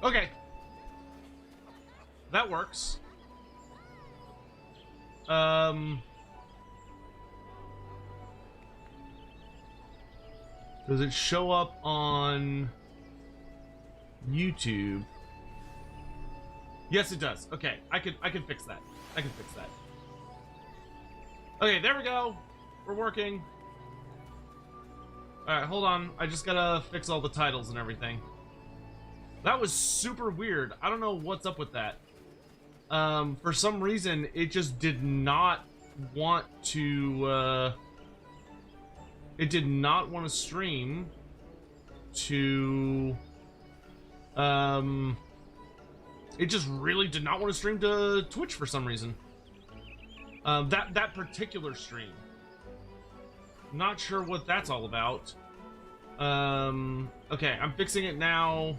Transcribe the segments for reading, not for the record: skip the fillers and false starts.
Okay. That works. Does it show up on YouTube? Yes, it does. Okay, I can fix that. I can fix that. Okay, there we go. We're working. Alright, hold on. I just gotta fix all the titles and everything. That was super weird. I don't know what's up with that. For some reason, it just did not want to, it did not want to stream to, it just really did not want to stream to Twitch for some reason. That particular stream. Not sure what that's all about. Okay, I'm fixing it now.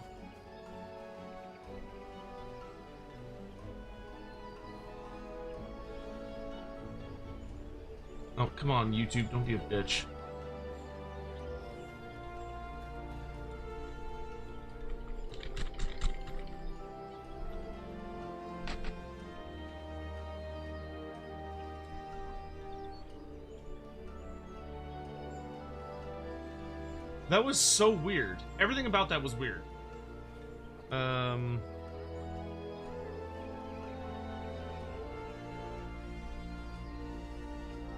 Oh, come on, YouTube, don't be a bitch. That was so weird. Everything about that was weird.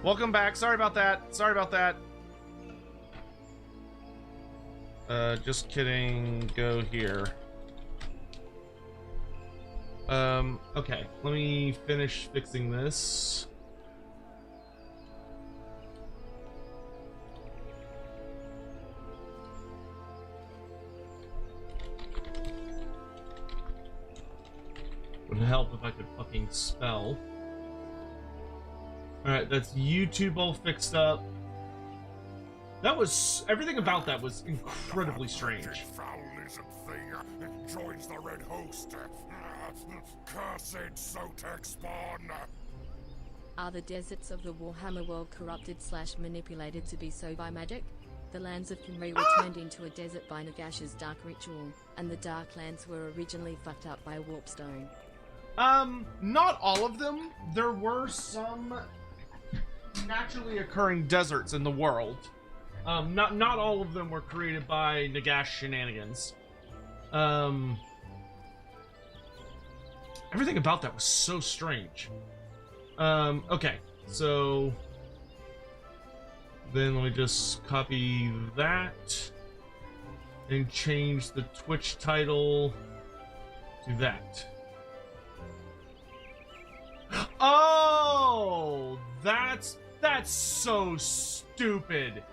Welcome back. Sorry about that. Sorry about that. Just kidding. Go here. Okay. Let me finish fixing this. Would help if I could fucking spell. Alright, that's YouTube all fixed up. That was... everything about that was incredibly strange. Foul lizard thing joins the red host. Cursed Sotek spawn. Are the deserts of the Warhammer world corrupted / manipulated to be so by magic? The lands of Kinri were turned into a desert by Nagash's dark ritual, and the Dark Lands were originally fucked up by warpstone. Not all of them. There were some naturally occurring deserts in the world. Not all of them were created by Nagash shenanigans. Everything about that was so strange. Okay, so then let me just copy that and change the Twitch title to that. Oh, that's so stupid.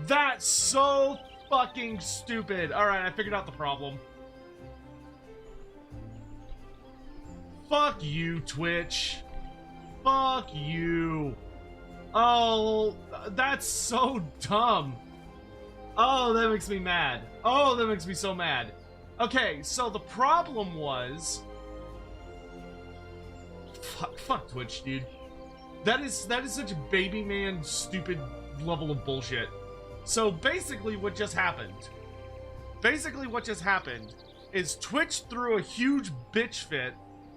That's so fucking stupid. All right, I figured out the problem. Fuck you, Twitch. Fuck you. Oh, that's so dumb. Oh, that makes me mad. Oh, that makes me so mad. Okay, so the problem was... Fuck Twitch, dude. That is such a baby man stupid level of bullshit. So basically what just happened is Twitch threw a huge bitch fit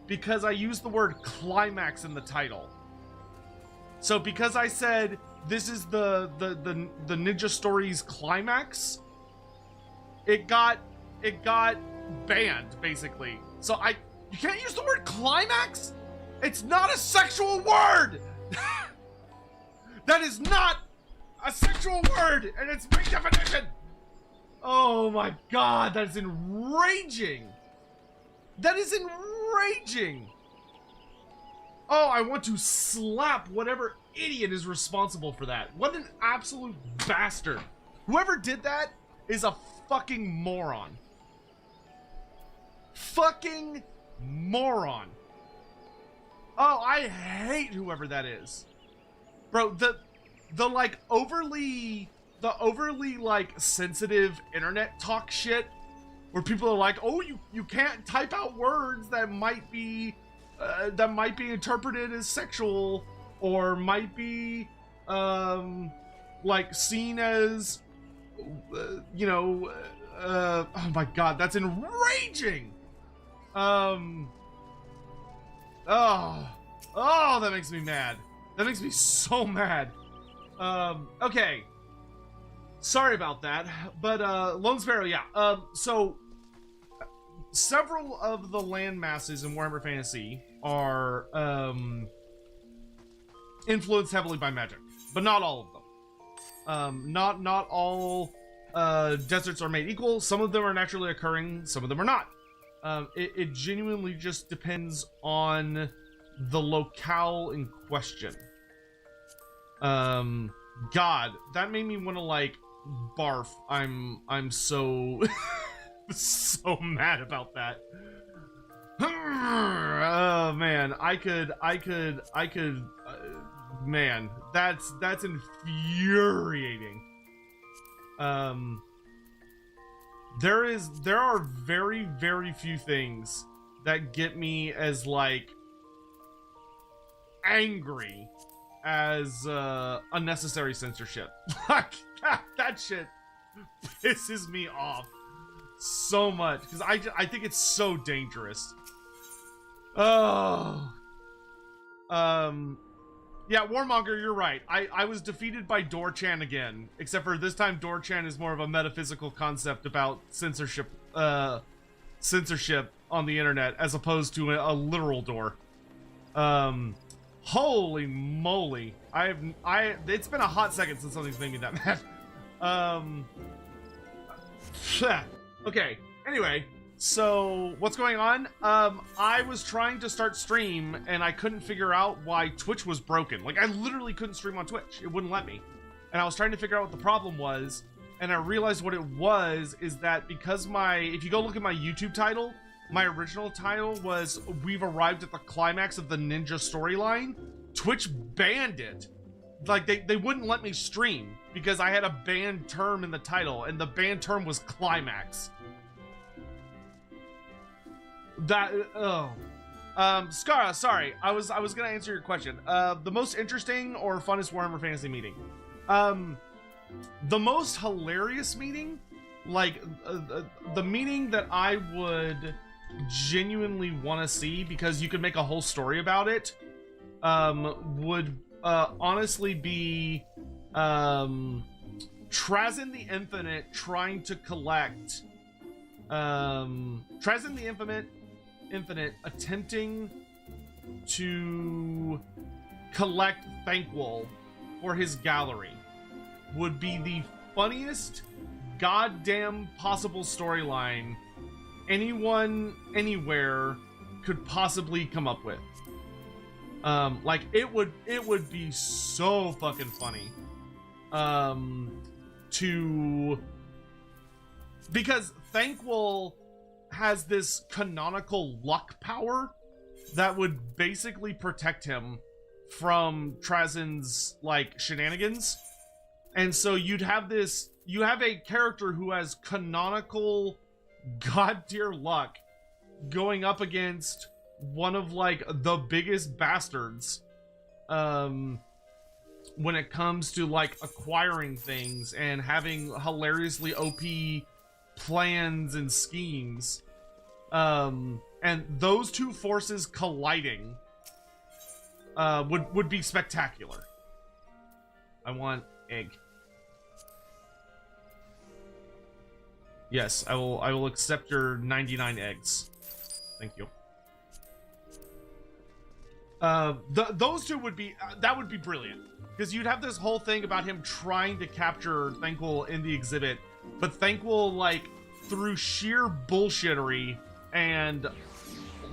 because I used the word climax in the title. So because I said this is the Ninja Stories climax, it got banned basically. So you can't use the word climax? It's not a sexual word! That is not a sexual word, and it's by definition! Oh my god, that is enraging! That is enraging! Oh, I want to slap whatever idiot is responsible for that. What an absolute bastard. Whoever did that is a fucking moron. Fucking moron. Oh, I hate whoever that is. Bro, the like overly like sensitive internet talk shit where people are like, "Oh, you can't type out words that might be interpreted as sexual or might be like seen as oh my god, that's enraging. Oh, that makes me mad. That makes me so mad. Okay. Sorry about that, but, Lone Sparrow, yeah. So, several of the land masses in Warhammer Fantasy are, influenced heavily by magic, but not all of them. Not all, deserts are made equal. Some of them are naturally occurring, some of them are not. It genuinely just depends on the locale in question. God, that made me want to, like, barf. I'm so so mad about that. Oh man, I could man, that's infuriating. There are very few things that get me as, like, angry as unnecessary censorship. Like, that shit pisses me off so much because I think it's so dangerous. Oh, yeah, Warmonger, you're right. I was defeated by Dorchan again, except for this time Dorchan is more of a metaphysical concept about censorship on the internet as opposed to a literal door. Holy moly. It's been a hot second since something's made me that mad. Okay, anyway, so what's going on? I was trying to start stream and I couldn't figure out why Twitch was broken. Like, I literally couldn't stream on Twitch. It wouldn't let me. And I was trying to figure out what the problem was, and I realized what it was is that because if you go look at my YouTube title, my original title was "We've arrived at the climax of the ninja storyline." Twitch banned it. Like, they wouldn't let me stream because I had a banned term in the title, and the banned term was climax. Skara, sorry, I was gonna answer your question. The most interesting or funnest Warhammer Fantasy meeting. The most hilarious meeting, like, the meeting that I would genuinely want to see because you could make a whole story about it, would honestly be Trazyn the Infinite trying to collect Trazyn the Infinite attempting to collect Thankwol for his gallery would be the funniest goddamn possible storyline anyone anywhere could possibly come up with. Like, it would be so fucking funny because Thankwol has this canonical luck power that would basically protect him from Trazyn's, like, shenanigans. And so you have a character who has canonical god tier luck going up against one of, like, the biggest bastards when it comes to, like, acquiring things and having hilariously OP plans and schemes, and those two forces colliding would be spectacular. I want egg. Yes, I will accept your 99 eggs. Thank you. Those two would be that would be brilliant, because you'd have this whole thing about him trying to capture Thankwol in the exhibit, but Thankwol, like, through sheer bullshittery and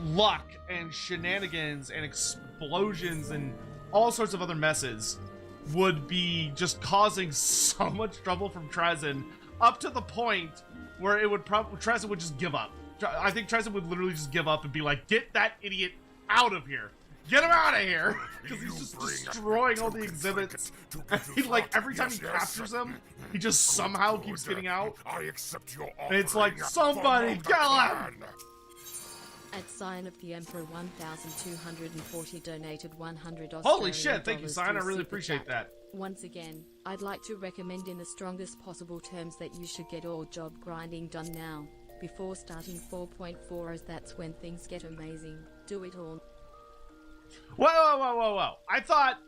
luck and shenanigans and explosions and all sorts of other messes, would be just causing so much trouble from Trazyn, up to the point where it would Trazyn would just give up. I think Trazyn would literally just give up and be like, "Get that idiot out of here! Get him out of here!" Because he's just destroying all the exhibits. And he, like, every time he captures them, he just somehow keeps getting out. I accept your And it's like, somebody kill him! At Sign of the Emperor 1240 donated 100 Australian Holy shit, thank you, dollars Sign. to I really Super appreciate Chat. that. Once again, I'd like to recommend in the strongest possible terms that you should get all job grinding done now. before starting 4.4 as that's when things get amazing. Do it all. Whoa. I thought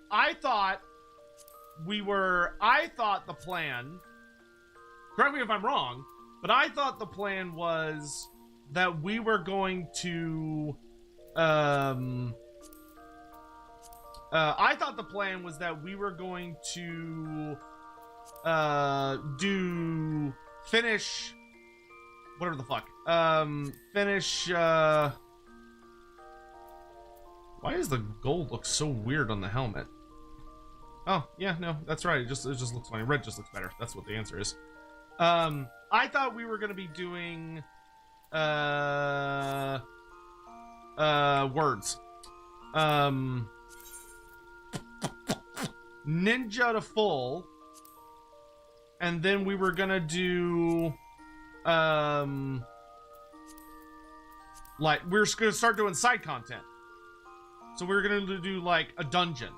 the plan, correct me if I'm wrong, but I thought the plan was that we were going to, finish, whatever the fuck, why does the gold look so weird on the helmet? Oh, yeah, no, that's right. It just looks funny. Red just looks better. That's what the answer is. I thought we were gonna be doing words. Ninja to full. And then we were gonna do like we're gonna start doing side content. So we were gonna do like a dungeon,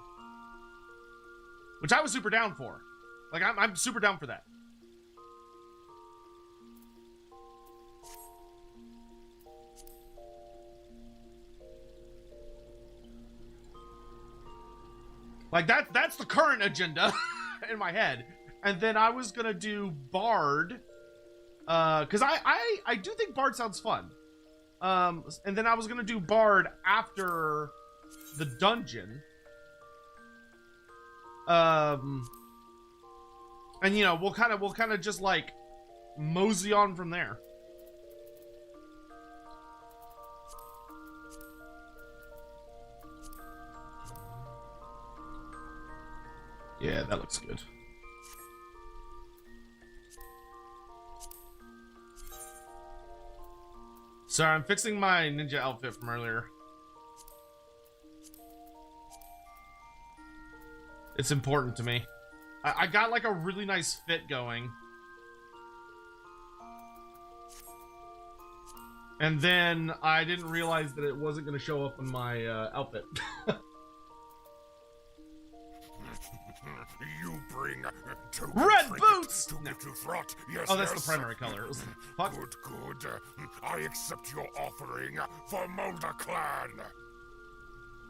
which I was super down for. Like I'm super down for that. Like that's the current agenda in my head. And then I was gonna do Bard, because I do think Bard sounds fun. And then I was gonna do Bard after the dungeon. And you know, we'll kind of just like mosey on from there. Yeah, that looks good. Sorry, I'm fixing my ninja outfit from earlier. It's important to me. I got like a really nice fit going. And then I didn't realize that it wasn't going to show up on my outfit. You bring red boots! No. Yes, oh, that's yes. the primary color. It was, fuck. Good. I accept your offering for Mulder Clan.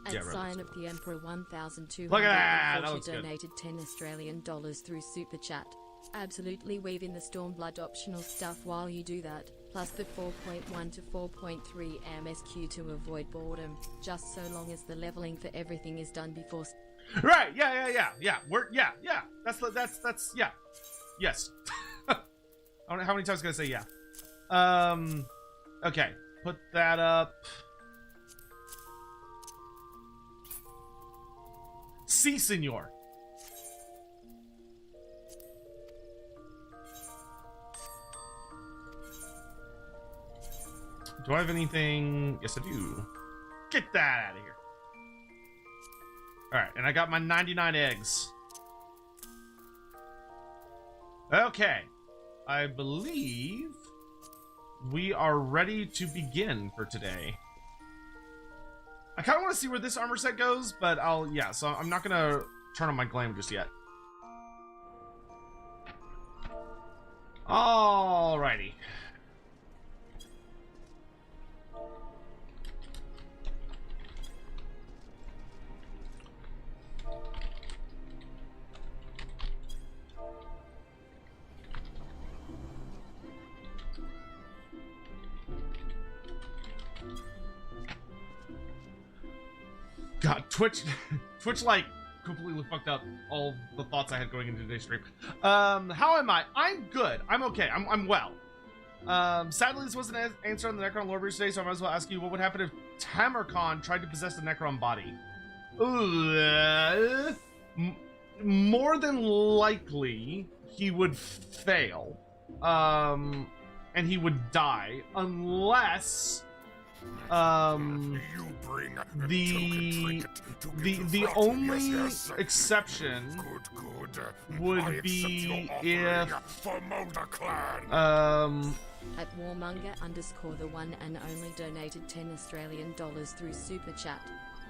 At Yeah, sign of the Emperor 1240 Look at that! That looks good. donated $10 Australian through Super Chat. Absolutely weave in the Stormblood optional stuff while you do that, plus the 4.1 to 4.3 MSQ to avoid boredom, just so long as the leveling for everything is done before. Right, yeah. That's yeah. Yes. I don't know how many times can I say yeah. Okay, put that up. Si, senor. Do I have anything? Yes, I do. Get that out of here. Alright, and I got my 99 eggs. Okay. I believe we are ready to begin for today. I kind of want to see where this armor set goes, but so I'm not going to turn on my glam just yet. Alrighty. God, Twitch like completely fucked up all the thoughts I had going into today's stream. How am I? I'm good. I'm okay. I'm well. Sadly, this wasn't an answer on the Necron lore brief today, so I might as well ask you what would happen if Tamarkon tried to possess the Necron body. More than likely, he would fail. And he would die unless you bring the only exception would be if At Warmonger_ the one and only donated $10 Australian through Super Chat.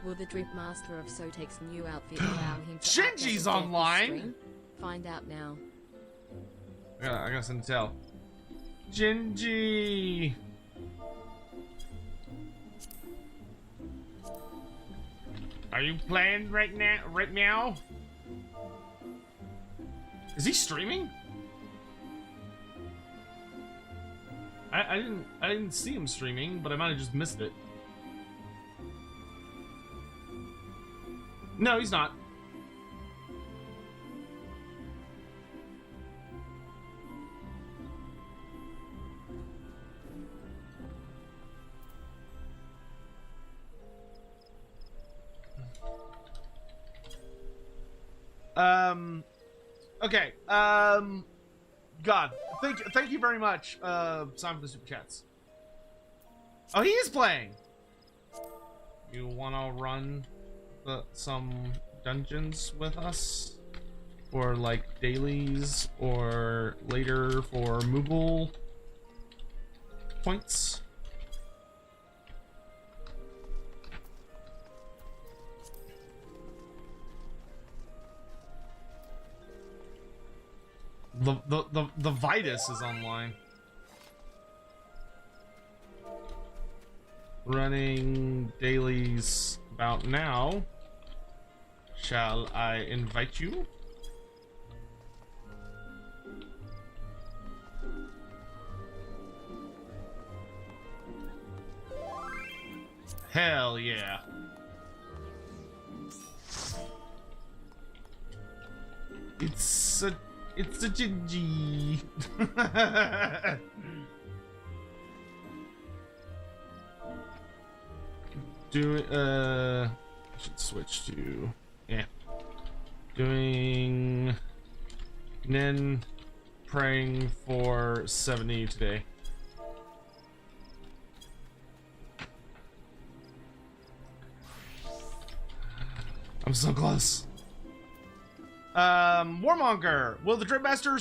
Will the Drip Master of Sotek's new outfit allow him to Shinji's online? Find out now. Yeah, I gotta send a tell. Gingy. Are you playing right now? Right now? Is he streaming? I didn't see him streaming, but I might have just missed it. No, he's not. Okay. God, thank you very much, Simon, for the super chats. Oh, he is playing. You wanna run some dungeons with us, or like dailies, or later for Moogle points? The Vitus is online. Running dailies about now. Shall I invite you? Hell yeah. It's a Gingy. Should switch to, yeah. Doing Nen praying for 70 today. I'm so close. Warmonger, will the Dripmaster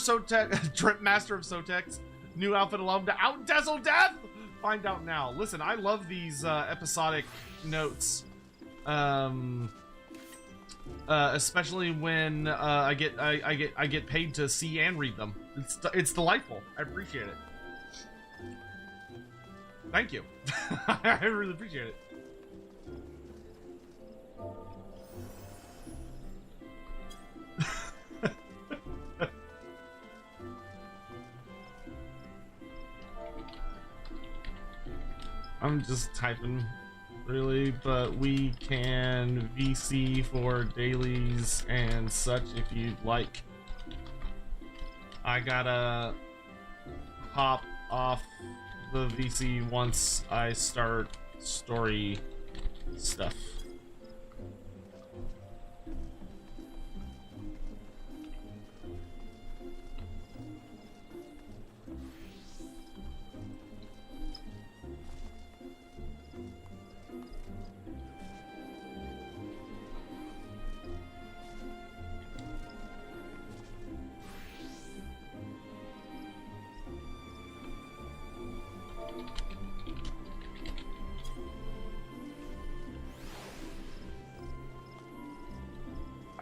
Dripmaster of Sotek's new outfit allow him to outdazzle death? Find out now. Listen, I love these episodic notes, especially when I get paid to see and read them. It's delightful. I appreciate it. Thank you. I really appreciate it. I'm just typing, really, but we can VC for dailies and such if you'd like. I gotta hop off the VC once I start story stuff.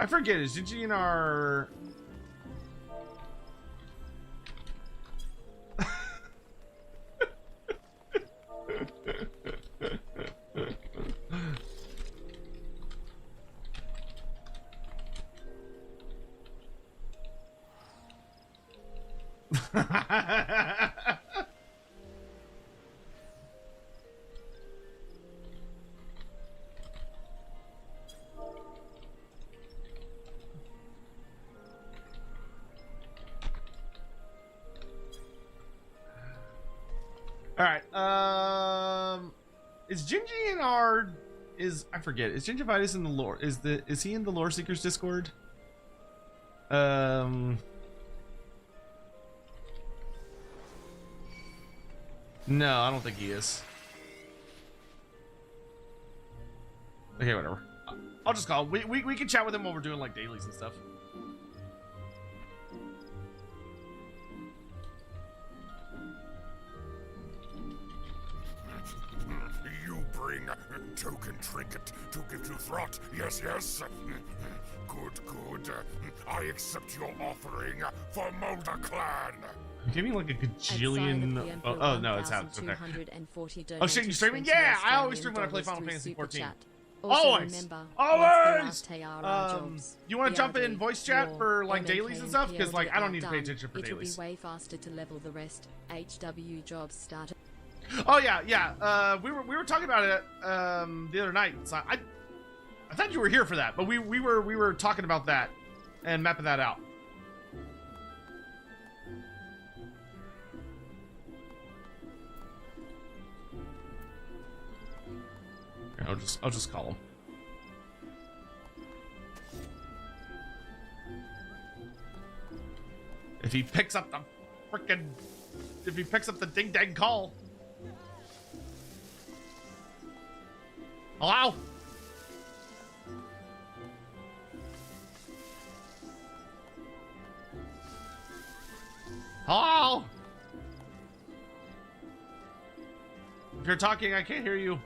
I forget, is Gigi in our... Alright, is Gingy in our... I forget, is Gingivitis in the lore? Is he in the Lore Seekers Discord? No, I don't think he is. Okay, whatever. I'll just call him. We can chat with him while we're doing like dailies and stuff. You bring token trinket to give to Throt. Yes, yes. Good, good. I accept your offering for Molder Clan. Give me like a gajillion. Oh no, it's out. It's okay. Oh shit, you streaming? Yeah, I always stream when I play Final Fantasy 14. Always. Always. You want to jump in voice chat for like dailies and stuff? Because like I don't need to pay attention for dailies. It'll be way faster to level the rest. HW jobs started. Oh yeah. We were talking about it the other night. So I thought you were here for that, but we were talking about that and mapping that out. I'll just call him. If he picks up the ding dang call. Hello? Hello? If you're talking, I can't hear you.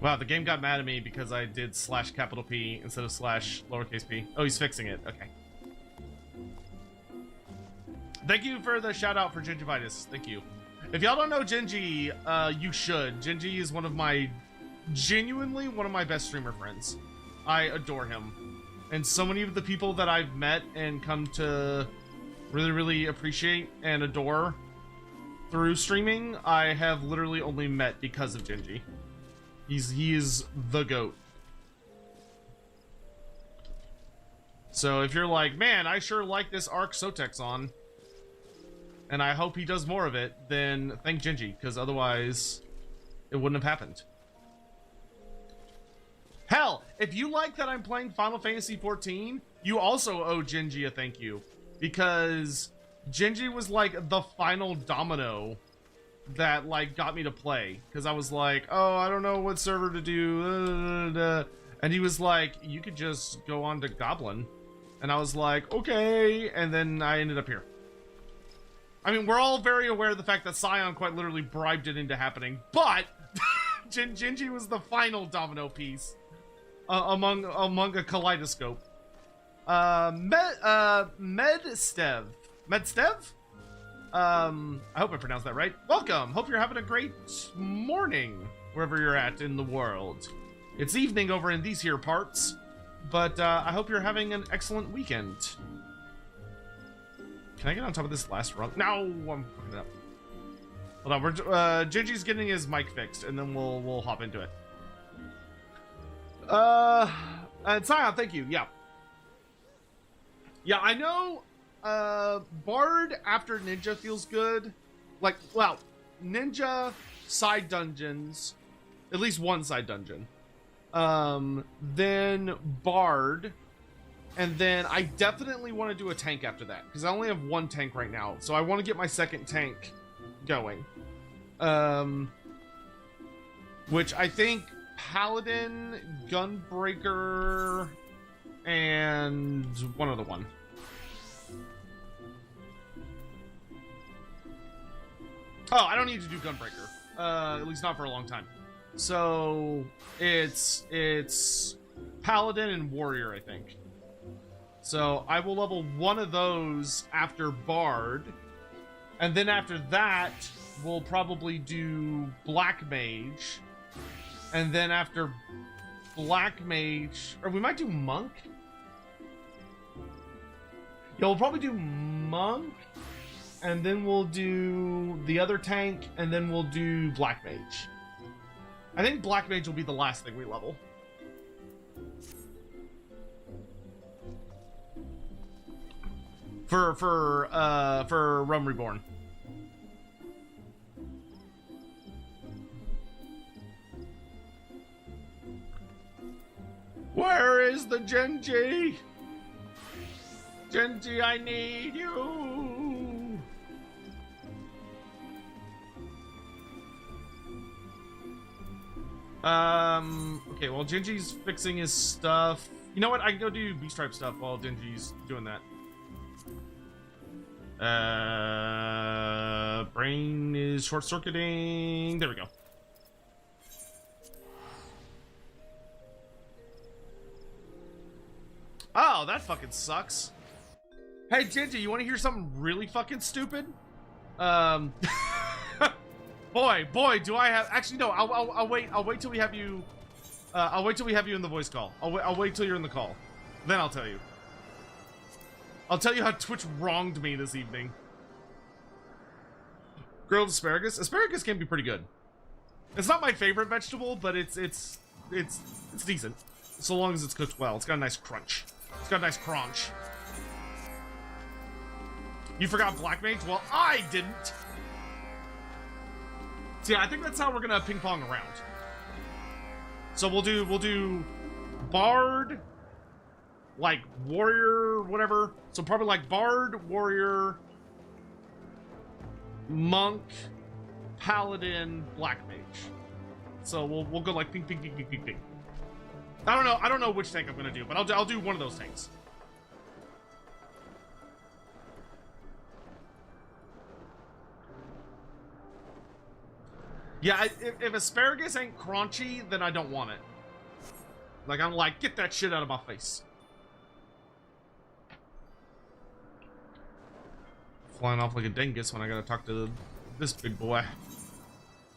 Wow, the game got mad at me because I did /P instead of /p. Oh, he's fixing it. Okay. Thank you for the shout out for Gingivitis. Thank you. If y'all don't know Gingy, you should. Gingy is genuinely one of my best streamer friends. I adore him. And so many of the people that I've met and come to really, really appreciate and adore through streaming, I have literally only met because of Gingy. He is the GOAT. So if you're like, man, I sure like this arc Sotek's on, and I hope he does more of it, then thank Gingy, because otherwise it wouldn't have happened. Hell, if you like that I'm playing Final Fantasy 14, you also owe Gingy a thank you, because Gingy was like the final domino that like got me to play, because I was like, oh, I don't know what server to do, and he was like, you could just go on to Goblin, and I was like, okay, and then I ended up here. I mean, we're all very aware of the fact that Scion quite literally bribed it into happening, but Gingy was the final domino piece among a kaleidoscope. Medstev. I hope I pronounced that right. Welcome. Hope you're having a great morning wherever you're at in the world. It's evening over in these here parts, but I hope you're having an excellent weekend. Can I get on top of this last rung? No, I'm fucking it up. Hold on, Gingy's getting his mic fixed, and then we'll hop into it. And Scion, thank you. Yeah, I know. Bard after Ninja feels good. Like, well, Ninja side dungeons, at least one side dungeon. Then Bard, and then I definitely want to do a tank after that, because I only have one tank right now, so I want to get my second tank going. Which I think Paladin, Gunbreaker, and one other one. Oh, I don't need to do Gunbreaker. At least not for a long time. So it's Paladin and Warrior, I think. So I will level one of those after Bard. And then after that, we'll probably do Black Mage. And then after Black Mage, or we might do Monk. Yeah, we'll probably do Monk. And then we'll do the other tank, and then we'll do Black Mage. I think Black Mage will be the last thing we level. For Realm Reborn. Where is the Genji? Genji, I need you. Okay, well, Genji's fixing his stuff. You know what? I can go do B-Stripe stuff while Genji's doing that. Brain is short-circuiting. There we go. Oh, that fucking sucks. Hey, Ginger, you want to hear something really fucking stupid? Boy, do I have... Actually, no, I'll wait. I'll wait till we have you... I'll wait till we have you in the voice call. I'll wait till you're in the call. Then I'll tell you. I'll tell you how Twitch wronged me this evening. Grilled asparagus? Asparagus can be pretty good. It's not my favorite vegetable, but it's decent. So long as it's cooked well. It's got a nice crunch. It's got a nice crunch. You forgot Black Mage? Well, I didn't. So yeah, I think that's how we're gonna ping pong around. So we'll do Bard, like Warrior, whatever. So probably like Bard, Warrior, Monk, Paladin, Black Mage. So we'll go like ping, ping, ping, ping, ping, ping. I don't know which tank I'm gonna do, but I'll do one of those tanks. Yeah, if asparagus ain't crunchy, then I don't want it. Like, I'm like, get that shit out of my face. Flying off like a dingus when I gotta talk to this big boy.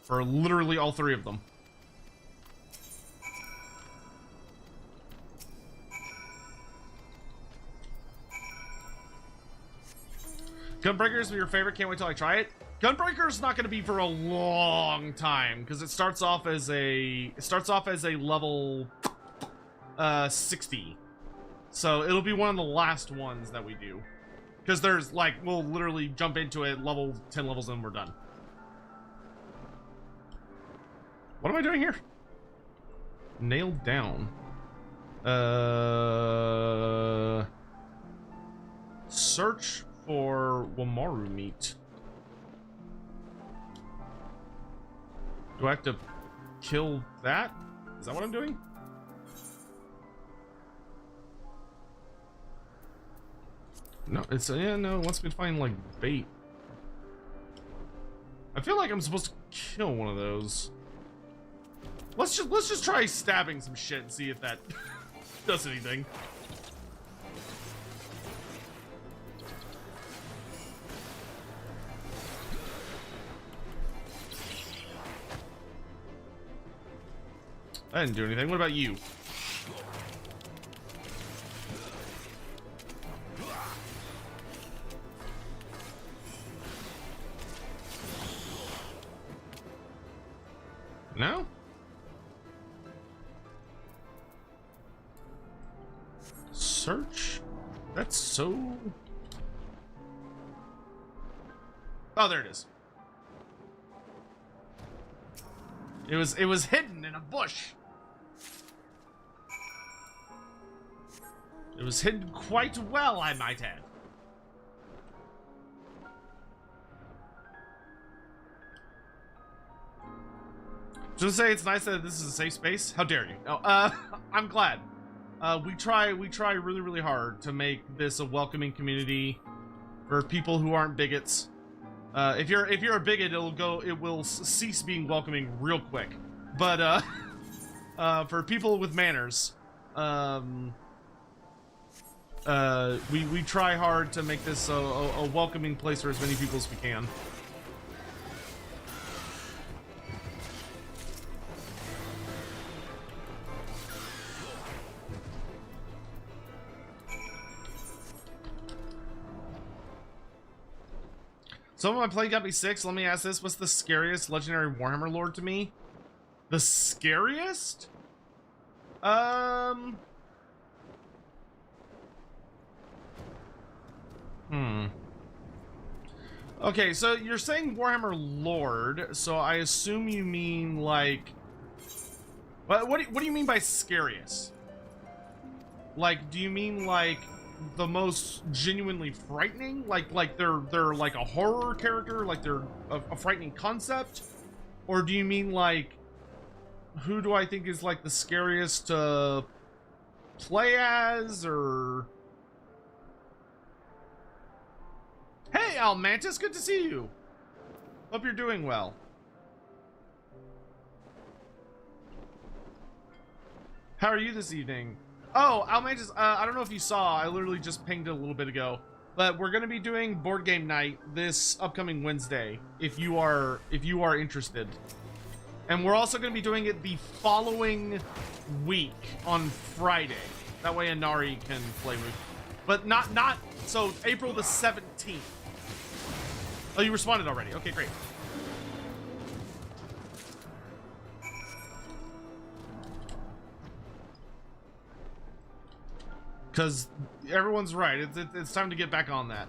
For literally all three of them. Gunbreaker's your favorite, can't wait till I try it. Gunbreaker's not going to be for a long time because it starts off as a level 60. So it'll be one of the last ones that we do. Because there's like we'll literally jump into it level 10 levels and we're done. What am I doing here? Nailed down. Search for Wamaru meat. Do I have to kill that? Is that what I'm doing? No, it's yeah, no, it wants me to find like bait. I feel like I'm supposed to kill one of those. Let's just try stabbing some shit and see if that does anything. I didn't do anything. What about you? No? Search? That's so... Oh, there it is. It was hidden in a bush. It was hidden quite well, I might add. Just say it's nice that this is a safe space. How dare you? Oh, I'm glad. We try really, really hard to make this a welcoming community for people who aren't bigots. If you're a bigot, it will cease being welcoming real quick. But for people with manners, we try hard to make this a welcoming place for as many people as we can. Someone playing got me 6. Let me ask this: what's the scariest legendary Warhammer lord to me? The scariest? Okay, so you're saying Warhammer Lord, so I assume you mean like... What do you mean by scariest? Like, do you mean like the most genuinely frightening? Like they're like a horror character, like they're a frightening concept? Or do you mean like, who do I think is like the scariest to play as, or... Hey, Almantis, good to see you. Hope you're doing well. How are you this evening? Oh, Almantis, I don't know if you saw, I literally just pinged it a little bit ago, but we're gonna be doing board game night this upcoming Wednesday, if you are interested. And we're also gonna be doing it the following week on Friday. That way Inari can play with. But not, so April the 17th. Oh, you responded already. Okay, great. Because everyone's right. It's time to get back on that.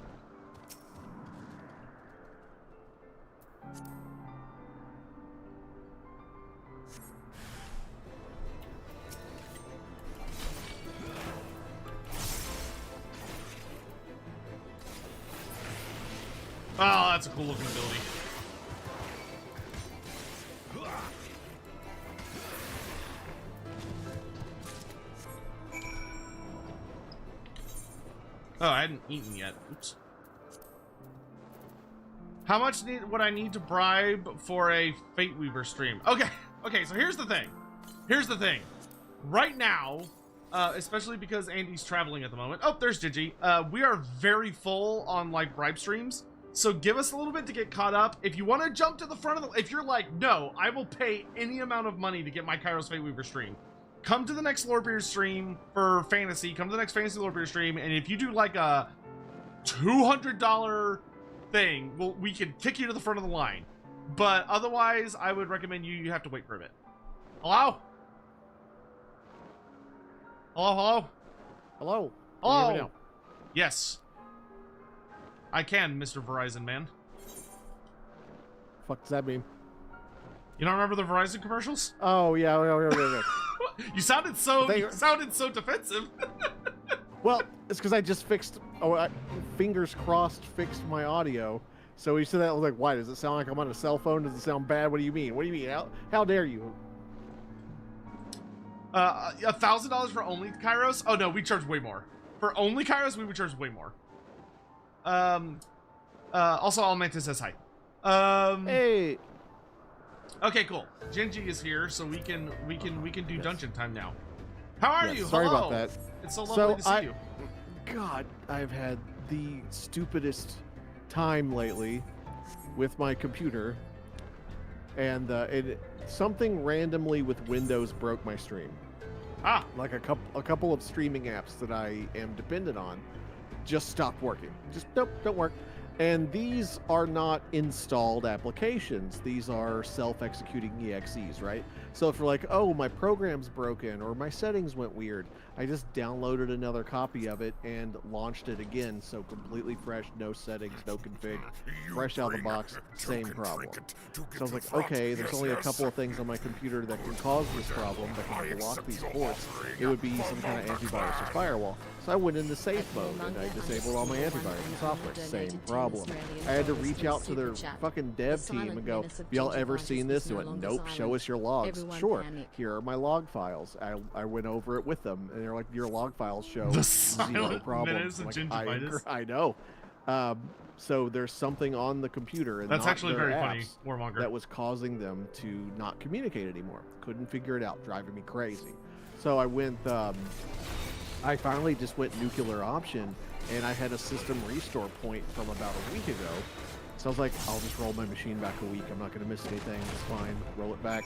Oh, that's a cool looking ability. Oh, I hadn't eaten yet. Oops. How much would I need to bribe for a Fate Weaver stream? Okay, so here's the thing. Right now, especially because Andy's traveling at the moment. Oh, there's Gigi. We are very full on, like, bribe streams. So give us a little bit to get caught up. If you want to jump to the front of the... If you're like, no, I will pay any amount of money to get my Kairos Fate Weaver stream. Come to the next Lorebeard stream for Fantasy. Come to the next Fantasy Lorebeard stream. And if you do like a $200 thing, well, we can kick you to the front of the line. But otherwise, I would recommend you have to wait for a bit. Hello? Hello? Hello? Hello? Can you hear me now? Yes. I can, Mr. Verizon Man. Fuck does that mean? You don't remember the Verizon commercials? Oh yeah. You sounded so defensive. Well, it's because I just fixed. Fingers crossed, fixed my audio. So he said that, I was like, why does it sound like I'm on a cell phone? Does it sound bad? What do you mean? How dare you? $1,000 for only Kairos? Oh no, we charge way more. For only Kairos, we would charge way more. Also, Almantis says hi. Hey. Okay, cool. Genji is here, so we can do dungeon time now. How are you? Sorry Hello. about that. It's so lovely to see you. God, I've had the stupidest time lately with my computer, and something randomly with Windows broke my stream. Ah, Like a couple of streaming apps that I am dependent on just stopped working. Just nope, don't work. And these are not installed applications. These are self-executing EXEs, right? So if you're like, oh, my program's broken or my settings went weird, I just downloaded another copy of it and launched it again. So completely fresh, no settings, no config, fresh out of the box, same problem. So I was like, okay, there's only a couple of things on my computer that can cause this problem, that can block these ports. It would be some kind of antivirus or firewall. So I went into safe mode and I disabled all my antivirus and software. Same problem. I had to reach out to their fucking dev team and go, have y'all ever seen this? They went, nope, show us your logs. Sure, here are my log files. I went over it with them and they're like, your log files show the zero problems. of Like, I know. So there's something on the computer and that's not actually their very apps funny, Warmonger. that was causing them to not communicate anymore. Couldn't figure it out, driving me crazy. So I went, I finally just went nuclear option, and I had a system restore point from about a week ago. So I was like, I'll just roll my machine back a week. I'm not going to miss anything. It's fine. Roll it back.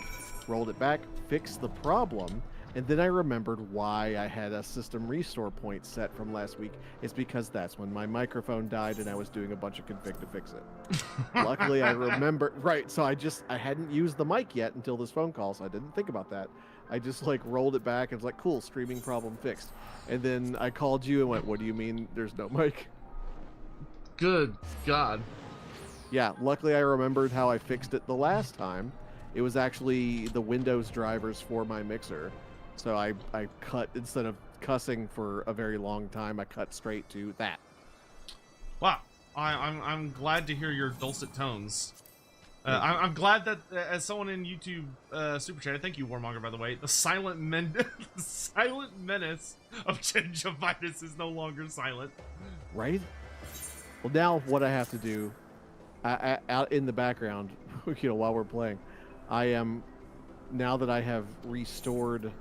Rolled it back, fixed the problem, and then I remembered why I had a system restore point set from last week. It's because that's when my microphone died and I was doing a bunch of config to fix it. Luckily, I remembered. Right, so I hadn't used the mic yet until this phone call, so I didn't think about that. I just like rolled it back and was like, cool, streaming problem fixed. And then I called you and went, what do you mean there's no mic? Good God. Yeah, luckily I remembered how I fixed it the last time. It was actually the Windows drivers for my mixer. So I cut, instead of cussing for a very long time, I cut straight to that. Wow. I'm glad to hear your dulcet tones. I'm glad that as someone in YouTube super chat, thank you Warmonger by the way, the silent menace of gingivitis is no longer silent. Right? Well, now what I have to do, out in the background, while we're playing, I am, now that I have restored,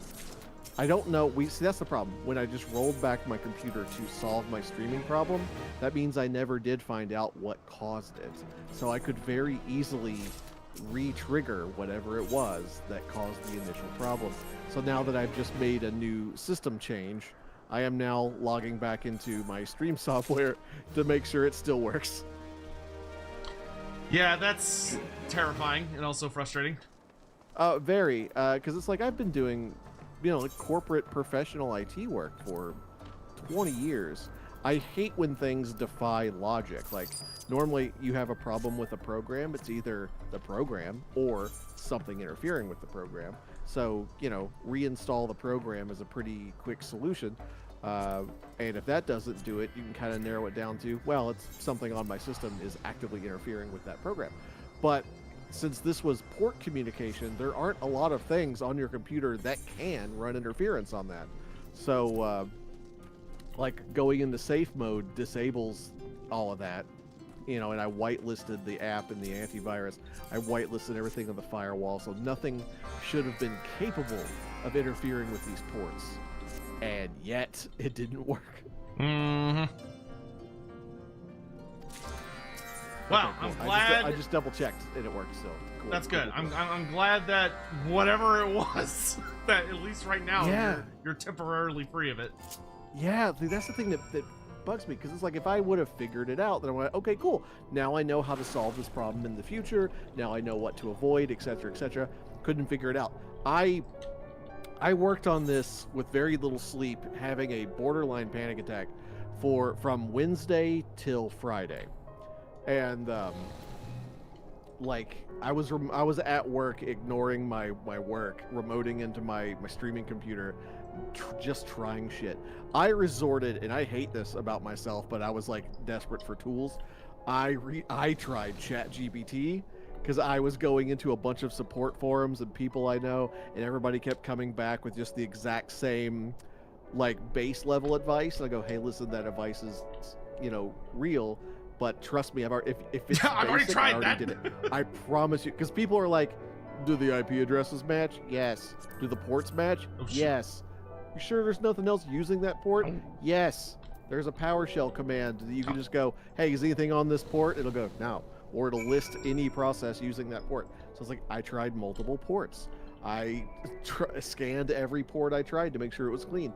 I don't know, see, that's the problem. When I just rolled back my computer to solve my streaming problem, that means I never did find out what caused it. So I could very easily re-trigger whatever it was that caused the initial problem. So now that I've just made a new system change, I am now logging back into my stream software to make sure it still works. Yeah, that's terrifying and also frustrating. Very, because it's like I've been doing, like corporate professional IT work for 20 years. I hate when things defy logic. Like, normally you have a problem with a program, it's either the program or something interfering with the program. So, reinstall the program is a pretty quick solution. And if that doesn't do it, you can kind of narrow it down to, well, it's something on my system is actively interfering with that program. But since this was port communication, there aren't a lot of things on your computer that can run interference on that. So, like going into safe mode disables all of that, and I whitelisted the app and the antivirus. I whitelisted everything on the firewall, so nothing should have been capable of interfering with these ports. And yet, it didn't work. Mm-hmm. Wow, Okay, cool. I'm glad. I just double checked and it worked still. Cool. That's good. Cool. I'm glad that whatever it was, that at least right now Yeah. you're temporarily free of it. Yeah, dude, that's the thing that bugs me, because it's like if I would have figured it out, then I'm like, okay, cool. Now I know how to solve this problem in the future. Now I know what to avoid, etc., etc. Couldn't figure it out. I worked on this with very little sleep, having a borderline panic attack from Wednesday till Friday. And like I was at work ignoring my work, remoting into my streaming computer, just trying shit. I resorted, and I hate this about myself, but I was like desperate for tools. I tried ChatGPT, because I was going into a bunch of support forums and people I know, and everybody kept coming back with just the exact same like base level advice. And I go, hey, listen, that advice is real, but trust me, if it's basic, I've already tried I already that. did it. I promise you, because people are like, do the IP addresses match? Yes. Do the ports match? Oh, shit. Yes. You sure there's nothing else using that port? Yes. There's a PowerShell command that you can just go, hey, is anything on this port? It'll go, no. Or it'll list any process using that port. So it's like, I tried multiple ports. I scanned every port I tried to make sure it was clean.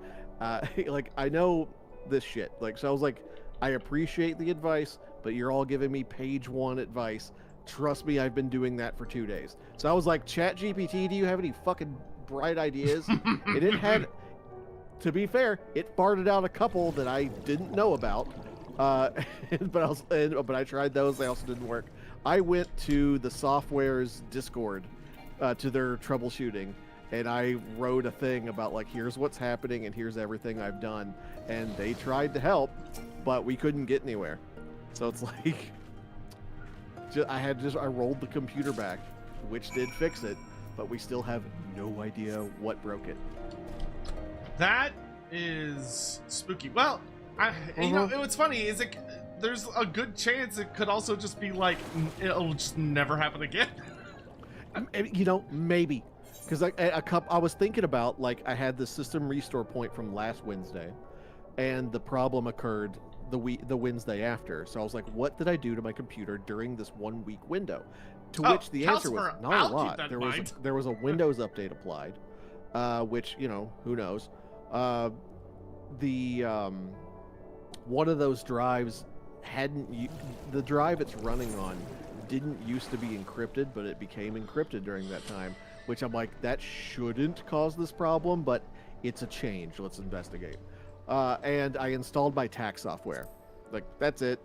Like, I know this shit. Like, so I was like, I appreciate the advice, but you're all giving me page one advice. Trust me, I've been doing that for 2 days. So I was like, ChatGPT, do you have any fucking bright ideas? And it had, to be fair, it farted out a couple that I didn't know about. But I tried those. They also didn't work. I went to the software's Discord, to their troubleshooting, and I wrote a thing about like, here's what's happening and here's everything I've done, and they tried to help, but we couldn't get anywhere. So it's like, I rolled the computer back, which did fix it, but we still have no idea what broke it. That is spooky. Well, what's funny is there's a good chance it could also just be like, it'll just never happen again. Maybe. Because I was thinking about, like, I had the system restore point from last Wednesday, and the problem occurred the Wednesday after. So I was like, what did I do to my computer during this 1 week window? To which the answer was not a lot. There was a Windows update applied, which, who knows. One of those drives the drive it's running on didn't used to be encrypted, but it became encrypted during that time, which I'm like, that shouldn't cause this problem, but it's a change. Let's investigate. And I installed my tax software. Like, that's it.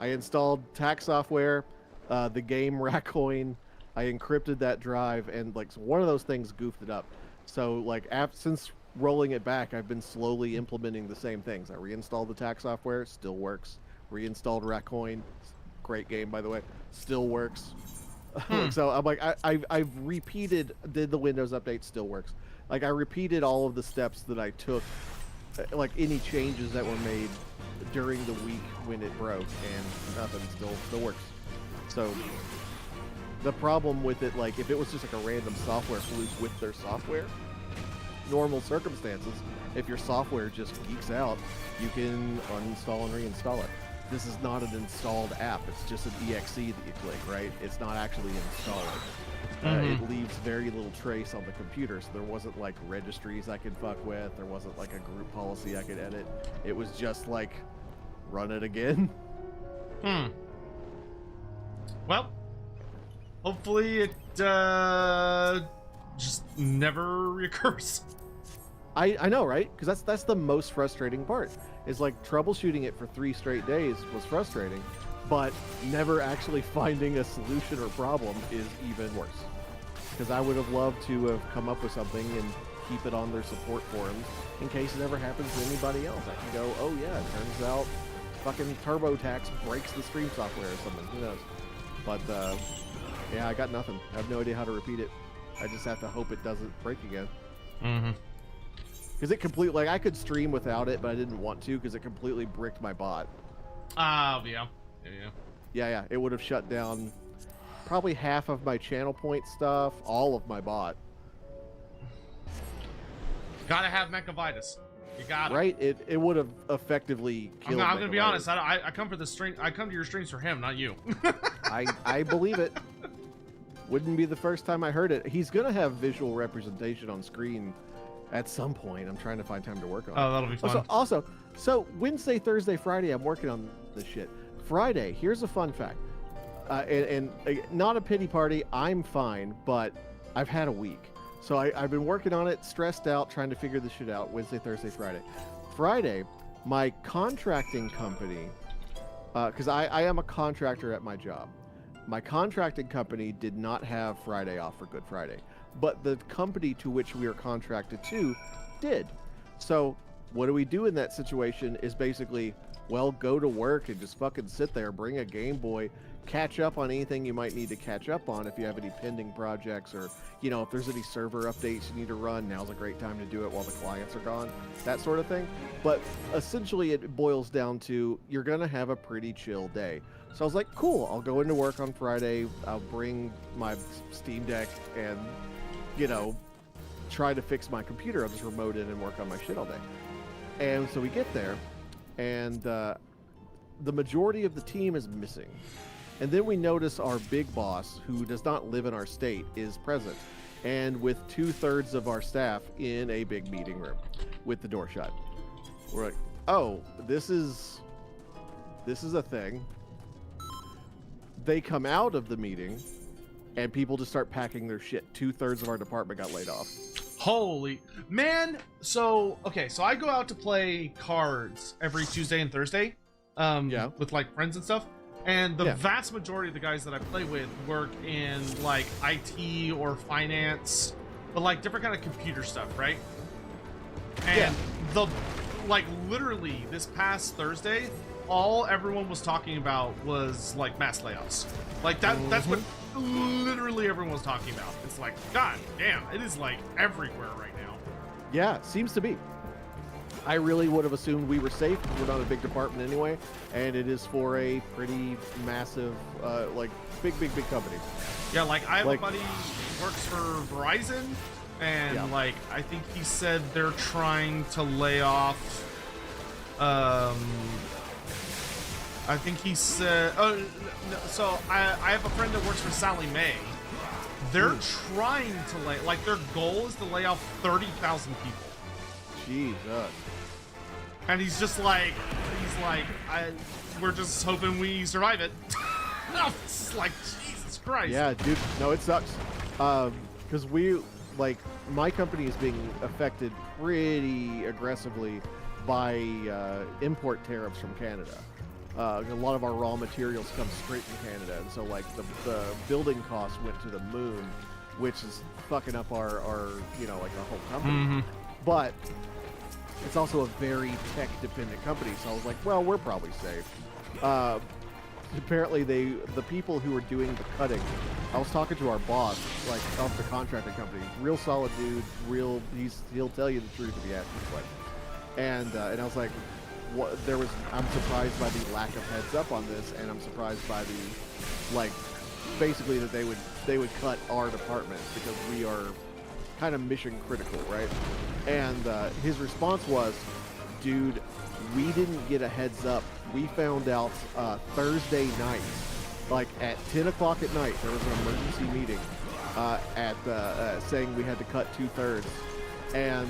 I installed tax software, the game Racoin. I encrypted that drive, and like, so one of those things goofed it up. So like, since rolling it back, I've been slowly implementing the same things. I reinstalled the tax software, still works. Reinstalled Racoin, great game by the way, still works. So I'm like, I've did the Windows update, still works. Like, I repeated all of the steps that I took, like any changes that were made during the week when it broke, and nothing still works. So the problem with it, like if it was just like a random software fluke with their software, normal circumstances, if your software just geeks out, you can uninstall and reinstall it. This is not an installed app. It's just an exe that you click, right? It's not actually installing. It leaves very little trace on the computer, so there wasn't like registries I could fuck with. There wasn't like a group policy I could edit. It was just like, run it again. Well, hopefully it just never reoccurs. I know, right? Because that's the most frustrating part. Is like troubleshooting it for 3 straight days was frustrating, but never actually finding a solution or problem is even worse. Because I would have loved to have come up with something and keep it on their support forums in case it ever happens to anybody else. I can go, oh yeah, it turns out fucking TurboTax breaks the stream software or something. Who knows? But yeah, I got nothing. I have no idea how to repeat it. I just have to hope it doesn't break again. Because it completely, like, I could stream without it, but I didn't want to because it completely bricked my bot. Yeah. It would have shut down probably half of my channel point stuff, all of my bot. Gotta have Mechavitis. You got it. Right? It would have effectively killed I'm gonna be honest. Mechavitis. I come for the stream. I come to your streams for him, not you. I believe it. Wouldn't be the first time I heard it. He's gonna have visual representation on screen at some point. I'm trying to find time to work on it. Oh, that'll be fun. So Wednesday, Thursday, Friday, I'm working on this shit. Friday, here's a fun fact. And not a pity party, I'm fine, but I've had a week. So I've been working on it, stressed out, trying to figure this shit out. Wednesday, Thursday, Friday. Friday, my contracting company, because I am a contractor at my job. My contracting company did not have Friday off for Good Friday, but the company to which we are contracted to did. So what do we do in that situation is basically, well, go to work and just fucking sit there, bring a Game Boy, catch up on anything you might need to catch up on if you have any pending projects, or, you know, if there's any server updates you need to run, now's a great time to do it while the clients are gone, that sort of thing. But essentially it boils down to, you're gonna have a pretty chill day. So I was like, cool, I'll go into work on Friday, I'll bring my Steam Deck and, you know, try to fix my computer. I'll just remote in and work on my shit all day. And so we get there, and the majority of the team is missing. And then we notice our big boss, who does not live in our state, is present, and with 2/3 of our staff in a big meeting room with the door shut. We're like, oh, this is a thing. They come out of the meeting, and people just start packing their shit. 2/3 of our department got laid off. Holy man! So okay, so I go out to play cards every Tuesday and Thursday, with like friends and stuff. And the vast majority of the guys that I play with work in like IT or finance, but like different kind of computer stuff, right? And literally this past Thursday, all everyone was talking about was like mass layoffs. Like that's what literally everyone was talking about. It's like, god damn, it is like everywhere right now. Yeah, seems to be. I really would have assumed we were safe because we're not a big department anyway, and it is for a pretty massive, like big company. Yeah, like I have a buddy who works for Verizon, and like I think he said they're trying to lay off. I think he said. Oh, no, so I have a friend that works for Sally Mae. They're trying to their goal is to lay off 30,000 people. Jesus. And he's like, we're just hoping we survive it. It's like, Jesus Christ. Yeah, dude. No, it sucks. Because my company is being affected pretty aggressively by import tariffs from Canada. A lot of our raw materials come straight from Canada, and so like the building costs went to the moon, which is fucking up our like our whole company. But it's also a very tech-dependent company, so I was like, well, we're probably safe. Apparently, the people who were doing the cutting, I was talking to our boss, like, of the contracting company, real solid dude, he'll tell you the truth if you ask him a question. And I was like, I'm surprised by the lack of heads up on this, and I'm surprised by the, like, basically that they would cut our department because we are kind of mission critical, right? And his response was, dude, we didn't get a heads up. We found out Thursday night, like at 10 o'clock at night, there was an emergency meeting saying we had to cut 2/3. And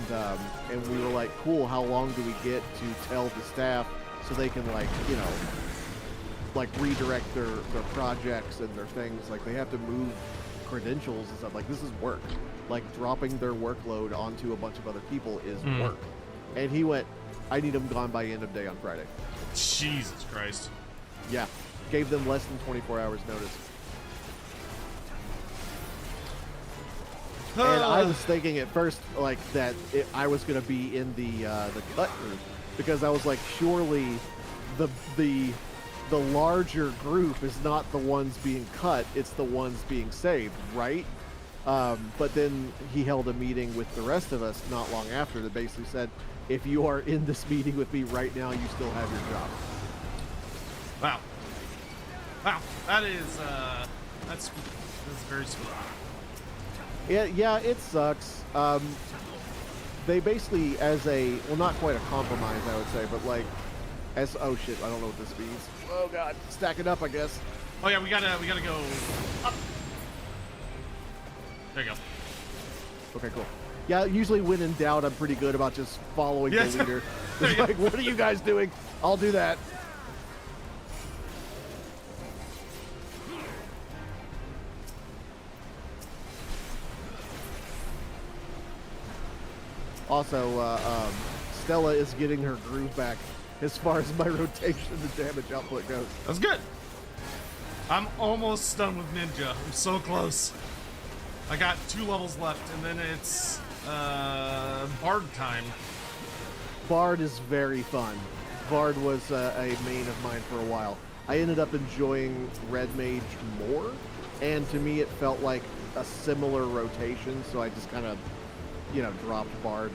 we were like, cool, how long do we get to tell the staff so they can, like, you know, like redirect their projects and their things. Like, they have to move credentials and stuff. Like, this is work. Like, dropping their workload onto a bunch of other people is work. And he went, I need them gone by end of day on Friday. Jesus Christ. Yeah. Gave them less than 24 hours notice. And I was thinking at first, like, that I was going to be in the cut group, because I was like, surely the larger group is not the ones being cut, it's the ones being saved, right? But then he held a meeting with the rest of us not long after that basically said, if you are in this meeting with me right now, you still have your job. Wow. Wow. That is, that's very sweet. Yeah, it sucks. They basically, as a, well, not quite a compromise, I would say, but like, as, oh shit, I don't know what this means. Oh god, stack it up, I guess. Oh yeah, we gotta go up. There you go. Okay, cool. Yeah, usually when in doubt, I'm pretty good about just following Yes. the leader. It's like, what are you guys doing? I'll do that. Also, Stella is getting her groove back as far as my rotation and damage output goes. That's good. I'm almost done with Ninja. I'm so close. I got 2 levels left, and then it's Bard time. Bard is very fun. Bard was a main of mine for a while. I ended up enjoying Red Mage more, and to me it felt like a similar rotation, so I just kind of, you know, dropped Bard.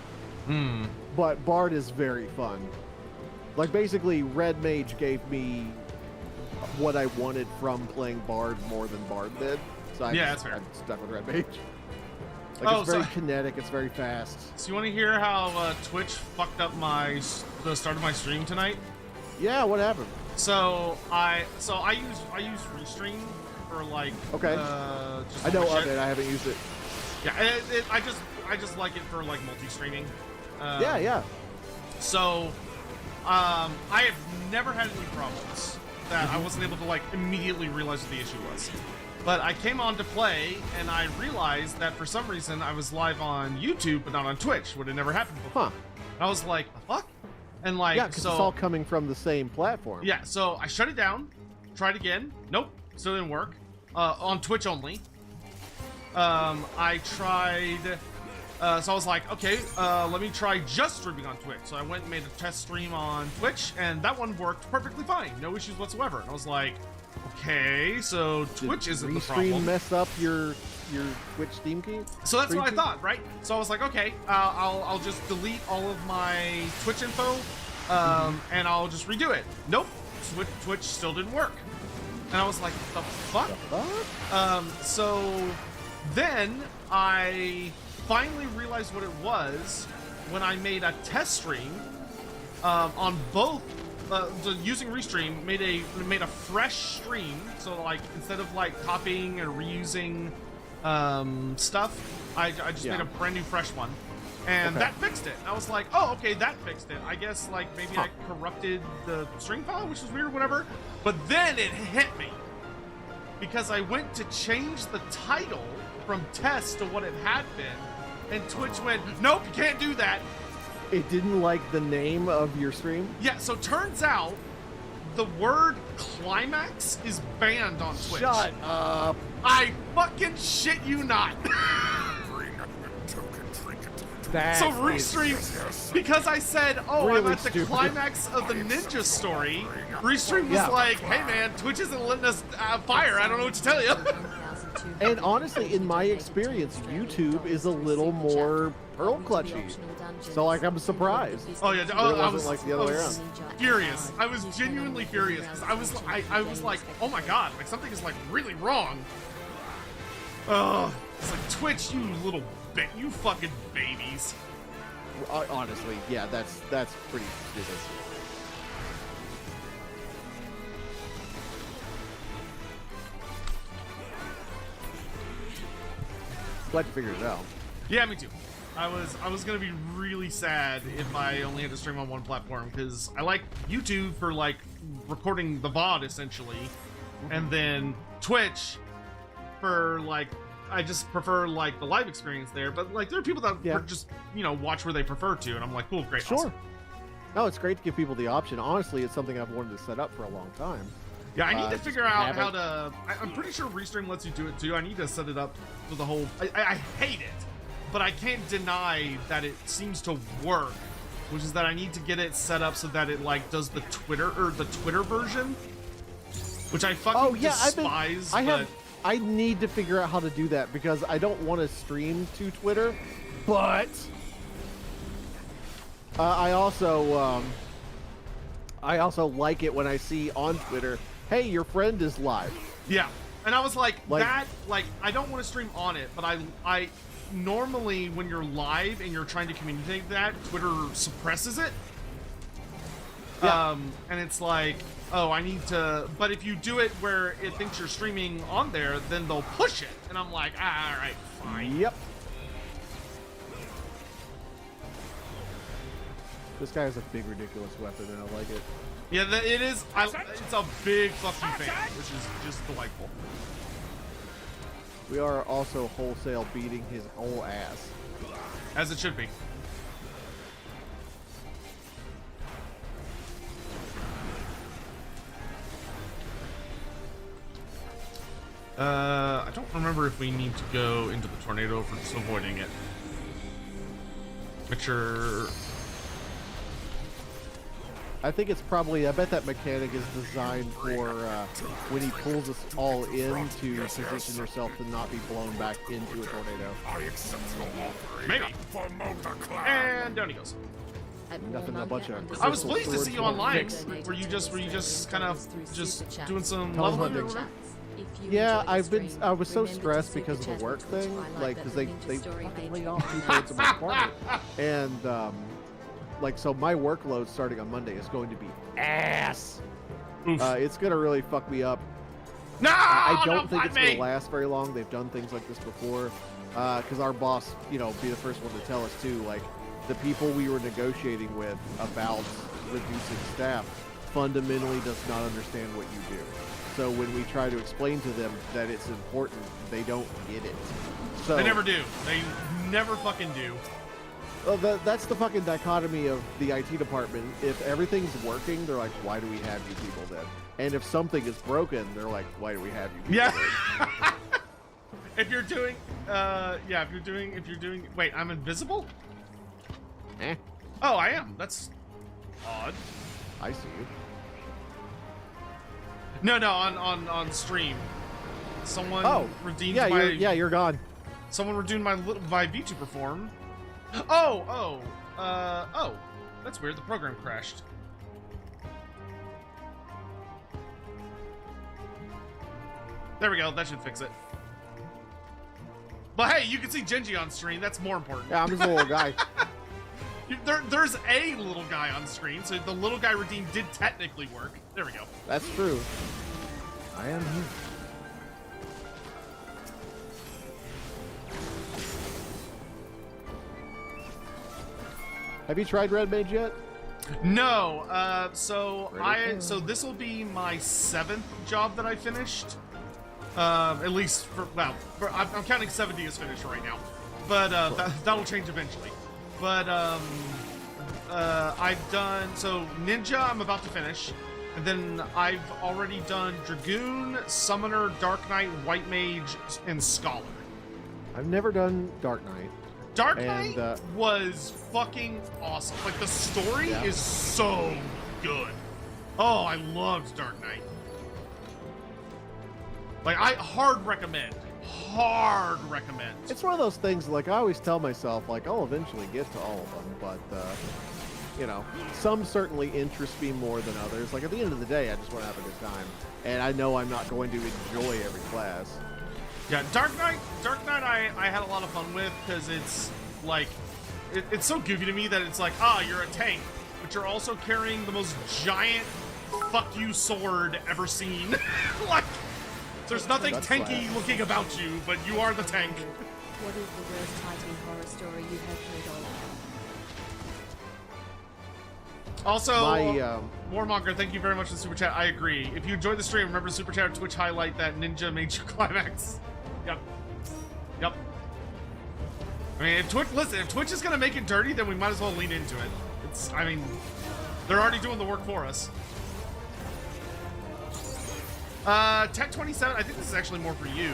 But Bard is very fun. Like, basically, Red Mage gave me what I wanted from playing Bard more than Bard did. So that's fair. I'm stuck with Red Mage. Like, it's very kinetic, it's very fast. So you want to hear how Twitch fucked up the start of my stream tonight? Yeah, what happened? So I use Restream for, like, okay. Just I know shit. of it. I haven't used it. Yeah, I just like it for, like, multi-streaming. Yeah. So I have never had any problems that I wasn't able to, like, immediately realize what the issue was. But I came on to play, and I realized that for some reason I was live on YouTube, but not on Twitch, what had never happened before. Huh. And I was like, the fuck? And, like, yeah, because it's all coming from the same platform. Yeah, so I shut it down, tried again. Nope, still didn't work. On Twitch only. I tried... so I was like, okay, let me try just streaming on Twitch. So I went and made a test stream on Twitch, and that one worked perfectly fine. No issues whatsoever. And I was like, okay, so Twitch isn't the problem. Restream mess up your Twitch Steam key? So that's what I thought, right? So I was like, okay, I'll just delete all of my Twitch info, and I'll just redo it. Nope, Twitch still didn't work. And I was like, the fuck? So then I finally realized what it was when I made a test stream on both. Using Restream made a fresh stream. So, like, instead of, like, copying and reusing stuff, I just made a brand new fresh one, and that fixed it. I was like, oh, okay, that fixed it. I guess, like, maybe I corrupted the stream file, which was weird, whatever. But then it hit me because I went to change the title from test to what it had been, and Twitch went, nope, you can't do that. It didn't like the name of your stream? Yeah, so turns out the word Climax is banned on Twitch. Shut up. I fucking shit you not. Bring a token trinket to That So is Restream, because I said, oh, really I'm at the stupid. climax of the ninja story, Restream was Yeah. like, hey man, Twitch isn't letting us fire, I don't know what to tell you. And honestly, in my experience, YouTube is a little more pearl clutchy. So like, I'm surprised. Oh yeah, But oh, it I wasn't was like the other way around. furious. I was genuinely furious because I was like, oh my god, like something is like really wrong. Oh, it's like Twitch, you little bit, you fucking babies. Honestly, yeah, that's pretty ridiculous. Glad you figured it out. Yeah, me too. I was gonna be really sad if I only had to stream on one platform because I like YouTube for like recording the VOD essentially, and then Twitch for like I just prefer like the live experience there. But like there are people that just watch where they prefer to, and I'm like, cool, great, Sure. awesome. No, it's great to give people the option. Honestly, it's something I've wanted to set up for a long time. Yeah, I need to just figure out haven't- how to. I'm pretty sure Restream lets you do it too. I need to set it up for the whole. I hate it, but I can't deny that it seems to work. Which is that I need to get it set up so that it like does the Twitter version, which I fucking despise. I need to figure out how to do that because I don't want to stream to Twitter, but I also like it when I see on Twitter, hey, your friend is live. Yeah, and I was like that. Like I don't want to stream on it, but I normally when you're live and you're trying to communicate that, Twitter suppresses it. Yeah. And it's like, oh, I need to. But if you do it where it thinks you're streaming on there, then they'll push it, and I'm like, all right, fine. Yep. This guy has a big, ridiculous weapon, and I like it. Yeah, it is. It's a big fucking fan, which is just delightful. We are also wholesale beating his whole ass. As it should be. I don't remember if we need to go into the tornado for just avoiding it. Make sure. I think it's probably, I bet that mechanic is designed for when he pulls us all in to position yourself to not be blown back into a tornado. I accept your offering. Maybe. For Motor Clan. And down he goes. Nothing but a bunch of I was crystal pleased to swords see you and online. fixed. Were you just kind of just doing some Tunnel leveling or hunting. whatever? Yeah, I was so stressed because of the work thing, like, because they fucking laid off people into my apartment. And, like, so my workload starting on Monday is going to be ass. It's going to really fuck me up. No, I don't think not it's going me. to last very long. They've done things like this before. Because our boss, be the first one to tell us, too, like, the people we were negotiating with about reducing staff fundamentally does not understand what you do. So when we try to explain to them that it's important, they don't get it. So They never do. They never fucking do. That's the fucking dichotomy of the IT department. If everything's working, they're like, why do we have you people then? And if something is broken, they're like, why do we have you people Yeah. then? If you're doing, wait, I'm invisible? Eh, Oh, I am. That's odd. I see you. No, on stream. Someone redeemed yeah, my you're gone. Someone redeemed my VTuber form. Oh, that's weird. The program crashed. There we go. That should fix it. But hey, you can see Genji on screen. That's more important. Yeah, I'm just a little guy. There's a little guy on screen, so the little guy redeemed did technically work. There we go. That's true. I am here. Have you tried Red Mage yet? No. So Ready? so this will be my 7th job that I finished. At least I'm counting 70 as finished right now, but that'll change eventually. But I've done Ninja. I'm about to finish, and then I've already done Dragoon, Summoner, Dark Knight, White Mage, and Scholar. I've never done Dark Knight. Dark Knight was fucking awesome. Like, the story is so good. Oh, I loved Dark Knight. Like, I hard recommend. hard recommend. It's one of those things, like, I always tell myself, like, I'll eventually get to all of them, but, you know, some certainly interest me more than others. Like, at the end of the day, I just want to have a good time, and I know I'm not going to enjoy every class. Yeah, Dark Knight I had a lot of fun with, because it's, like, it's so goofy to me that it's like, you're a tank, but you're also carrying the most giant fuck you sword ever seen. Like, there's nothing tanky looking about you, but you are the tank. What is the worst Titan horror story you have heard of? Also, My, Warmonger, thank you very much for the super chat. I agree. If you enjoyed the stream, remember to super chat or Twitch highlight that Ninja made you climax. Yep. I mean, if Twitch is gonna make it dirty, then we might as well lean into it. I mean, they're already doing the work for us. Tech27, I think this is actually more for you.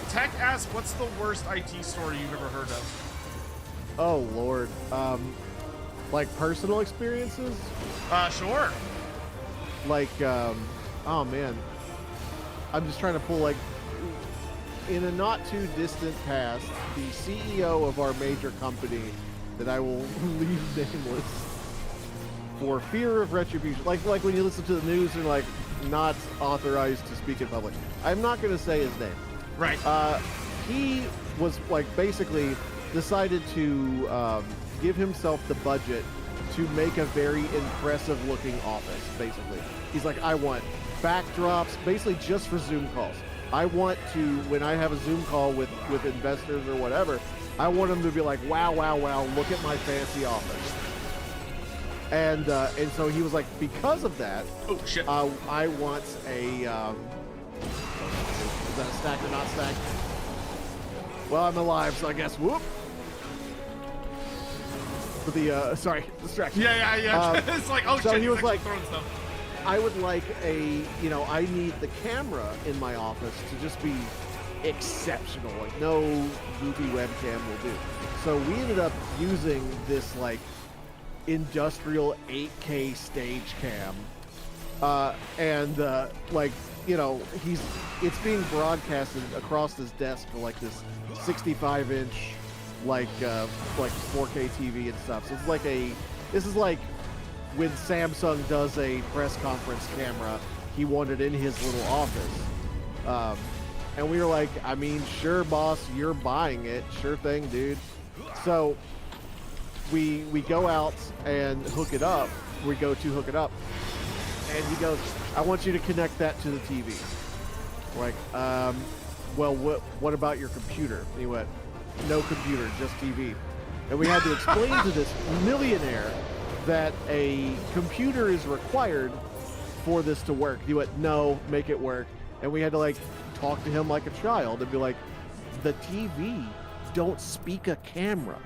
Tech asks, what's the worst IT story you've ever heard of? Oh, Lord. Like, personal experiences? Sure. Like, oh, man. I'm just trying to pull, like, in a not too distant past, the CEO of our major company that I will leave nameless for fear of retribution. Like when you listen to the news and like not authorized to speak in public. I'm not going to say his name. Right. He was like basically decided to give himself the budget to make a very impressive looking office. Basically, he's like, I want backdrops, basically just for Zoom calls. I want to, when I have a Zoom call with investors or whatever, I want them to be like, wow, wow, wow, look at my fancy office. And so he was like, because of that, oh shit, I want a, is that a stack or not stack? Well, I'm alive, so I guess, whoop. For the, sorry, distraction. Yeah. It's like, oh so shit, he was like, throwing stuff. I would like I need the camera in my office to just be exceptional. Like, no goofy webcam will do. So we ended up using this, like, industrial 8K stage cam. Like, it's being broadcasted across his desk for, like, this 65-inch, like 4K TV and stuff. So it's like this is like when Samsung does a press conference camera, he wanted in his little office. And we were like, I mean, sure, boss, you're buying it. Sure thing, dude. So we go out and hook it up. We go to hook it up. And he goes, I want you to connect that to the TV. We're like, well, what about your computer? And he went, no computer, just TV. And we had to explain to this millionaire that a computer is required for this to work. He went, no, make it work. And we had to, like, talk to him like a child and be like, the TV don't speak a camera.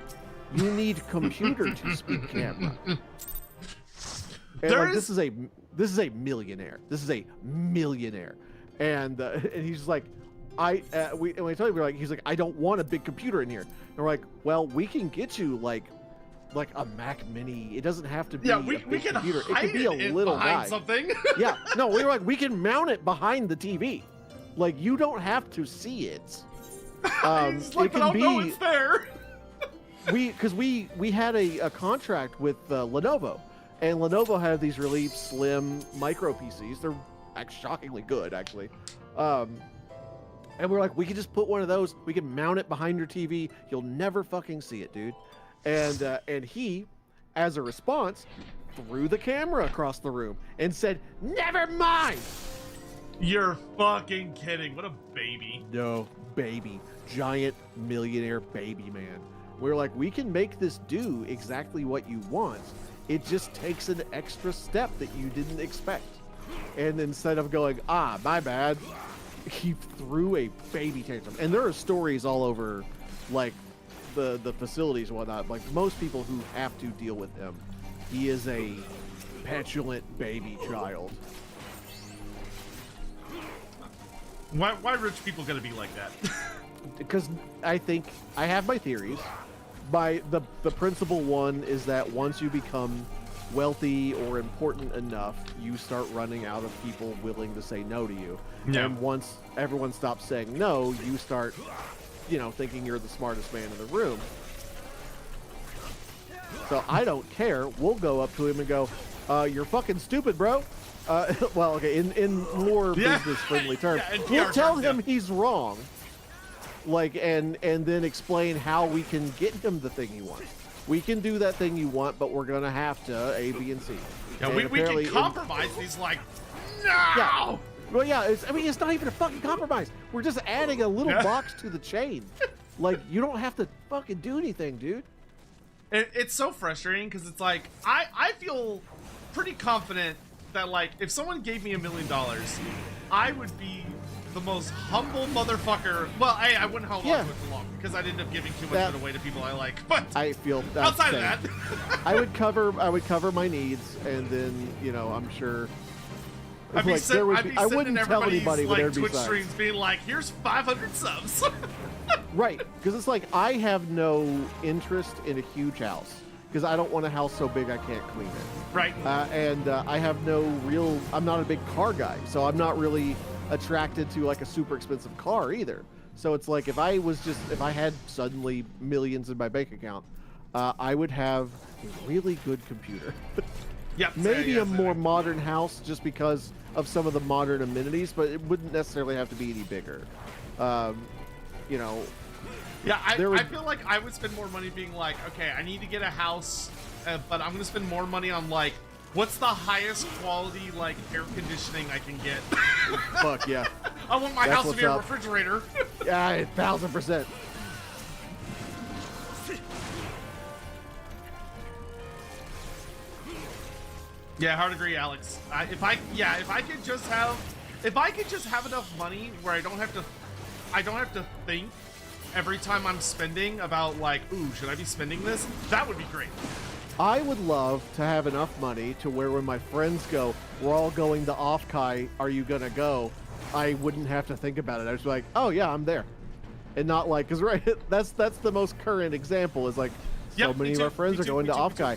You need computer to speak camera. And like, this is a millionaire. This is a millionaire. And he's just like, we told him, we're like, he's like, I don't want a big computer in here. And we're like, well, we can get you like a Mac Mini. It doesn't have to be a big can computer. It hide could be a little guy. Something. Yeah, no, we were like, we can mount it behind the TV. Like, you don't have to see it. It's like, it can no, it's there. Because we had a contract with Lenovo, and Lenovo had these really slim micro PCs. They're shockingly good, actually. And we're like, we could just put one of those. We can mount it behind your TV. You'll never fucking see it, dude. And he, as a response, threw the camera across the room and said, never mind. You're fucking kidding. What a baby. No, baby. Giant millionaire baby man. We're like, we can make this do exactly what you want. It just takes an extra step that you didn't expect. And instead of going, my bad, he threw a baby tantrum. And there are stories all over, like, the facilities and whatnot. Like, most people who have to deal with him, he is a petulant baby child. Why rich people gotta be like that? Because I think I have my theories. The principal one is that once you become wealthy or important enough, you start running out of people willing to say no to you. Yeah. And once everyone stops saying no, you start, thinking you're the smartest man in the room. So I don't care. We'll go up to him and go, you're fucking stupid, bro. Well, okay, in more business-friendly terms. Yeah, in we'll PR tell terms, him he's wrong. And then explain how we can get him the thing he wants. We can do that thing you want, but we're going to have to A, B, and C. Yeah, And we can compromise. He's like, no! Yeah. Well, yeah, it's not even a fucking compromise. We're just adding a little box to the chain. Like, you don't have to fucking do anything, dude. It's so frustrating because it's like, I feel pretty confident that, like, if someone gave me $1 million, I would be the most humble motherfucker. Well, I wouldn't hold on to it for long because I'd end up giving too much of it away to people I like. But I feel that's outside of that, I would cover my needs, and then I sure. I wouldn't tell anybody, but there'd be Twitch signs. streams being like, "Here's 500 subs." Right, because it's like I have no interest in a huge house because I don't want a house so big I can't clean it. Right. And I have no real. I'm not a big car guy, so I'm not really attracted to like a super expensive car either. So it's like if I had suddenly millions in my bank account, I would have a really good computer. Yep. Maybe a more modern house just because of some of the modern amenities, but it wouldn't necessarily have to be any bigger. Yeah, I feel like I would spend more money being like, okay, I need to get a house, but I'm gonna spend more money on like, what's the highest quality like air conditioning I can get? Fuck yeah. I want my That's house to what's be a up. refrigerator. Yeah, 1000%. Yeah, hard agree, Alex. If I could just have enough money where I don't have to think every time I'm spending about like, ooh, should I be spending this? That would be great. I would love to have enough money to where when my friends go, we're all going to Offkai, are you gonna go? I wouldn't have to think about it. I'd just be like, oh yeah, I'm there. And not like, because right, that's the most current example is like, so many of our friends are going to Offkai.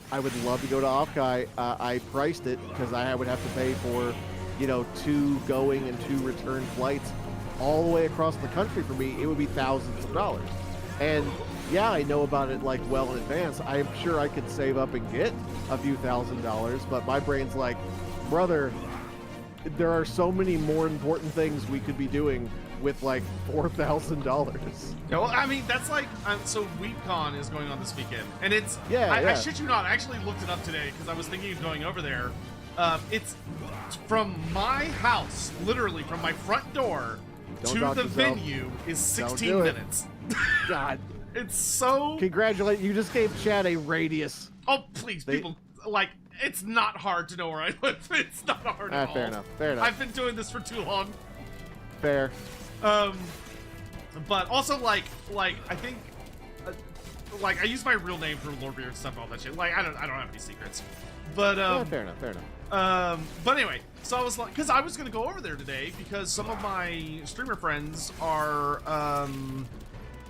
I would love to go to Offkai. I priced it because I would have to pay for, 2 going and 2 return flights all the way across the country. For me, it would be thousands of dollars. And yeah, I know about it like well in advance. I'm sure I could save up and get a few $1,000s, but my brain's like, brother, there are so many more important things we could be doing with like $4,000. Yeah, well, I mean, that's like, so WeebCon is going on this weekend, and it's, Yeah, I yeah. shit you not, I actually looked it up today because I was thinking of going over there. It's from my house, literally from my front door Don't to dox the yourself. venue is Don't 16 do it. minutes. God, It's so, congratulate you just gave Chad a radius. oh, please, people, like, it's not hard to know where I live. It's not hard at all. Fair enough. Fair enough. I've been doing this for too long. Fair. But also like I think, like I use my real name for Lord Beer and stuff and all that shit. Like I don't have any secrets. But Yeah, fair enough. Fair enough. but anyway, so I was like, because I was gonna go over there today because some of my streamer friends are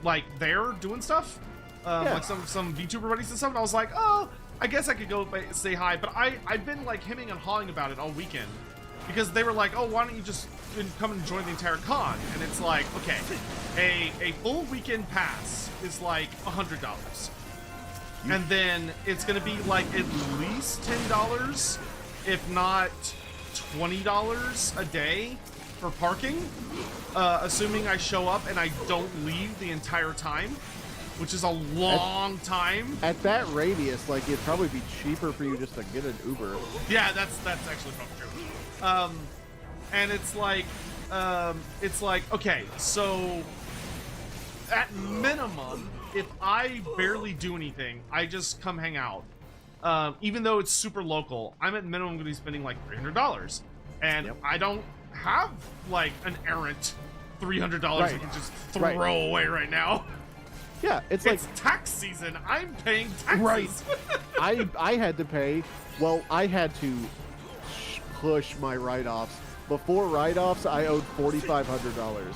like they're doing stuff, like some VTuber buddies and stuff. And I was like, oh, I guess I could go say hi. But I've been like hemming and hawing about it all weekend because they were like, oh, why don't you just come and join the entire con? And it's like, okay, a full weekend pass is like $100. And then it's gonna be like at least $10, if not $20 a day for parking, assuming I show up and I don't leave the entire time, which is a long time. At that radius, like it'd probably be cheaper for you just to get an Uber. Yeah, that's actually probably true. And it's like, okay, so at minimum, if I barely do anything, I just come hang out. Even though it's super local, I'm at minimum going to be spending like $300, and I don't have like an errant $300 I can just throw away right now. Yeah, it's like tax season. I'm paying taxes. Right. I had to pay. Well, I had to push my write-offs. Before write-offs, I owed $4,500,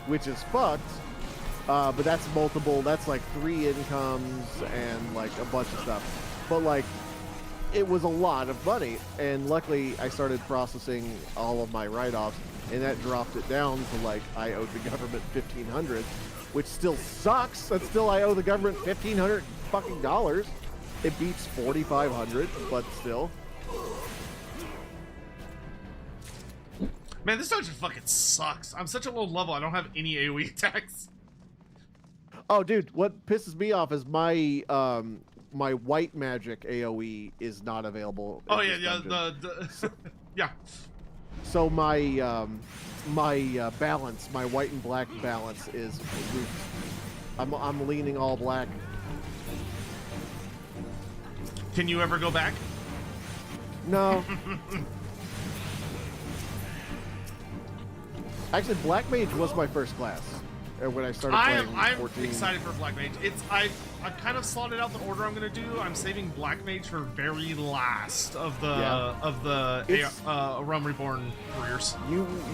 which is fucked. But that's multiple. That's like 3 incomes and like a bunch of stuff. But like, it was a lot of money, and luckily I started processing all of my write-offs, and that dropped it down to like I owed the government $1,500, which still sucks. But still, I owe the government $1,500 fucking dollars. It beats $4,500, but still. Man, this dungeon fucking sucks. I'm such a low level. I don't have any AoE attacks. Oh, dude, what pisses me off is my my white magic AoE is not available. Oh in yeah, this dungeon. yeah. So my my balance, my white and black balance is I'm leaning all black. Can you ever go back? No. Actually, Black Mage was my first class when I started playing. I'm 14. excited for Black Mage. I've kind of slotted out the order I'm gonna do. I'm saving Black Mage for very last of the Realm Reborn careers.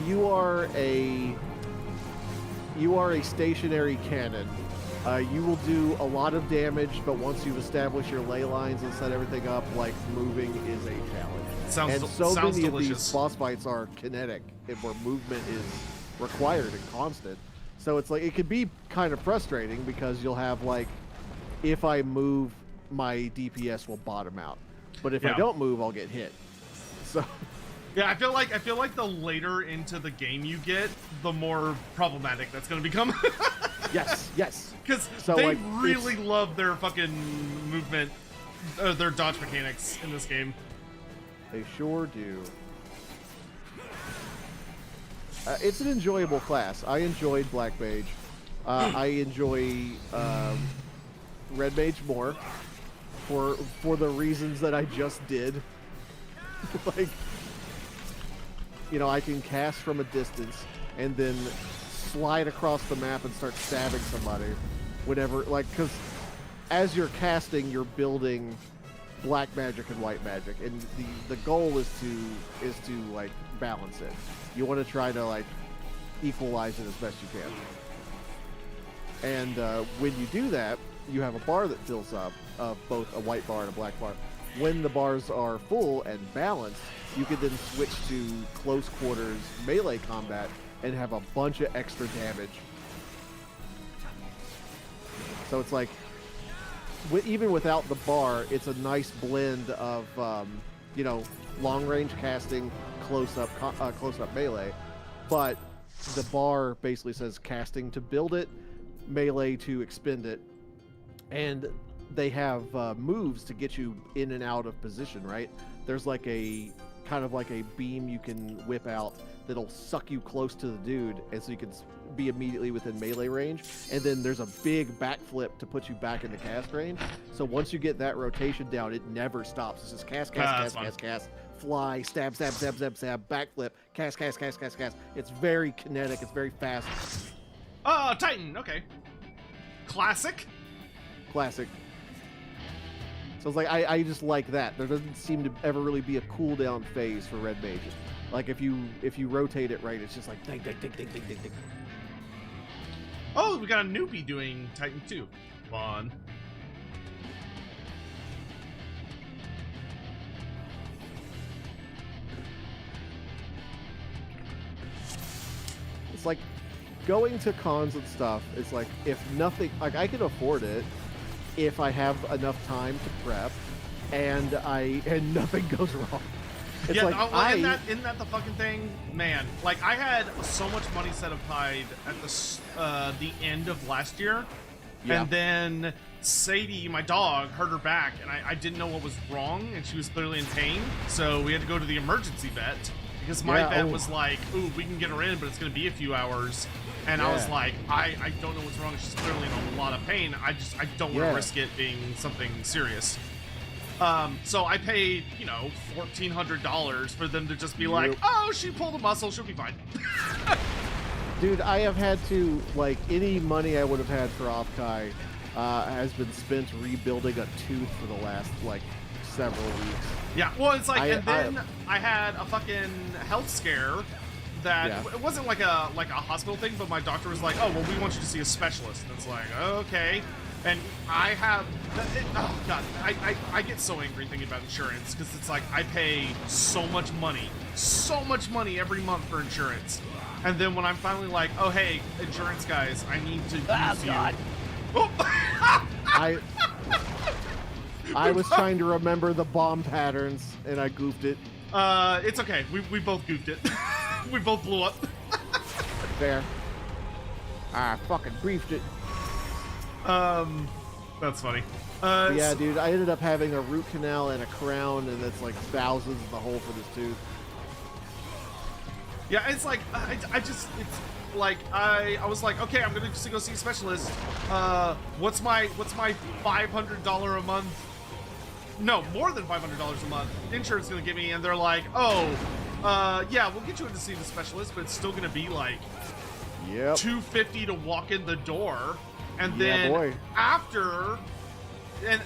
You are a stationary cannon. You will do a lot of damage, but once you've established your ley lines and set everything up, like moving is a challenge. Sounds Many delicious. of these boss fights are kinetic, where movement is required and constant. So it's like it could be kind of frustrating because you'll have like, if I move, my DPS will bottom out, but if I don't move, I'll get hit. So. Yeah, I feel like the later into the game you get, the more problematic that's going to become. Yes. Because so, they like, really love their fucking movement, their dodge mechanics in this game. They sure do. It's an enjoyable class. I enjoyed Black Mage. I enjoy Red Mage more for the reasons that I just did. Like, you know, I can cast from a distance and then slide across the map and start stabbing somebody whenever, like, because as you're casting, you're building black magic and white magic, and the goal is to like balance it. You want to try to like equalize it as best you can. And when you do that, you have a bar that fills up of both a white bar and a black bar. When the bars are full and balanced, you can then switch to close quarters melee combat and have a bunch of extra damage. So it's like, even without the bar, it's a nice blend of, you know, long range casting, close up melee, but the bar basically says casting to build it, melee to expend it, and they have moves to get you in and out of position, right? There's like a kind of like a beam you can whip out that'll suck you close to the dude, and so you can be immediately within melee range. And then there's a big backflip to put you back into cast range. So once you get that rotation down, it never stops. It's just cast, fly, stab, backflip, cast. It's very kinetic. It's very fast. Titan. Okay. Classic. So it's like I just like that. There doesn't seem to ever really be a cooldown phase for red mages. Like if you rotate it right, it's just like ding. Oh, we got a newbie doing Titan 2. Fun. It's like going to cons and stuff. It's like if nothing, like I can afford it if I have enough time to prep and nothing goes wrong. It's yeah, like isn't that the fucking thing, man? Like I had so much money set aside at the end of last year, and then Sadie, my dog, hurt her back, and I didn't know what was wrong, and she was clearly in pain, so we had to go to the emergency vet because my vet was like, "Ooh, we can get her in, but it's gonna be a few hours." And I was like, I don't know what's wrong. She's clearly in a lot of pain. I don't want to risk it being something serious. So I paid, $1,400 for them to just be like, oh, she pulled a muscle, she'll be fine. Dude, I have had to, like, any money I would have had for Offkai has been spent rebuilding a tooth for the last, like, several weeks. Yeah, well, it's like, I had a fucking health scare that Yeah. it wasn't like a hospital thing, but my doctor was like, "Oh, well, we want you to see a specialist." And it's like, okay. And I have, oh god, I get so angry thinking about insurance because it's like I pay so much money every month for insurance, and then when I'm finally like, "Oh, hey, insurance guys, I need to use you." Oh. I was trying to remember the bomb patterns and I goofed it. It's okay. We both goofed it. We both blew up. Fair. I fucking briefed it. That's funny. Yeah, dude, I ended up having a root canal and a crown, and that's like thousands in the hole for this tooth. Yeah, it's like I just it's like I was like, okay, I'm gonna just go see a specialist. What's my $500 a month? No, more than $500 a month. Insurance gonna give me, and they're like, oh, yeah, we'll get you in to see the specialist, but it's still gonna be like Yep. $250 to walk in the door, and Yeah, then boy. after, and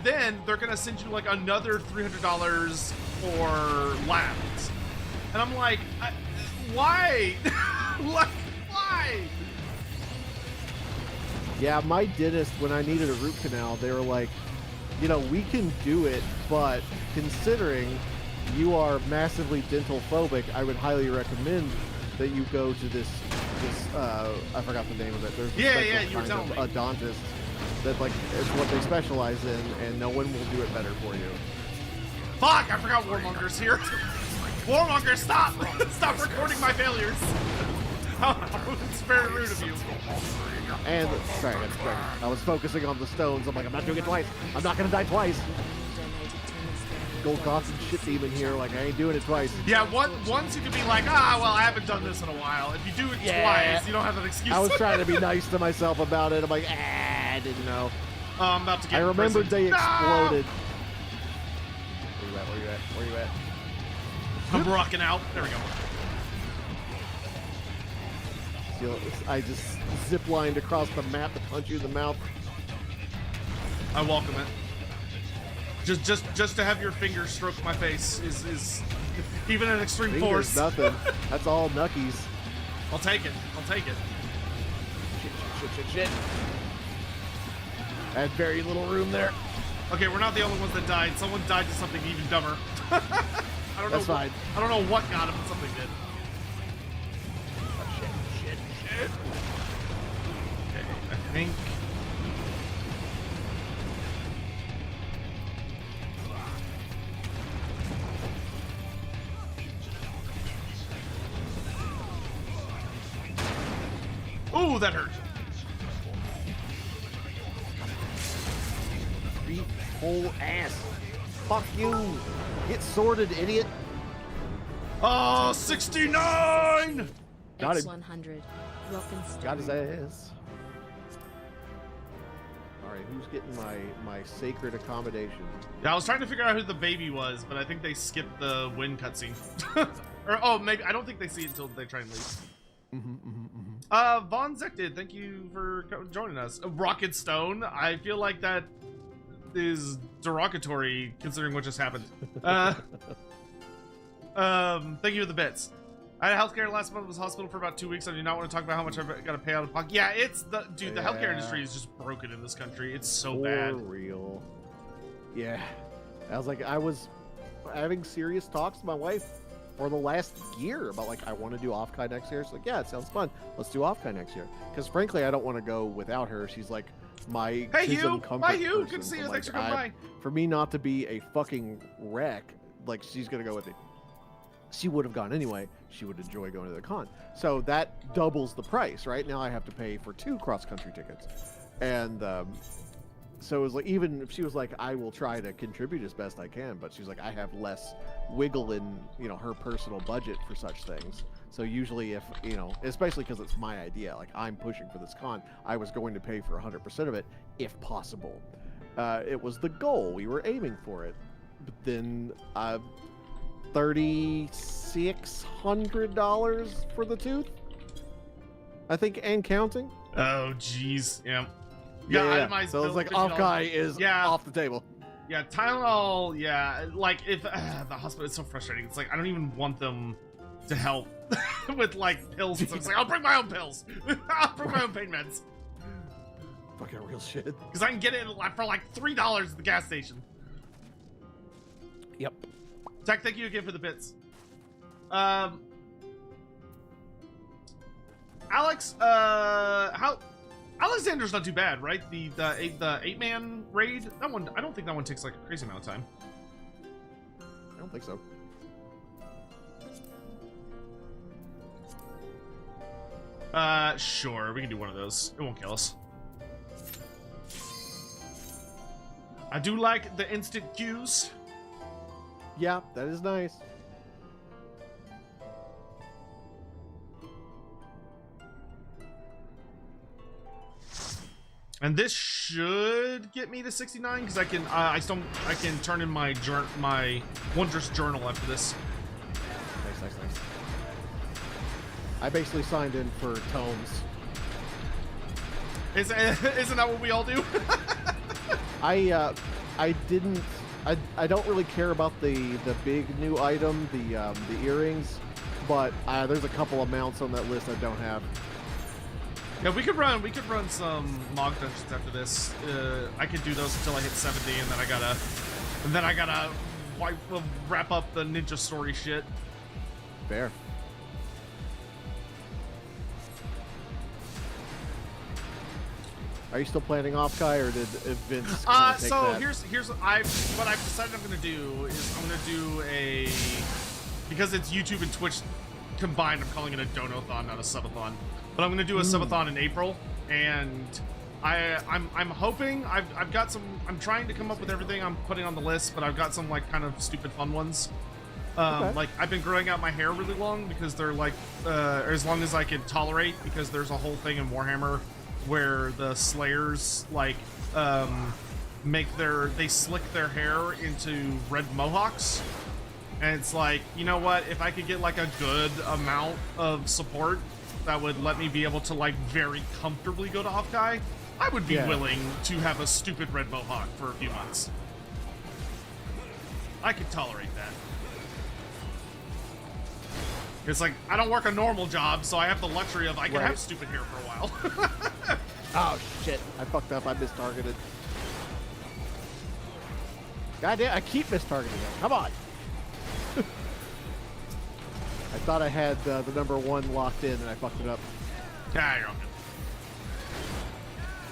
then they're gonna send you like another $300 for labs, and I'm like, why? Like, why? Yeah, my dentist, when I needed a root canal, they were like, you know, we can do it, but considering you are massively dental phobic, I would highly recommend that you go to this I forgot the name of it. There's a Yeah, special you were kind telling of odontist that like is what they specialize in, and no one will do it better for you. Fuck! I forgot Warmonger's here. Warmonger, stop! Stop recording my failures. It's very rude of you. And sorry, that's great. I was focusing on the stones. I'm like, I'm not doing it twice. I'm not gonna die twice. Gold Gotham shit demon here, like I ain't doing it twice. Yeah, once you can be like, well, I haven't done this in a while. If you do it twice, you don't have an excuse. I was trying to be nice to myself about it. I'm like, I didn't know. I'm about to get I remembered they No! exploded. Where you at? I'm rocking out. There we go. I just zip-lined across the map to punch you in the mouth. I welcome it. Just to have your fingers stroke my face is even an extreme Fingers, force. nothing. That's all knuckies. I'll take it. Shit. I had very little room there. Okay, we're not the only ones that died. Someone died to something even dumber. I don't know. That's fine. I don't know what got him, but something did. Shit. Okay, I think. Ooh, that hurt. Beat whole ass. Fuck you. Get sorted, idiot. Oh, 69! Got him. X100. Rock and stone. Got his ass. Alright, who's getting my sacred accommodation? Yeah, I was trying to figure out who the baby was, but I think they skipped the win cutscene. Or, oh, maybe, I don't think they see it until they try and leave. Von Zected, thank you for joining us. Rocket Stone, I feel like that is derogatory considering what just happened. Thank you for the bits. I had healthcare last month, was hospital for about 2 weeks. I do not want to talk about how much I've got to pay out of pocket. Yeah, it's the dude. The healthcare industry is just broken in this country. It's so bad. For real. Yeah. I was having serious talks with my wife for the last year about like, I want to do Offkai next year. She's like, yeah, it sounds fun. Let's do Offkai next year. Because frankly, I don't want to go without her. She's like my Hey Hugh! Hugh, bye Hugh. Good to see you. Thanks for coming by. For me not to be a fucking wreck, like she's gonna go with me. She would have gone anyway. She would enjoy going to the con. So that doubles the price, right? Now I have to pay for 2 cross-country tickets. And so it was like, even if she was like, I will try to contribute as best I can, but she's like, I have less wiggle in, you know, her personal budget for such things. So usually if, you know, especially because it's my idea, like I'm pushing for this con, I was going to pay for 100% of it if possible. It was the goal. We were aiming for it. But then $3,600 for the tooth, I think, and counting. Oh, jeez. Yeah. Yeah. Itemized So it's bill, like $50. Offkai is off the table. Yeah, Tylenol. Yeah, like if the hospital is so frustrating. It's like I don't even want them to help with like pills and stuff. It's like, I'll bring my own pills. I'll bring my own pain meds. Fucking real shit. Because I can get it for like $3 at the gas station. Yep. Zach, thank you again for the bits. Alex, Alexander's not too bad, right? The 8-man raid. That one, I don't think that one takes like a crazy amount of time. I don't think so. Sure, we can do one of those. It won't kill us. I do like the instant queues. Yeah, that is nice. And this should get me to 69 because I can I can turn in my my wondrous journal after this. Nice. I basically signed in for tomes. Isn't that what we all do? I don't really care about the big new item, the earrings, but there's a couple of mounts on that list I don't have. Yeah, we could run some Mog dungeons after this. I could do those until I hit 70, and then I gotta wrap up the ninja story shit. Fair. Are you still planning off, Kai, or did Vince take so that? here's what I've decided I'm gonna do is I'm gonna do a, because it's YouTube and Twitch combined, I'm calling it a donathon, not a subathon. But I'm gonna do a subathon in April, and I'm hoping I've got some. I'm trying to come up with everything I'm putting on the list, but I've got some like kind of stupid fun ones. Okay. Like I've been growing out my hair really long because they're like as long as I can tolerate, because there's a whole thing in Warhammer where the Slayers like they slick their hair into red mohawks. And it's like, you know what, if I could get like a good amount of support that would let me be able to like very comfortably go to Offkai, I would be willing to have a stupid red mohawk for a few months. I could tolerate that. It's like, I don't work a normal job, so I have the luxury of I can have stupid hair for a while. Oh shit, I fucked up, I mistargeted. Goddamn, I keep mistargeting it. Come on. I thought I had the number 1 locked in, and I fucked it up. Yeah, you're all good.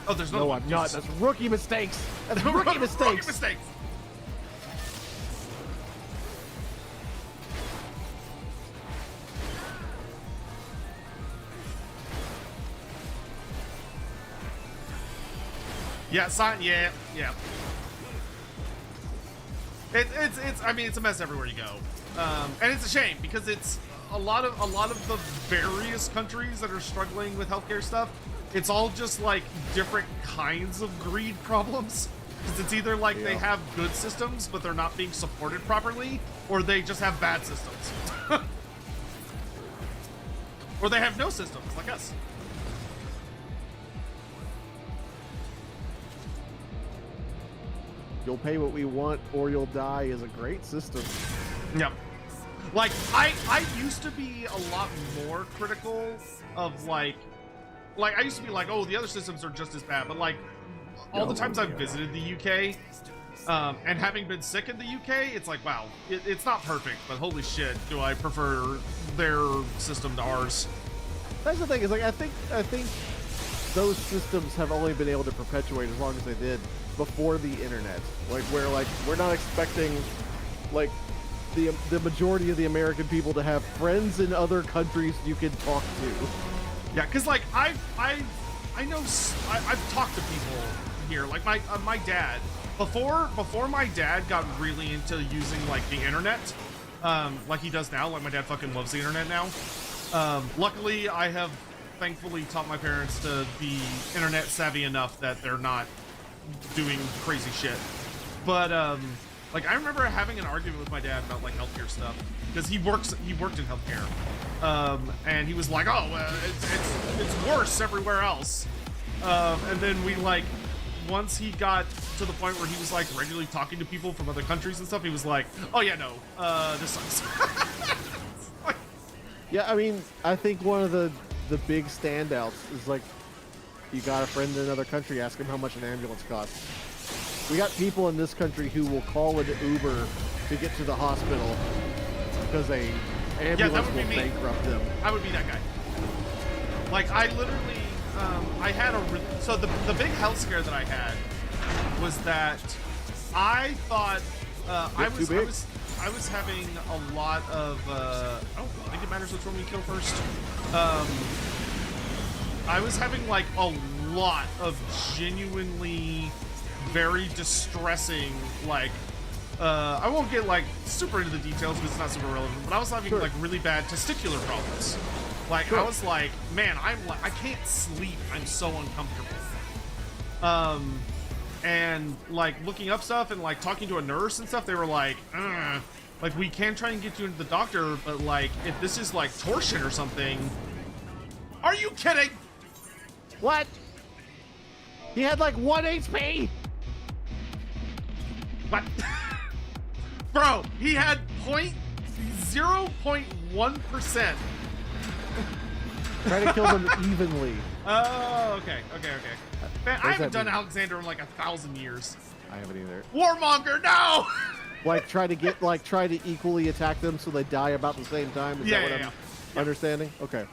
Oh, there's no I'm not. That's rookie mistakes. That's rookie mistakes. Rookie mistakes. Yeah, yeah. It's I mean, it's a mess everywhere you go, and it's a shame because it's a lot of the various countries that are struggling with healthcare stuff. It's all just like different kinds of greed problems, because it's either like they have good systems but they're not being supported properly, or they just have bad systems, or they have no systems like us. You'll pay what we want or you'll die is a great system. Yep. Like, I used to be a lot more critical of like I used to be like, oh, the other systems are just as bad, but like all the times I've visited the UK, and having been sick in the UK, it's like, wow, it's not perfect, but holy shit, do I prefer their system to ours. That's the thing, is like I think those systems have only been able to perpetuate as long as they did before the internet. Like we're not expecting like the majority of the American people to have friends in other countries you can talk to. Yeah, because like I've talked to people here, like my dad before my dad got really into using like the internet, like he does now. Like my dad fucking loves the internet now. Luckily, I have thankfully taught my parents to be internet savvy enough that they're not doing crazy shit. But like I remember having an argument with my dad about like healthcare stuff, because he worked in healthcare, and he was like, oh, it's worse everywhere else, and then we like, once he got to the point where he was like regularly talking to people from other countries and stuff, he was like, oh yeah, no, this sucks. Yeah, I mean, I think one of the big standouts is like, you got a friend in another country, ask him how much an ambulance costs. We got people in this country who will call an Uber to get to the hospital because a ambulance will bankrupt them. I would be that guy. Like, I literally, I had so the big health scare that I had was that I thought I was having a lot of I don't think it matters which one we kill first. I was having like a lot of genuinely very distressing, like I won't get like super into the details because it's not super relevant, but I was having like really bad testicular problems. Like I was like, man, I can't sleep. I'm so uncomfortable. And like looking up stuff and like talking to a nurse and stuff, they were like, like we can try and get you into the doctor, but like if this is like torsion or something. Are you kidding? What? He had like 1 HP. What? Bro, he had 0.1%. Try to kill them evenly. Oh, okay. Man, I haven't done mean? Alexander in like 1,000 years. I haven't either. Warmonger, no! Like try to equally attack them so they die about the same time. Is that what I'm understanding? Okay.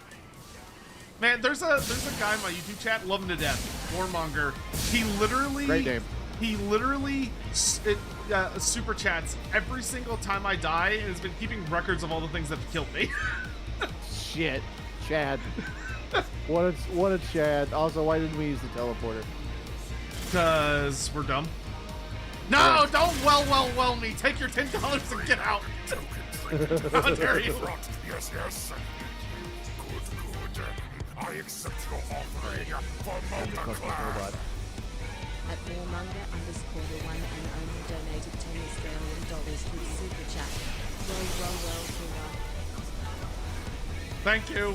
Man, there's a guy in my YouTube chat, love him to death. Warmonger. He literally. Great name. He literally super chats every single time I die and has been keeping records of all the things that have killed me. Shit, Chad. What a Chad. Also, why didn't we use the teleporter? Because we're dumb. No, don't well me. Take your $10 and get out. How dare you? Yes. Good. I accept your offering for Mona Class. At Warmonger_1 and only donated $10 through Super Chat. Well, hurrah. Thank you.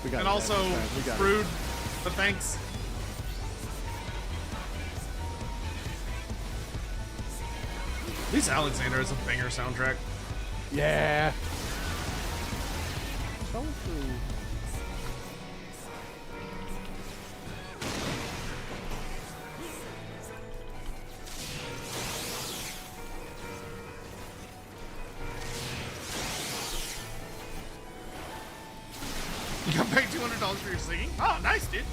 We got and it, also, we got rude, but thanks. At least Alexander has a banger soundtrack. Yeah. So true. You got paid $200 for your singing? Oh, nice, dude.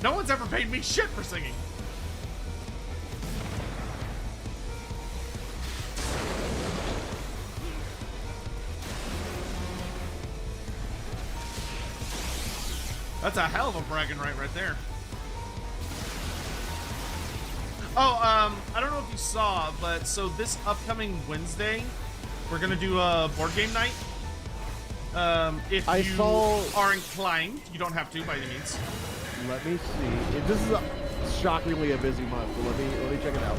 No one's ever paid me shit for singing. That's a hell of a bragging right there. Oh, I don't know if you saw, but so this upcoming Wednesday, we're gonna do a board game night. If you are inclined, you don't have to by any means. Let me see. This is shockingly a busy month, but let me check it out.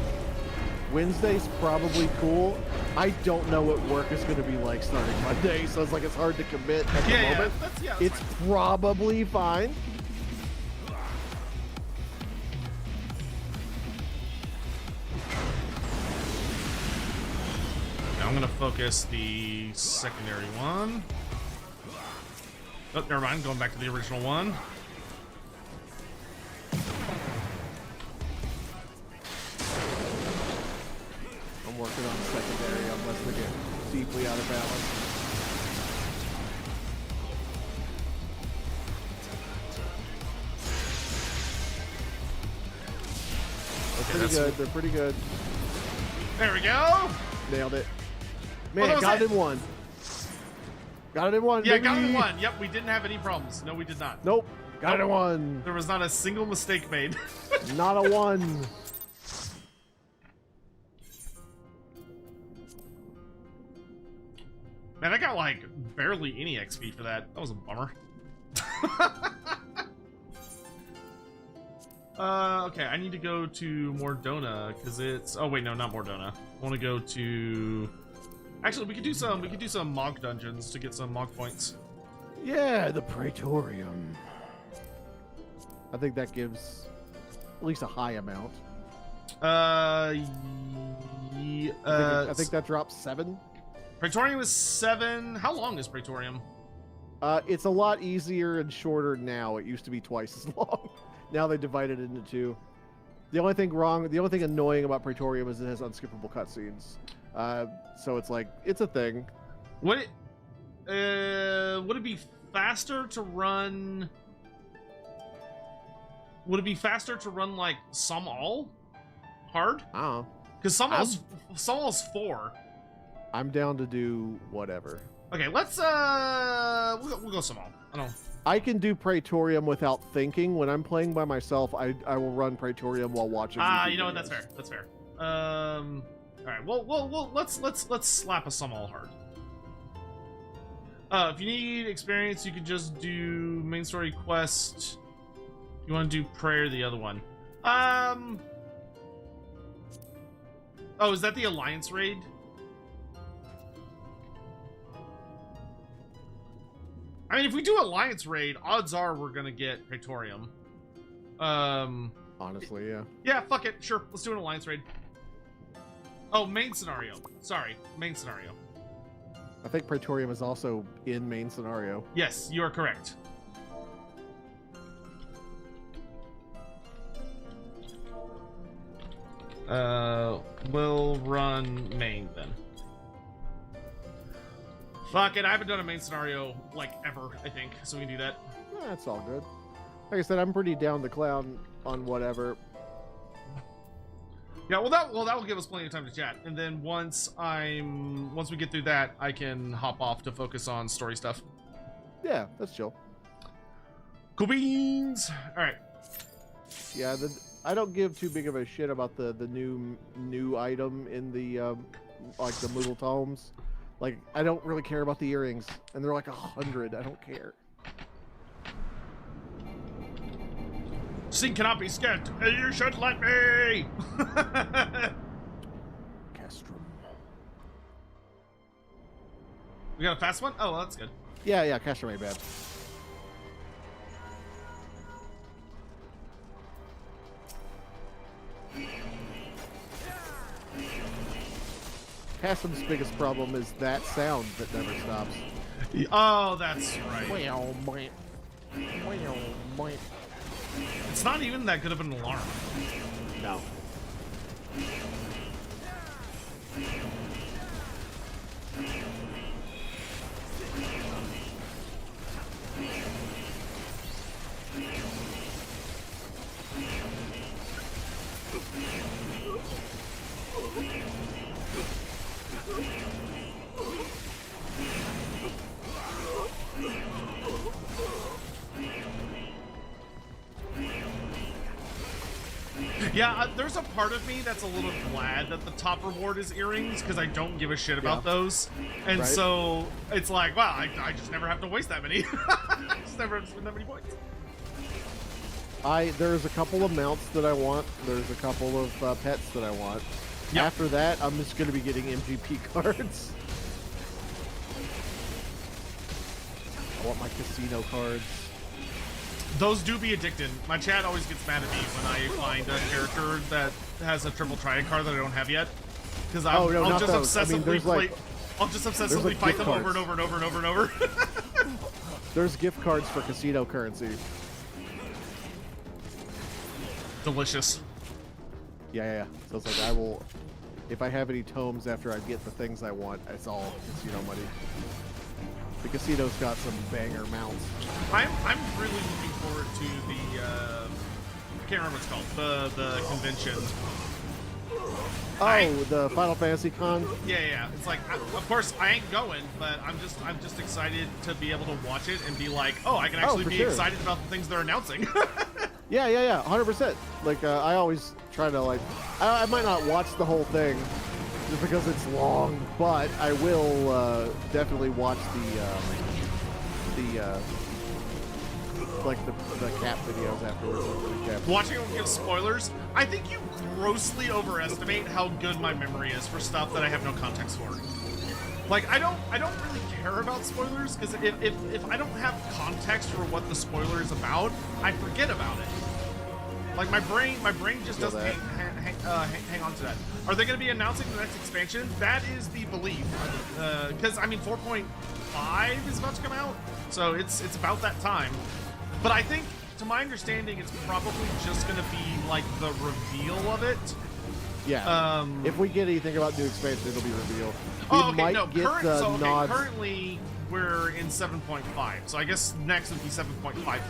Wednesday's probably cool. I don't know what work is going to be like starting Monday, so it's like it's hard to commit at the moment. It's fine. Probably fine. Now I'm gonna focus the secondary one. Oh, never mind. Going back to the original one. I'm working on secondary unless they get deeply out of balance. They're pretty good. They're pretty good. There we go. Nailed it. Man, got it in one. Got it in one. Yeah, baby. got it in one. Yep, we didn't have any problems. No, we did not. Nope. Got it in one. There was not a single mistake made. Not a one. Man, I got like barely any XP for that. That was a bummer. Okay, I need to go to Mordona because it's. Oh wait, no, not Mordona. I want to go to. Actually, we could do some Mog dungeons to get some Mog points. Yeah, the Praetorium. I think that gives at least a high amount. I think that drops 7. Praetorium is 7. How long is Praetorium? It's a lot easier and shorter now. It used to be twice as long. Now they divided it into two. The only thing annoying about Praetorium is it has unskippable cutscenes. So it's like, it's a thing. Would it be faster to run? Would it be faster to run like some all hard? I don't know. Because some all's 4. I'm down to do whatever. Okay, let's we'll go some all. I don't. I can do Praetorium without thinking. When I'm playing by myself, I will run Praetorium while watching. You know what? That's fair. That's fair. All right. Well, let's slap a some all hard. If you need experience, you could just do main story quest. You want to do prayer, the other one. Oh, is that the Alliance raid? I mean, if we do Alliance raid, odds are we're gonna get Praetorium. Honestly, yeah. Yeah, fuck it. Sure, let's do an Alliance raid. Oh, main scenario. Sorry, main scenario. I think Praetorium is also in main scenario. Yes, you are correct. We'll run main then. Fuck it, I haven't done a main scenario like ever, I think, so we can do that. That's all good. Like I said, I'm pretty down to clown on whatever. Yeah, well that will give us plenty of time to chat, and then once we get through that, I can hop off to focus on story stuff. Yeah, that's chill. Cool beans. All right. Yeah, I don't give too big of a shit about the new item in the like the Moodle tomes. Like, I don't really care about the earrings, and they're like 100. I don't care. Sin cannot be skipped. You should let me. Castrum. We got a fast one? Oh, well, that's good. Yeah, Castrum ain't bad. Castrum's biggest problem is that sound that never stops. Oh, that's right. Well, It's not even that good of an alarm. no. Yeah, there's a part of me that's a little glad that the top reward is earrings, because I don't give a shit about those. And Right. so it's like, wow, I just never have to waste that many. I just never have to spend that many points. There's a couple of mounts that I want. There's a couple of pets that I want. Yep. After that, I'm just going to be getting MGP cards. I want my casino cards. Those do be addicting. My chat always gets mad at me when I find a character that has a triple triad card that I don't have yet. Because I'll not just those. I mean, obsessively there's I'll just obsessively like fight gift them over cards. and over and over and over and over. There's gift cards for casino currency. Delicious. Yeah. So it's like I will, if I have any tomes after I get the things I want, it's all casino money. The casino's got some banger mounts. I'm really looking forward to the I can't remember what it's called, the convention. Oh, the Final Fantasy Con? Yeah. It's like, of course I ain't going, but I'm just excited to be able to watch it and be like, oh, I can actually for be sure. excited about the things they're announcing. Yeah, 100%. Like, I always try to, like, I might not watch the whole thing just because it's long, but I will definitely watch the cap videos afterwards. Watching them give spoilers, I think you grossly overestimate how good my memory is for stuff that I have no context for. Like, I don't really care about spoilers, because if I don't have context for what the spoiler is about, I forget about it. Like my brain just Feel doesn't that. hang on to that. Are they going to be announcing the next expansion? That is the belief, because I mean 4.5 is about to come out, so it's about that time. But I think, to my understanding, it's probably just going to be like the reveal of it. Yeah. If we get anything about new expansion, it'll be revealed. We Oh, okay, might no, get the nods. currently we're in 7.5, so I guess next would be 7.55.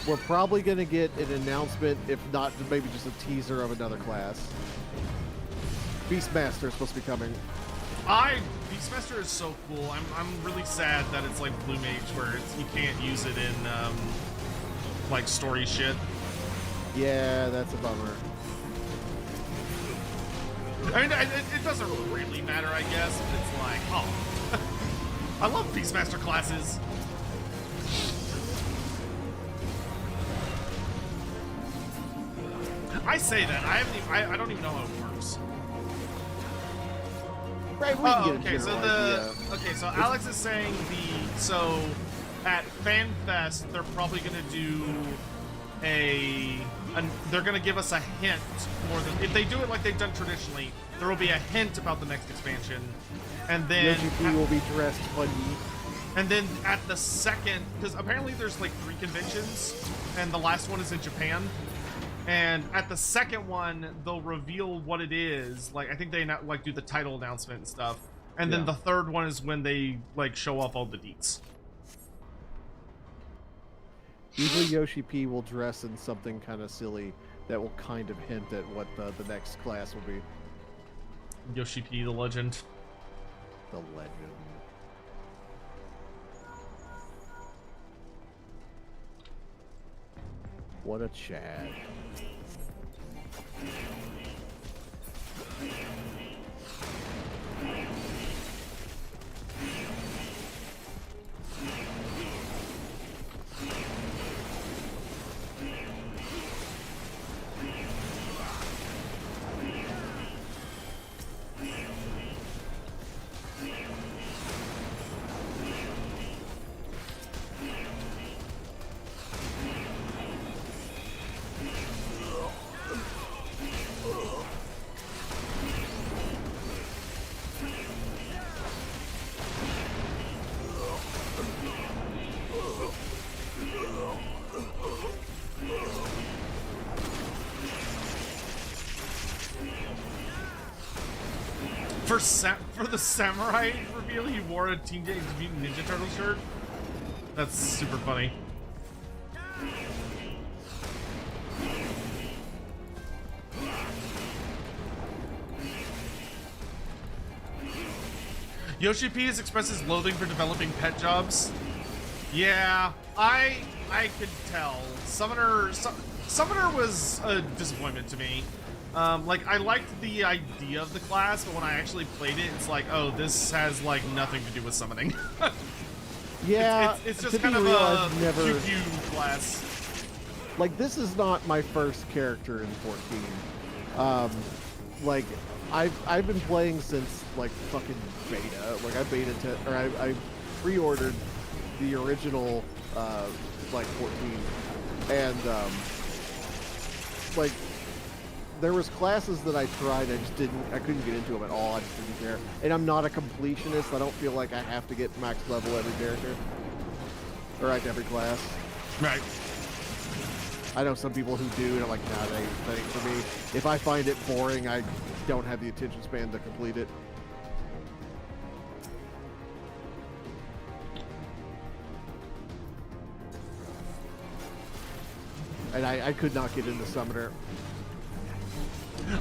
We're probably going to get an announcement, if not maybe just a teaser of another class. Beastmaster is supposed to be coming. Beastmaster is so cool. I'm really sad that it's like Blue Mage, where you can't use it in like story shit. Yeah, that's a bummer. I mean, it doesn't really matter, I guess. But it's like, oh, I love Beastmaster classes. I say that I don't even know how it works. Right, we can get a okay, so general idea. so Alex is saying so at FanFest they're probably gonna do they're gonna give us a hint more than if they do it like they've done traditionally. There will be a hint about the next expansion, and then Yoshi will be dressed funny. and then at the second, because apparently there's like 3 conventions, and the last one is in Japan. And at the second one, they'll reveal what it is. Like, I think they like do the title announcement and stuff. And then the third one is when they like show off all the deets. Usually Yoshi P will dress in something kind of silly that will kind of hint at what the next class will be. Yoshi P, the legend. The legend. What a Chad. For the samurai reveal, he wore a Teenage Mutant Ninja Turtle shirt. That's super funny. Yoshi P has expressed his loathing for developing pet jobs. Yeah, I could tell. Summoner was a disappointment to me. Like, I liked the idea of the class, but when I actually played it, it's like, oh, this has, like, nothing to do with summoning. Yeah, it's just kind of a pew class. Like, this is not my first character in 14. Like, I've been playing since, like, fucking beta. Like, I pre-ordered the original, like, 14. And, like, there was classes that I tried, I couldn't get into them at all. I just didn't care. And I'm not a completionist. I don't feel like I have to get max level every character. Or like every class. Right. I know some people who do, and I'm like, nah, that ain't for me. If I find it boring, I don't have the attention span to complete it. And I could not get into Summoner.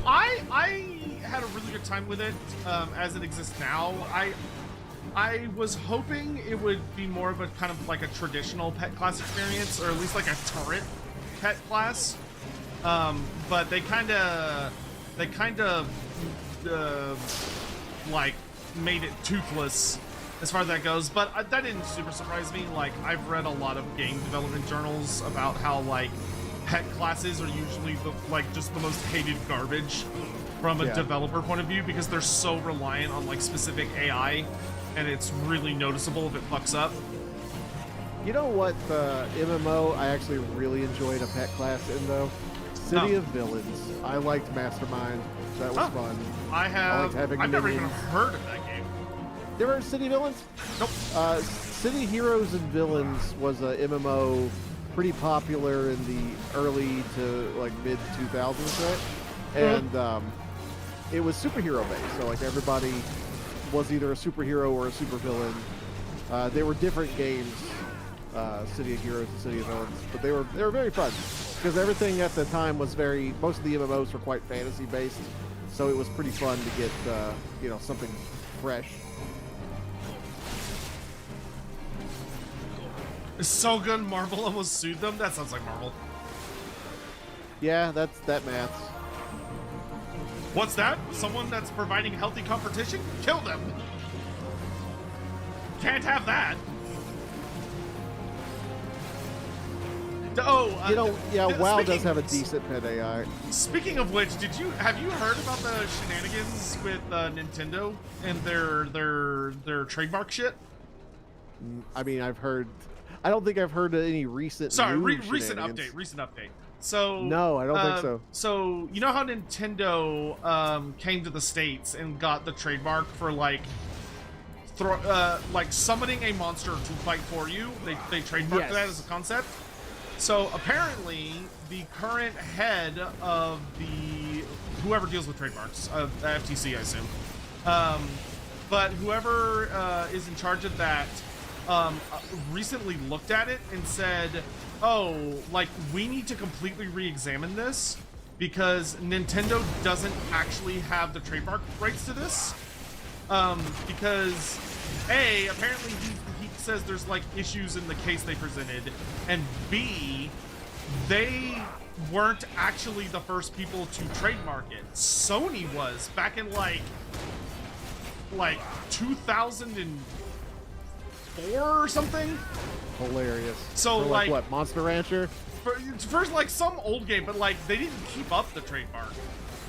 I had a really good time with it as it exists now. I was hoping it would be more of a kind of like a traditional pet class experience, or at least like a turret pet class. But they kind of like made it toothless as far as that goes. But that didn't super surprise me. Like, I've read a lot of game development journals about how like pet classes are usually just the most hated garbage from a developer point of view, because they're so reliant on like specific AI, and it's really noticeable if it fucks up. You know what MMO I actually really enjoyed a pet class in though? City of Villains. I liked Mastermind. That was fun. I liked having I've never even heard of that game. You ever heard of City Villains? Nope. City Heroes and Villains was a MMO pretty popular in the early to like mid 2000s, right? And it was superhero based, so like everybody was either a superhero or a supervillain. They were different games, City of Heroes and City of Villains, but they were very fun because everything at the time was most of the MMOs were quite fantasy based, so it was pretty fun to get something fresh. It's so good. Marvel almost sued them. That sounds like Marvel. Yeah, that maths. What's that? Someone that's providing healthy competition? Kill them. Can't have that. WoW does have a decent pet AI. Speaking of which, have you heard about the shenanigans with Nintendo and their trademark shit? I mean, I've heard. I don't think I've heard any recent. Recent update. So no, I don't think so. So you know how Nintendo came to the States and got the trademark for like summoning a monster to fight for you. They trademarked that as a concept. So apparently, the current head of whoever deals with trademarks, FTC, I assume, but whoever is in charge of that, recently looked at it and said, "Oh, like we need to completely re-examine this because Nintendo doesn't actually have the trademark rights to this, because apparently he says there's like issues in the case they presented, and B, they weren't actually the first people to trademark it. Sony was back in like 2004 or something." Hilarious. So for like what, Monster Rancher? First, like some old game, but like they didn't keep up the trademark.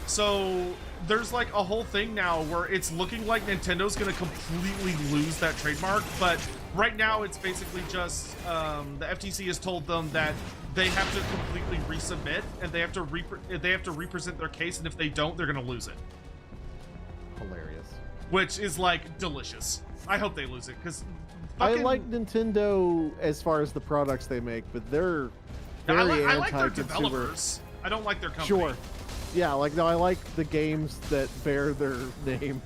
So there's like a whole thing now where it's looking like Nintendo's gonna completely lose that trademark, but right now it's basically just the FTC has told them that they have to completely resubmit and they have to represent their case, and if they don't, they're gonna lose it. Hilarious. Which is like delicious. I hope they lose it because I like Nintendo as far as the products they make, but they're very I like their anti-consumer. developers. I don't like their company. Sure. Yeah, like no, I like the games that bear their name,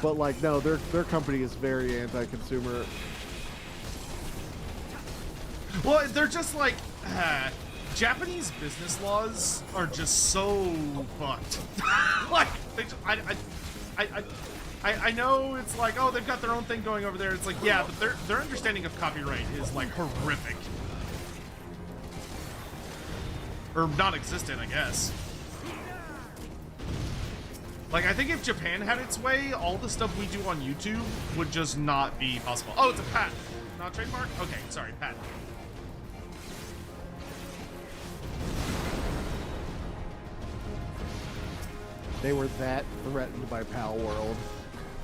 but like no, their company is very anti-consumer. Well, they're just like Japanese business laws are just so fucked. Like I know it's like, oh, they've got their own thing going over there. It's like, yeah, but their understanding of copyright is like horrific. Or non-existent, I guess. Like, I think if Japan had its way, all the stuff we do on YouTube would just not be possible. Oh, it's a patent, not a trademark? Okay, sorry, patent. They were that threatened by Pal World.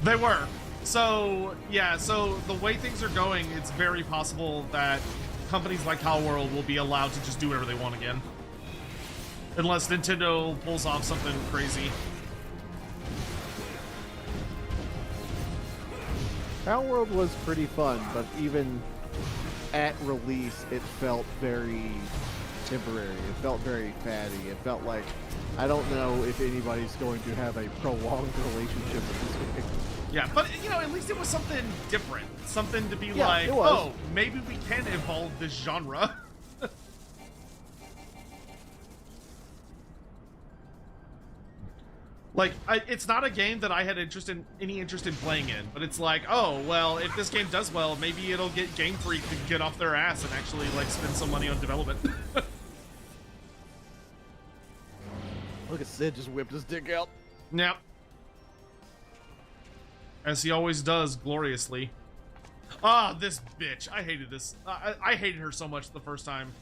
They were. So, yeah, so the way things are going, it's very possible that companies like Pal World will be allowed to just do whatever they want again. Unless Nintendo pulls off something crazy. Pal World was pretty fun, but even at release, it felt very temporary. It felt very fatty. It felt like, I don't know if anybody's going to have a prolonged relationship with this game. Yeah, but, you know, at least it was something different. Something to be Yeah, like, it was. oh, maybe we can evolve this genre. Like, it's not a game that I had any interest in playing in, but it's like, oh, well, if this game does well, maybe it'll get Game Freak to get off their ass and actually, like, spend some money on development. Look at Sid just whipped his dick out. Yep. As he always does, gloriously. Ah, this bitch. I hated this. I hated her so much the first time.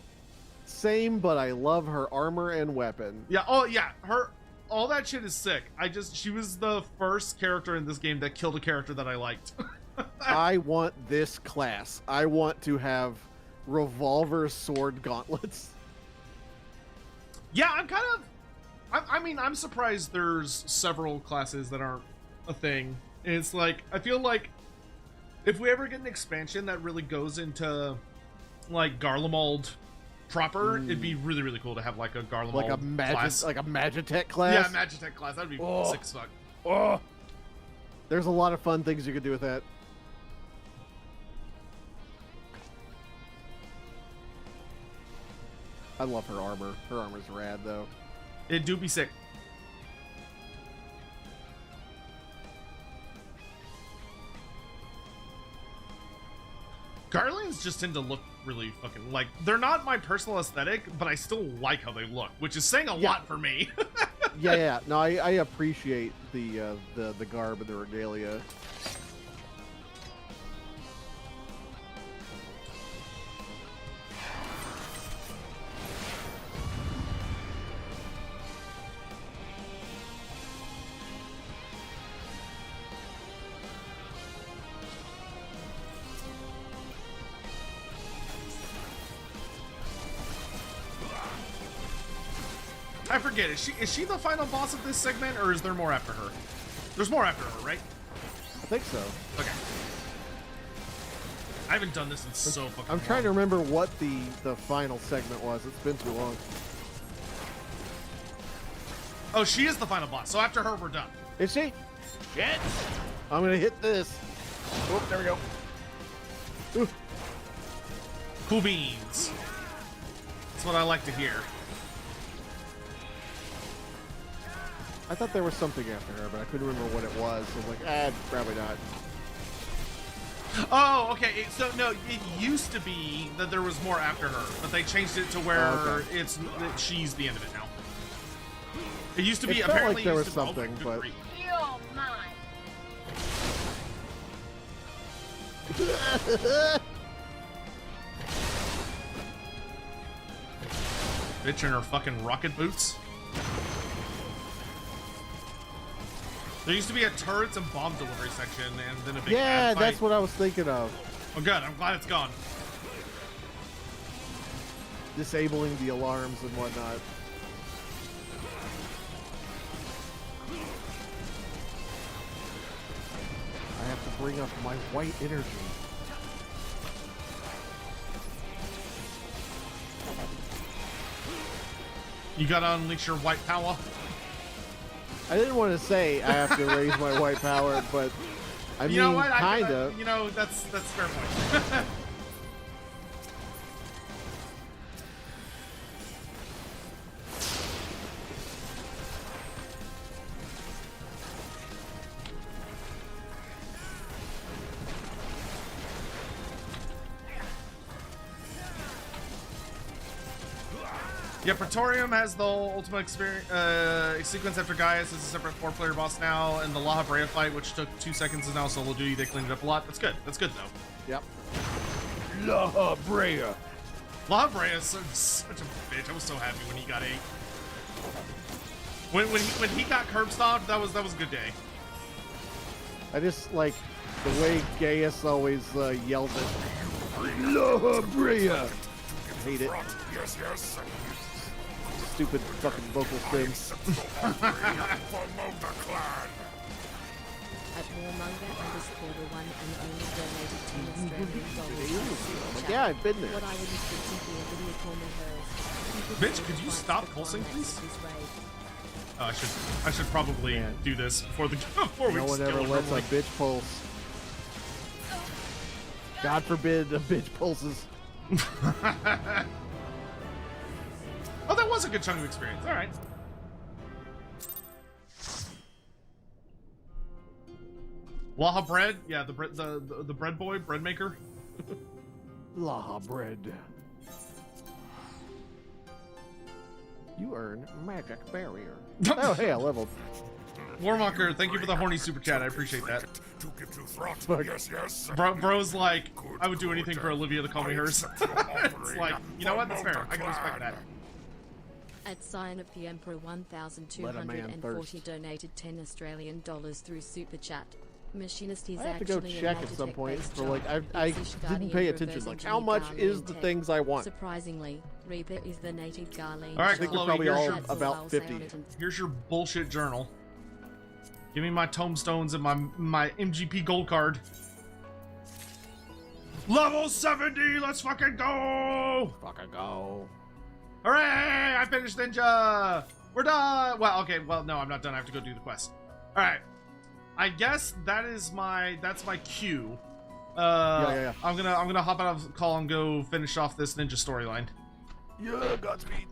Same, but I love her armor and weapon. Yeah, oh, yeah, all that shit is sick. She was the first character in this game that killed a character that I liked. I want this class. I want to have revolver sword gauntlets. Yeah, I'm kind of. I mean, I'm surprised there's several classes that aren't a thing. And it's like, I feel like if we ever get an expansion that really goes into like Garlemald proper, it'd be really, really cool to have like a Garlemald class. Like a Magitech class. Yeah, Magitech class. That'd be sick as fuck. Oh, there's a lot of fun things you could do with that. I love her armor. Her armor's rad, though. It do be sick. Garlands just tend to look really fucking like, they're not my personal aesthetic, but I still like how they look, which is saying a lot for me. Yeah. No, I appreciate the garb and the regalia. I forget, is she the final boss of this segment, or is there more after her? There's more after her, right? I think so. Okay. I haven't done this in so fucking I'm trying to remember what the final segment was. It's been too long. Oh, she is the final boss, so after her, we're done. Is she? Shit! I'm gonna hit this. Oh, there we go. Ooh. Cool beans. That's what I like to hear. I thought there was something after her, but I couldn't remember what it was. So I was like, probably not. Oh, okay. So no, it used to be that there was more after her, but they changed it to where she's the end of it now. It used to be It felt apparently like there was used to be- something, good but grief. You're mine. Bitch in her fucking rocket boots. There used to be a turrets and bomb delivery section, and then a big ad fight. that's what I was thinking of. Oh, good. I'm glad it's gone. Disabling the alarms and whatnot. I have to bring up my white energy. You gotta unleash your white power. I didn't want to say I have to raise my white power, but I You know mean, what? kinda. You know, that's fair point. Yeah, Praetorium has the ultimate experience, sequence after Gaius is a separate 4-player boss now, and the La Brea fight, which took 2 seconds, is now solo duty. They cleaned it up a lot. That's good. That's good, though. Yep. La Brea. La Brea is such a bitch. I was so happy when he got 8. When he got curb stomped, that was a good day. I just like the way Gaius always yells it. La Brea. I hate it. Yes, yes. Stupid fucking vocal stems. For Moda Clan. At Warmonger_1 and only donated $10 Yeah, I've been there. What I would is to simply a video call me hers. Bitch, could you stop pulsing, please? Oh, I should probably do this before we No one just ever kill lets a everyone. bitch pulse. God forbid a bitch pulses. Oh, that was a good chunk of experience. All right. Waha bread, yeah, the bread boy, bread maker. La bread. You earn magic barrier. Oh, hey, I leveled. Warmonger, thank you for the horny super chat. I appreciate that. To give to Throt. Fuck. Yes, yes. Bro's like, I would do anything for Olivia to call me hers. It's like, you know what? That's fair. I can respect that. At Sign of the Emperor Let a man 1240 thirst. donated $10 Australian through Super Chat. Machinist is I have to go actually a check at some point. Magitech-based For like, job. I It's Ish didn't Guardian pay reverse attention. Like, engineer how much Garlean is the tech. things I want? Surprisingly, Reaper is the native Garlean. All right, I think Chloe, they're probably here's all your- That's all about I'll say 50. on it. Here's your bullshit journal. Give me my tombstones and my MGP gold card. Level 70, let's fucking go! Fucking go. Hooray! I finished Ninja! We're done! Well, okay, well, no, I'm not done. I have to go do the quest. Alright. I guess that's my cue. Yeah. I'm gonna hop out of the call and go finish off this ninja storyline. Yeah, Godspeed.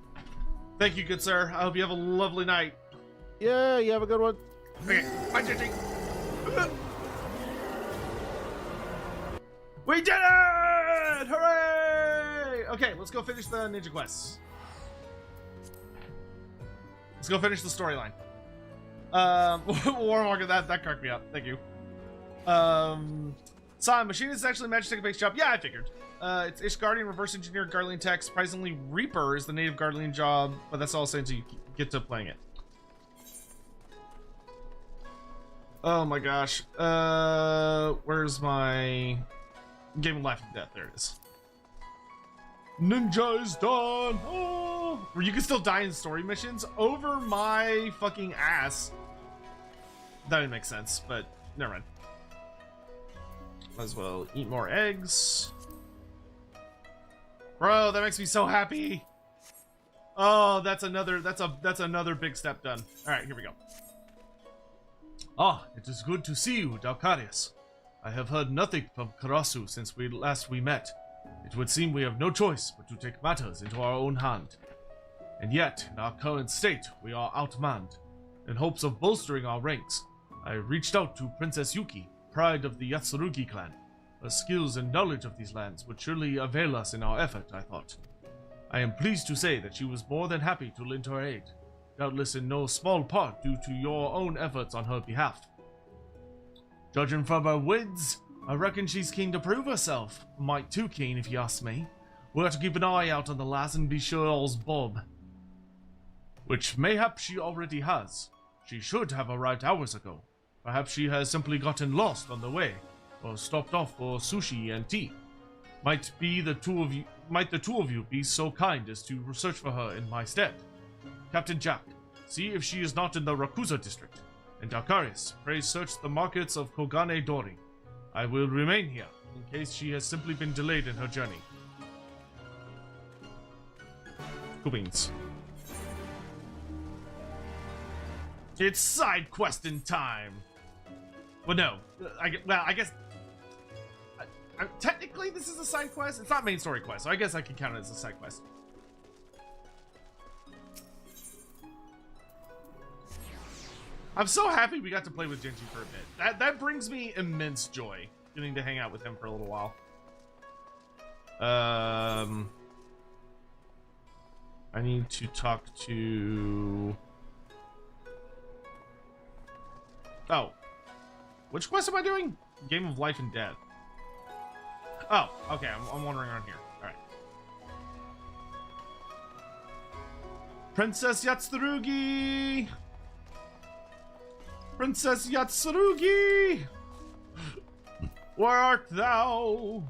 Thank you, good sir. I hope you have a lovely night. Yeah, you have a good one. Okay, bye, Gingy. We did it! Hooray! Okay, let's go finish the ninja quests. Let's go finish the storyline. Warhammer, that cracked me up. Thank you. Son, Machinist is actually a Magitech-based job. Yeah, I figured. It's Ish Guardian, reverse engineer, Garlean tech. Surprisingly, Reaper is the native Garlean job, but that's all I'll say until you get to playing it. Oh my gosh. Where's my Game of Life and Death? There it is. Ninja is done! Oh! Where you can still die in story missions? Over my fucking ass. That didn't make sense, but never mind. Might as well eat more eggs. Bro, that makes me so happy. Oh, that's another big step done. Alright, here we go. Ah, it is good to see you, Dalkarius. I have heard nothing from Karasu since we met. It would seem we have no choice but to take matters into our own hand. And yet, in our current state, we are outmanned. In hopes of bolstering our ranks, I reached out to Princess Yuki, pride of the Yatsurugi clan. Her skills and knowledge of these lands would surely avail us in our effort, I thought. I am pleased to say that she was more than happy to lend her aid, doubtless in no small part due to your own efforts on her behalf. Judging from her wins, I reckon she's keen to prove herself. Might too keen, if you ask me. We'll have to keep an eye out on the lass and be sure all's bob. Which mayhap she already has. She should have arrived hours ago. Perhaps she has simply gotten lost on the way, or stopped off for sushi and tea. Might the two of you be so kind as to search for her in my stead? Captain Jack, see if she is not in the Rakuza district. And Dalkarius, pray search the markets of Kogane Dori. I will remain here, in case she has simply been delayed in her journey. Cool beans. It's side questing time! Well, no. I guess... technically, this is a side quest. It's not main story quest, so I guess I can count it as a side quest. I'm so happy we got to play with Genji for a bit. That brings me immense joy, getting to hang out with him for a little while. I need to talk to... Oh. Which quest am I doing? Game of Life and Death. Oh, okay, I'm wandering around here. Alright. Princess Yatsurugi! Princess Yatsurugi! Where art thou?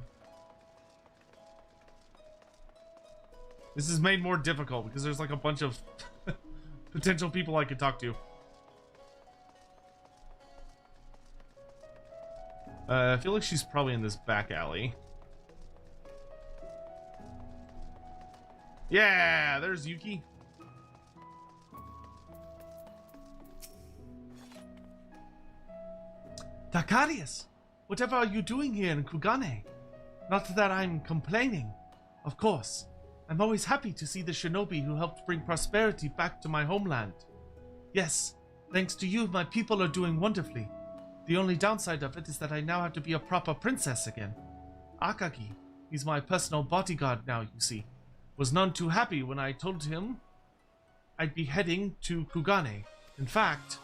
This is made more difficult because there's like a bunch of potential people I could talk to. I feel like she's probably in this back alley. Yeah, there's Yuki. Dalkarius, whatever are you doing here in Kugane? Not that I'm complaining, of course. I'm always happy to see the shinobi who helped bring prosperity back to my homeland. Yes, thanks to you, my people are doing wonderfully. The only downside of it is that I now have to be a proper princess again. Akagi, he's my personal bodyguard now, you see, was none too happy when I told him I'd be heading to Kugane. In fact...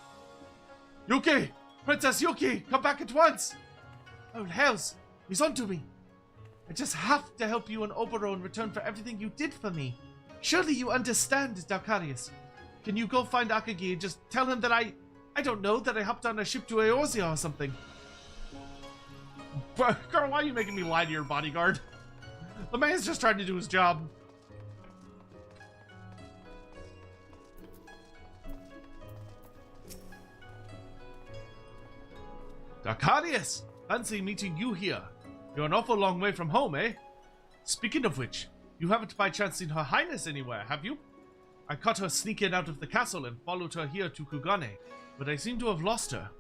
Yuki! Princess Yuki! Come back at once! Oh, hells! He's onto me! I just have to help you and Oboro in return for everything you did for me. Surely you understand, Dalkarius. Can you go find Akagi and just tell him that I don't know, that I hopped on a ship to Eorzea or something? Girl, why are you making me lie to your bodyguard? The man's just trying to do his job. Arcadius! Fancy meeting you here. You're an awful long way from home, eh? Speaking of which, you haven't by chance seen Her Highness anywhere, have you? I caught her sneaking out of the castle and followed her here to Kugane, but I seem to have lost her.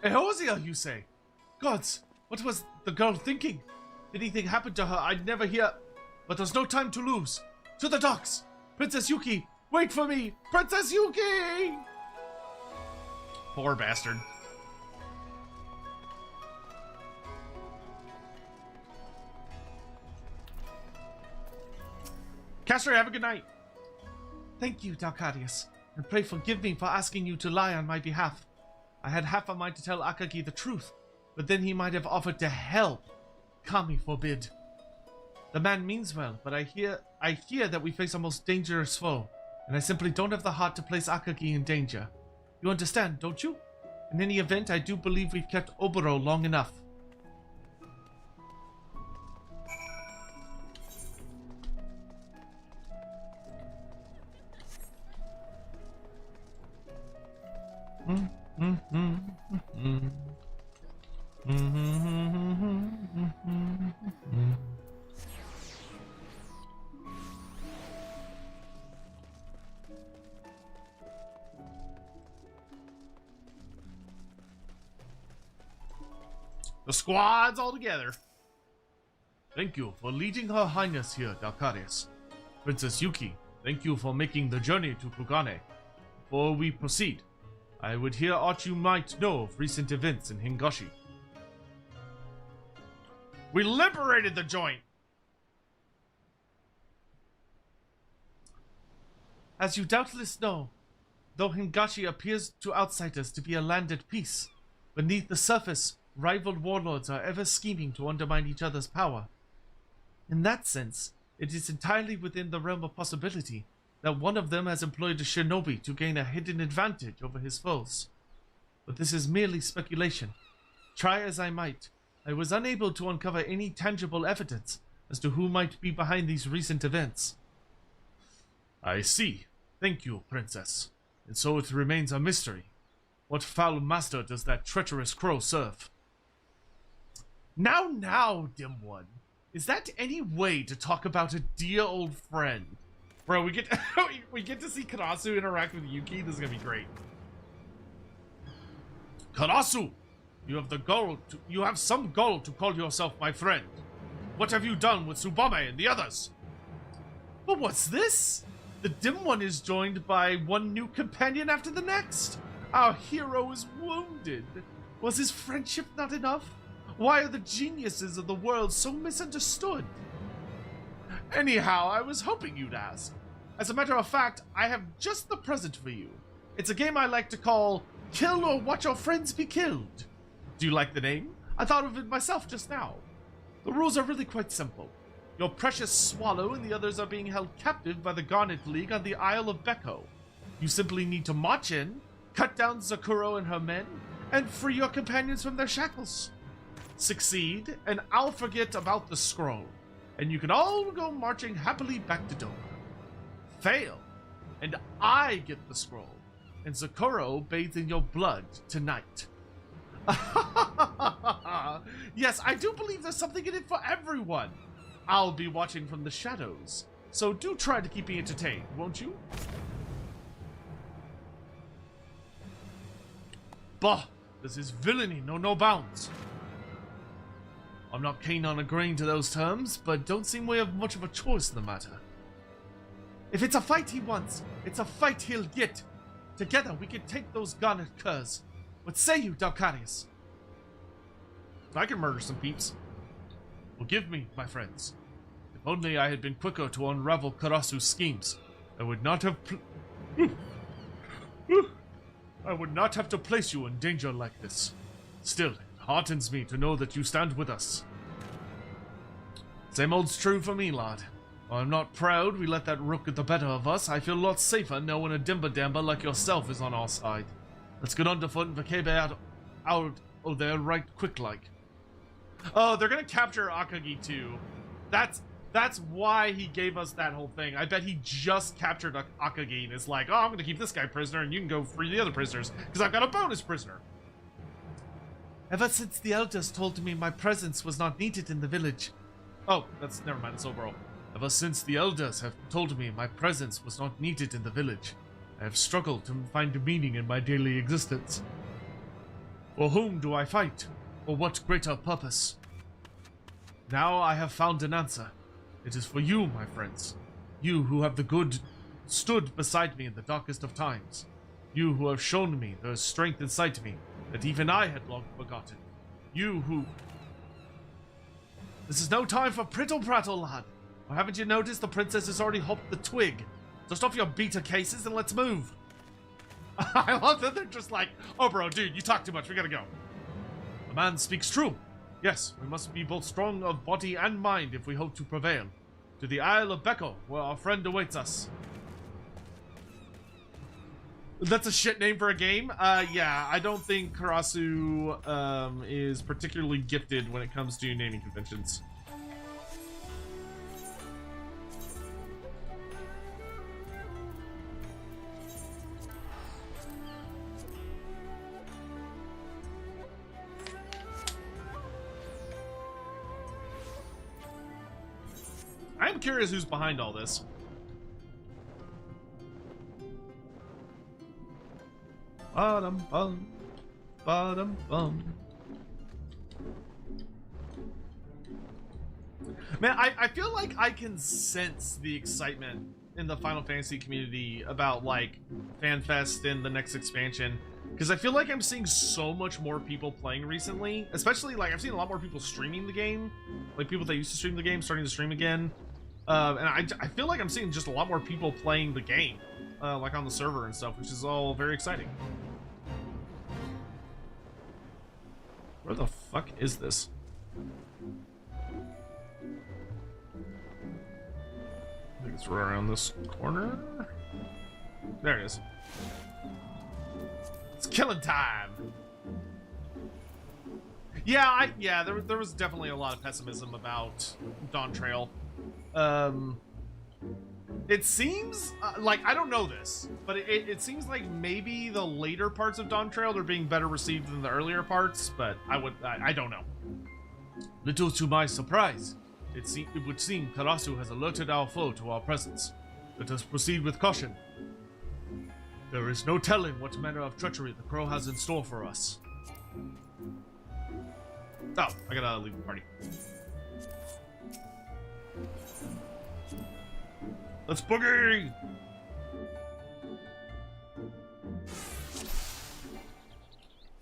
Eosia, you say? Gods, what was the girl thinking? If anything happened to her, I'd never hear. But there's no time to lose. To the docks! Princess Yuki, wait for me! Princess Yuki! Poor bastard. Castor, have a good night. Thank you, Dalcadius, and pray forgive me for asking you to lie on my behalf. I had half a mind to tell Akagi the truth, but then he might have offered to help. Kami forbid. The man means well, but I hear that we face a most dangerous foe, and I simply don't have the heart to place Akagi in danger. You understand, don't you? In any event, I do believe we've kept Oboro long enough. The squad's all together. Thank you for leading Her Highness here, Dalcarius. Princess Yuki, thank you for making the journey to Kugane. Before we proceed, I would hear aught you might know of recent events in Hingashi. We liberated the joint! As you doubtless know, though Hingashi appears to outsiders to be a land at peace, beneath the surface, rival warlords are ever scheming to undermine each other's power. In that sense, it is entirely within the realm of possibility that one of them has employed a shinobi to gain a hidden advantage over his foes. But this is merely speculation. Try as I might, I was unable to uncover any tangible evidence as to who might be behind these recent events. I see. Thank you, Princess. And so it remains a mystery. What foul master does that treacherous crow serve? Now, dim one. Is that any way to talk about a dear old friend? Bro, we get to see Karasu interact with Yuki. This is gonna be great. Karasu! You have some gall to call yourself my friend. What have you done with Tsubame and the others? But what's this? The dim one is joined by one new companion after the next. Our hero is wounded. Was his friendship not enough? Why are the geniuses of the world so misunderstood? Anyhow, I was hoping you'd ask. As a matter of fact, I have just the present for you. It's a game I like to call Kill or Watch Your Friends Be Killed. Do you like the name? I thought of it myself just now. The rules are really quite simple. Your precious Swallow and the others are being held captive by the Garnet League on the Isle of Beko. You simply need to march in, cut down Zakuro and her men, and free your companions from their shackles. Succeed, and I'll forget about the scroll, and you can all go marching happily back to Doma. Fail, and I get the scroll, and Zakuro bathes in your blood tonight. Yes, I do believe there's something in it for everyone. I'll be watching from the shadows, so do try to keep me entertained, won't you? Bah, this is villainy, no bounds. I'm not keen on agreeing to those terms, but don't seem we have much of a choice in the matter. If it's a fight he wants, it's a fight he'll get. Together we can take those Garnet curs. What say you, Dalcarius? I can murder some peeps. Forgive me, my friends. If only I had been quicker to unravel Karasu's schemes, I would not have I would not have to place you in danger like this. Still, it heartens me to know that you stand with us. Same old's true for me, lad. While I'm not proud we let that rook get the better of us, I feel a lot safer knowing a dimba-damba like yourself is on our side. Let's get on to foot and Vakebe out there right quick like. Oh, they're gonna capture Akagi too. That's why he gave us that whole thing. I bet he just captured Akagi and is like, oh, I'm gonna keep this guy prisoner and you can go free the other prisoners because I've got a bonus prisoner. Ever since the elders told me my presence was not needed in the village. Oh, never mind, that's overall. Ever since the elders have told me my presence was not needed in the village, I have struggled to find a meaning in my daily existence. For whom do I fight? For what greater purpose? Now I have found an answer. It is for you, my friends. You who have the good stood beside me in the darkest of times. You who have shown me there is strength inside me that even I had long forgotten. You who... This is no time for prittle-prattle, lad. Or haven't you noticed the princess has already hopped the twig? Dust off your beta cases and let's move. I love that they're just like, oh bro, dude, you talk too much, we gotta go. The man speaks true. Yes, we must be both strong of body and mind if we hope to prevail. To the Isle of Beko, where our friend awaits us. That's a shit name for a game. Yeah, I don't think Karasu is particularly gifted when it comes to naming conventions. I'm curious who's behind all this. Bottom bum, bottom bum. Man, I feel like I can sense the excitement in the Final Fantasy community about like FanFest and the next expansion, because I feel like I'm seeing so much more people playing recently. Especially like I've seen a lot more people streaming the game, like people that used to stream the game starting to stream again. And I feel like I'm seeing just a lot more people playing the game, like on the server and stuff, which is all very exciting. Where the fuck is this? I think it's right around this corner. There it is. It's killing time. Yeah, there was definitely a lot of pessimism about Dawn Trail. It seems like, I don't know this, but it seems like maybe the later parts of Dawn Trail are being better received than the earlier parts, but I don't know. Little to my surprise, it would seem Karasu has alerted our foe to our presence. Let us proceed with caution. There is no telling what manner of treachery the crow has in store for us. Oh, I gotta leave the party. Let's boogie!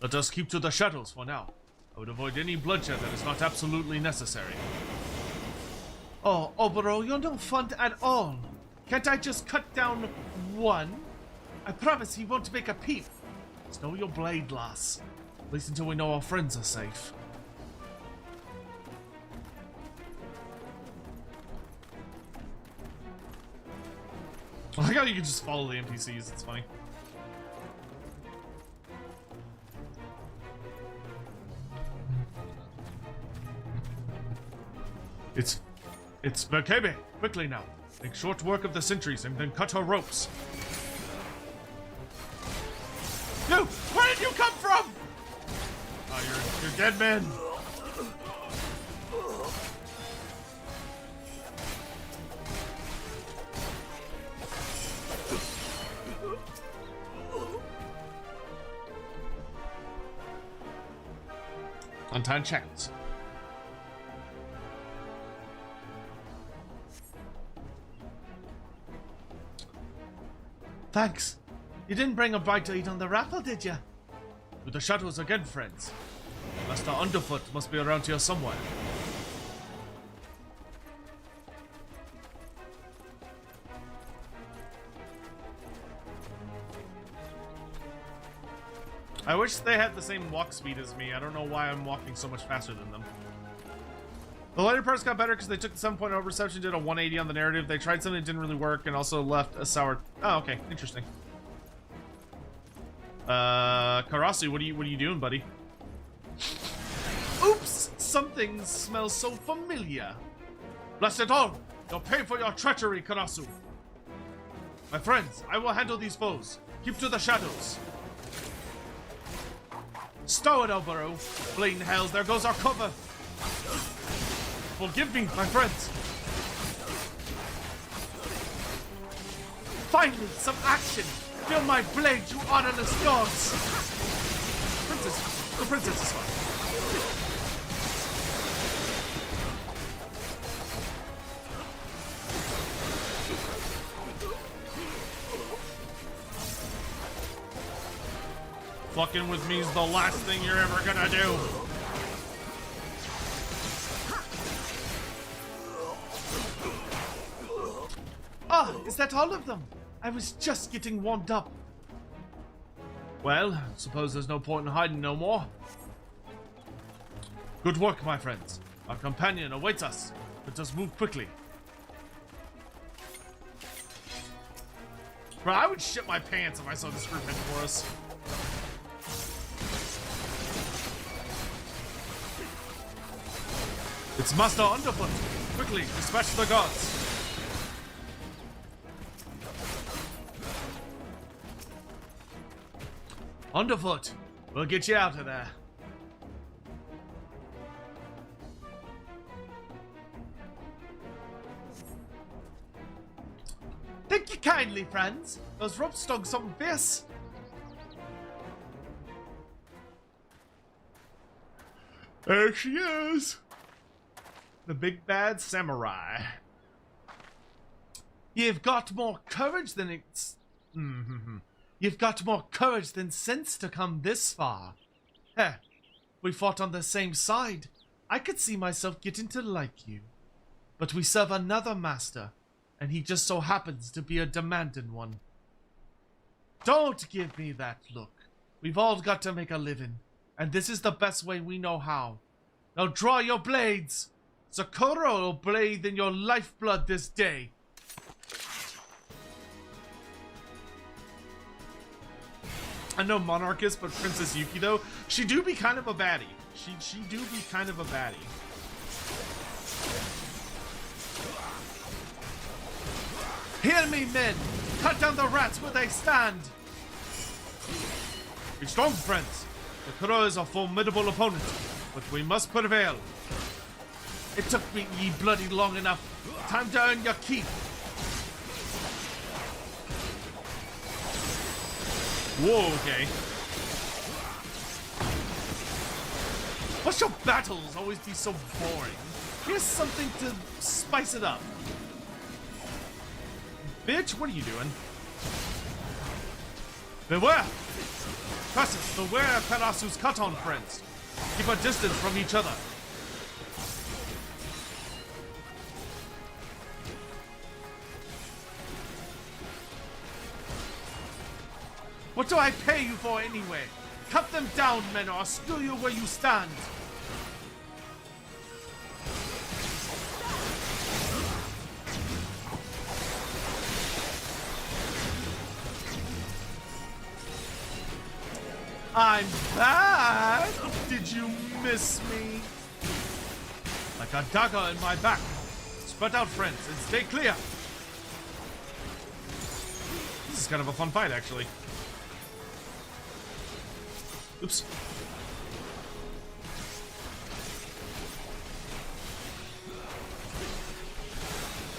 Let us keep to the shadows for now. I would avoid any bloodshed that is not absolutely necessary. Oh, bro, you're no fun at all. Can't I just cut down one? I promise he won't make a peep. Stow your blade, lass. At least until we know our friends are safe. I like how you can just follow the NPCs, it's funny. It's Vakebe! Quickly now. Make short work of the sentries and then cut her ropes. No! Where did you come from? Oh, you're dead men. Untied checked. Thanks. You didn't bring a bite to eat on the raffle, did you? To the shadows again, friends. Master Underfoot must be around here somewhere. I wish they had the same walk speed as me. I don't know why I'm walking so much faster than them. The later parts got better because they took the 7.0 reception, did a 180 on the narrative. They tried something that didn't really work and also left a sour... Oh, okay. Interesting. Karasu, what are you doing, buddy? Oops! Something smells so familiar. Bless it all! You'll pay for your treachery, Karasu. My friends, I will handle these foes. Keep to the shadows. Stow it, Elbaro. Blatant hells, there goes our cover. Forgive me, my friends. Finally, some action. Feel my blade, you honorless dogs. The princess is fine. Fucking with me is the last thing you're ever gonna do. Ah, is that all of them? I was just getting warmed up. Well, I suppose there's no point in hiding no more. Good work, my friends. Our companion awaits us. Let us move quickly. Bro, I would shit my pants if I saw this group heading for us. It's Master Underfoot. Quickly, dispatch the guards. Underfoot, we'll get you out of there. Thank you kindly, friends. Those ropes stung something fierce. There she is. The big bad samurai. You've got more courage than it's... You've got more courage than sense to come this far. Heh, we fought on the same side. I could see myself getting to like you. But we serve another master, and he just so happens to be a demanding one. Don't give me that look. We've all got to make a living, and this is the best way we know how. Now draw your blades! Sakura will bathe in your lifeblood this day. I know Monarchist, but Princess Yuki though, she do be kind of a baddie. She do be kind of a baddie. Hear me, men! Cut down the rats where they stand! Be strong, friends. Sakura is a formidable opponent, but we must prevail. It took me ye bloody long enough. Time to earn your keep. Whoa, okay. What's your battles always be so boring? Here's something to spice it up. Bitch, what are you doing? Beware! Crassus, beware of Karasu's cut-on friends. Keep a distance from each other. What do I pay you for anyway? Cut them down, men, or I'll steal you where you stand. I'm back! Did you miss me? Like a dagger in my back. Spread out, friends, and stay clear. This is kind of a fun fight, actually. Oops.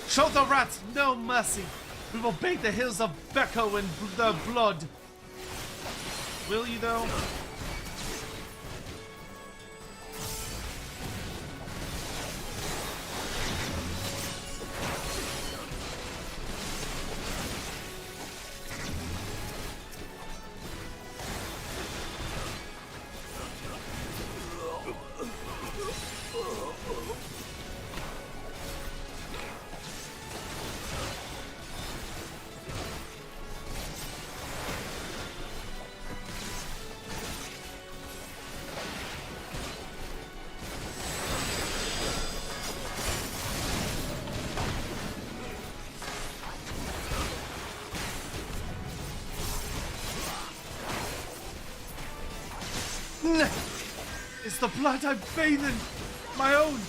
Show the rats no mercy. We will bathe the hills of Becco in their blood. Will you, though? It's the blood I'm bathing. My own.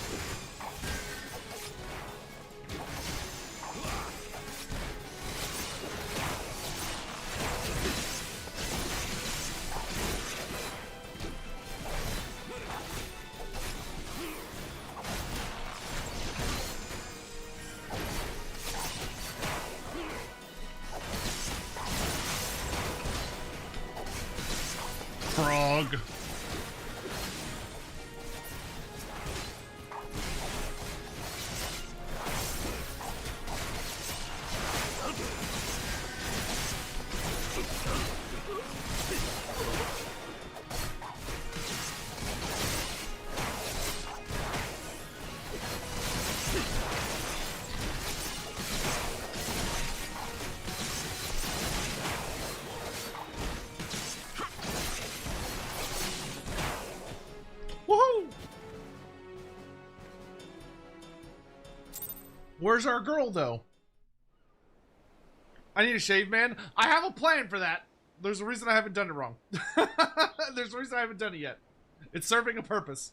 Frog. Woohoo! Where's our girl, though? I need a shave, man. I have a plan for that. There's a reason I haven't done it wrong. There's a reason I haven't done it yet. It's serving a purpose.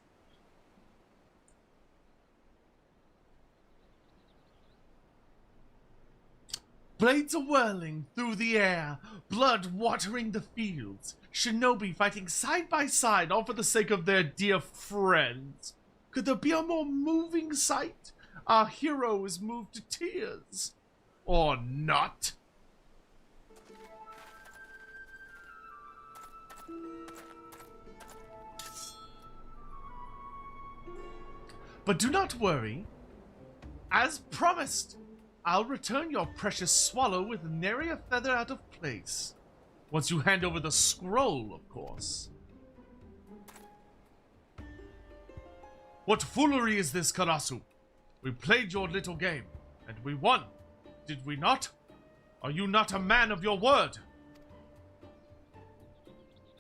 Blades are whirling through the air, blood watering the fields. Shinobi fighting side by side, all for the sake of their dear friends. Could there be a more moving sight? Our hero is moved to tears. Or not? But do not worry. As promised, I'll return your precious swallow with nary a feather out of place. Once you hand over the scroll, of course. What foolery is this, Karasu? We played your little game, and we won, did we not? Are you not a man of your word?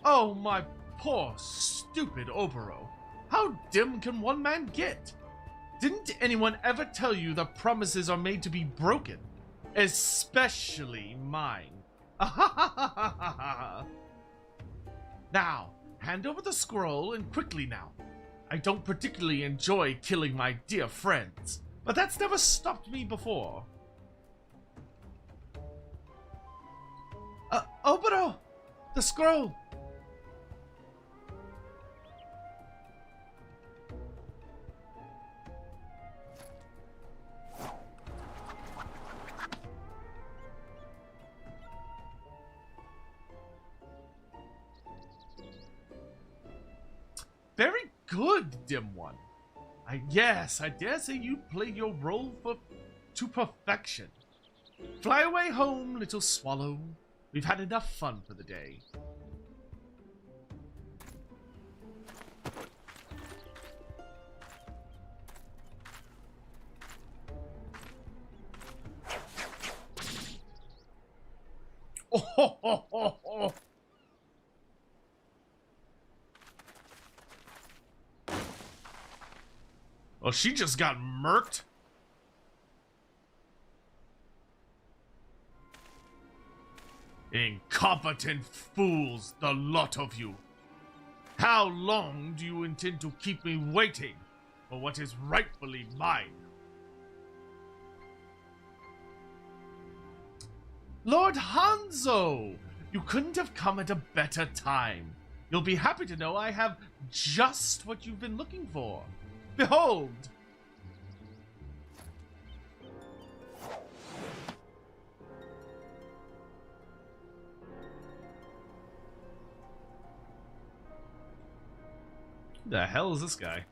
Oh, my poor, stupid Oboro. How dim can one man get? Didn't anyone ever tell you that promises are made to be broken? Especially mine. Now, hand over the scroll and quickly now. I don't particularly enjoy killing my dear friends, but that's never stopped me before. Oboro! The scroll! Very good, dim one. Yes, I dare say you played your role to perfection. Fly away home, little swallow. We've had enough fun for the day. Oh. Well, she just got murked. Incompetent fools, the lot of you. How long do you intend to keep me waiting for what is rightfully mine? Lord Hanzo! You couldn't have come at a better time. You'll be happy to know I have just what you've been looking for. Behold! Who the hell is this guy?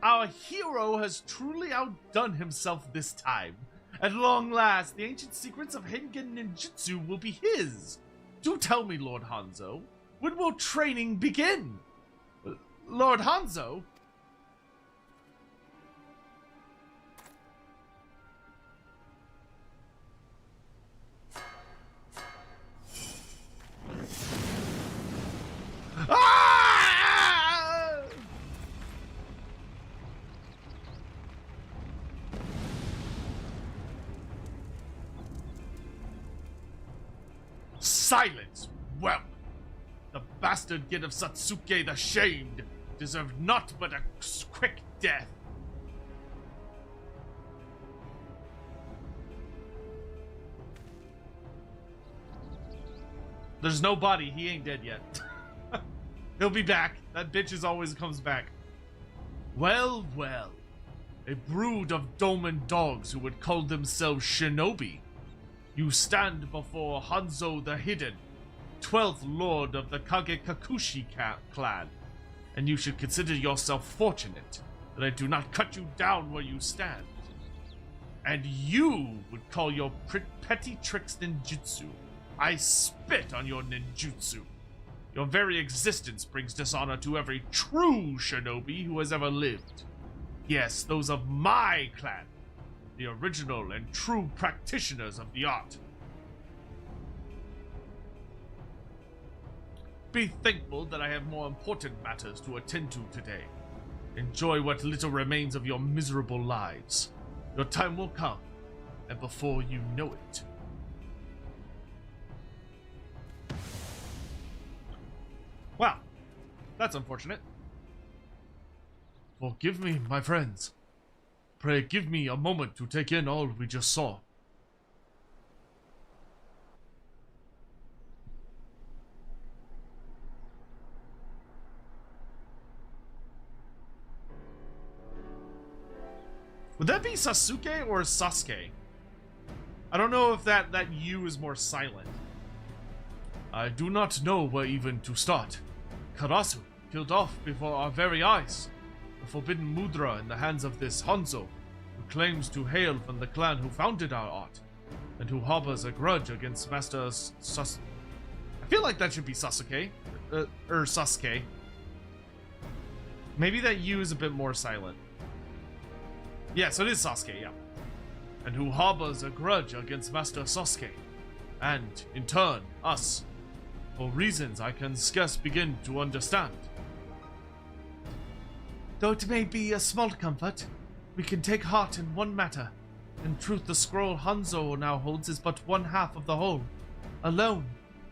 Our hero has truly outdone himself this time. At long last, the ancient secrets of Hengen Ninjutsu will be his. Do tell me, Lord Hanzo, when will training begin? Lord Hanzo? Ah! Silence, whelp! The bastard kid of Satsuke the Shamed deserved naught but a quick death. There's no body. He ain't dead yet. He'll be back. That bitch always comes back. Well, well. A brood of domen dogs who would call themselves shinobi. You stand before Hanzo the Hidden, 12th Lord of the Kage Kakushi clan, and you should consider yourself fortunate that I do not cut you down where you stand. And you would call your petty tricks ninjutsu. I spit on your ninjutsu. Your very existence brings dishonor to every true shinobi who has ever lived. Yes, those of my clan, the original and true practitioners of the art. Be thankful that I have more important matters to attend to today. Enjoy what little remains of your miserable lives. Your time will come, and before you know it. Wow, that's unfortunate. Forgive me, my friends. Pray give me a moment to take in all we just saw. Would that be Sasuke or Sasuke? I don't know if that U is more silent. I do not know where even to start. Karasu killed off before our very eyes. The forbidden mudra in the hands of this Hanzo, who claims to hail from the clan who founded our art, and who harbors a grudge against Master Sasuke. I feel like that should be Sasuke. Sasuke. Maybe that U is a bit more silent. Yeah, so it is Sasuke, yeah. And who harbors a grudge against Master Sasuke, and, in turn, us, for reasons I can scarce begin to understand. Though it may be a small comfort, we can take heart in one matter. In truth, the scroll Hanzo now holds is but one half of the whole. Alone,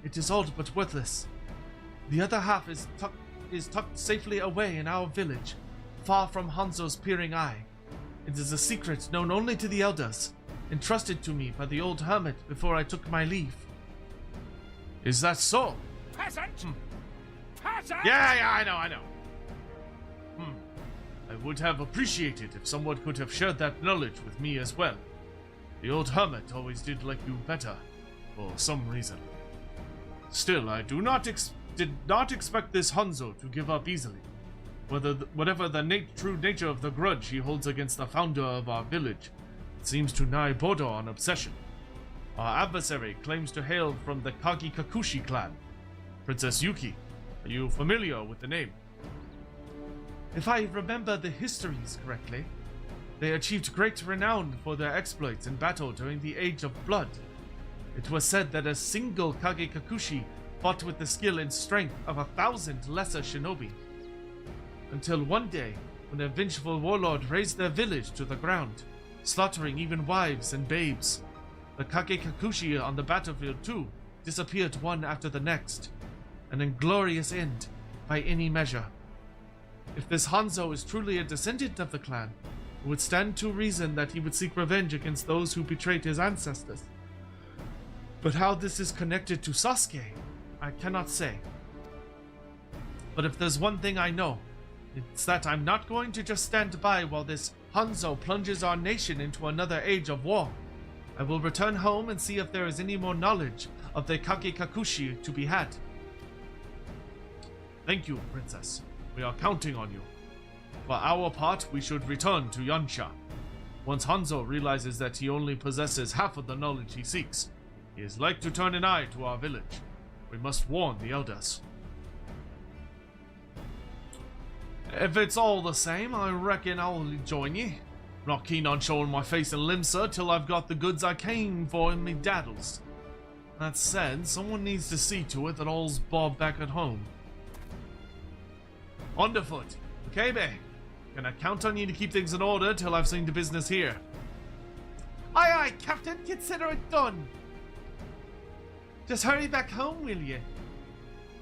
it is all but worthless. The other half is tucked safely away in our village, far from Hanzo's peering eye. It is a secret known only to the elders, entrusted to me by the old hermit before I took my leave. Is that so? Peasant! Peasant! Yeah, I know. I would have appreciated if someone could have shared that knowledge with me as well. The old hermit always did like you better, for some reason. Still, I did not expect this Hanzo to give up easily. Whatever the true nature of the grudge he holds against the founder of our village, it seems to nigh border on obsession. Our adversary claims to hail from the Kage Kakushi clan. Princess Yuki, are you familiar with the name? If I remember the histories correctly, they achieved great renown for their exploits in battle during the Age of Blood. It was said that a single Kage Kakushi fought with the skill and strength of 1,000 lesser shinobi. Until one day, when a vengeful warlord razed their village to the ground, slaughtering even wives and babes. The Kage Kakushi on the battlefield too disappeared one after the next. An inglorious end, by any measure. If this Hanzo is truly a descendant of the clan, it would stand to reason that he would seek revenge against those who betrayed his ancestors. But how this is connected to Sasuke, I cannot say. But if there's one thing I know, it's that I'm not going to just stand by while this Hanzo plunges our nation into another age of war. I will return home and see if there is any more knowledge of the Kage Kakushi to be had. Thank you, Princess. We are counting on you. For our part, we should return to Yansha. Once Hanzo realizes that he only possesses half of the knowledge he seeks, he is like to turn an eye to our village. We must warn the elders. If it's all the same, I reckon I'll join ye. Not keen on showing my face and limbs, sir, till I've got the goods I came for in me daddles. That said, someone needs to see to it that all's bob back at home. Underfoot, Okabe, can I count on you to keep things in order till I've seen to business here? Aye aye, Captain, consider it done. Just hurry back home, will ye?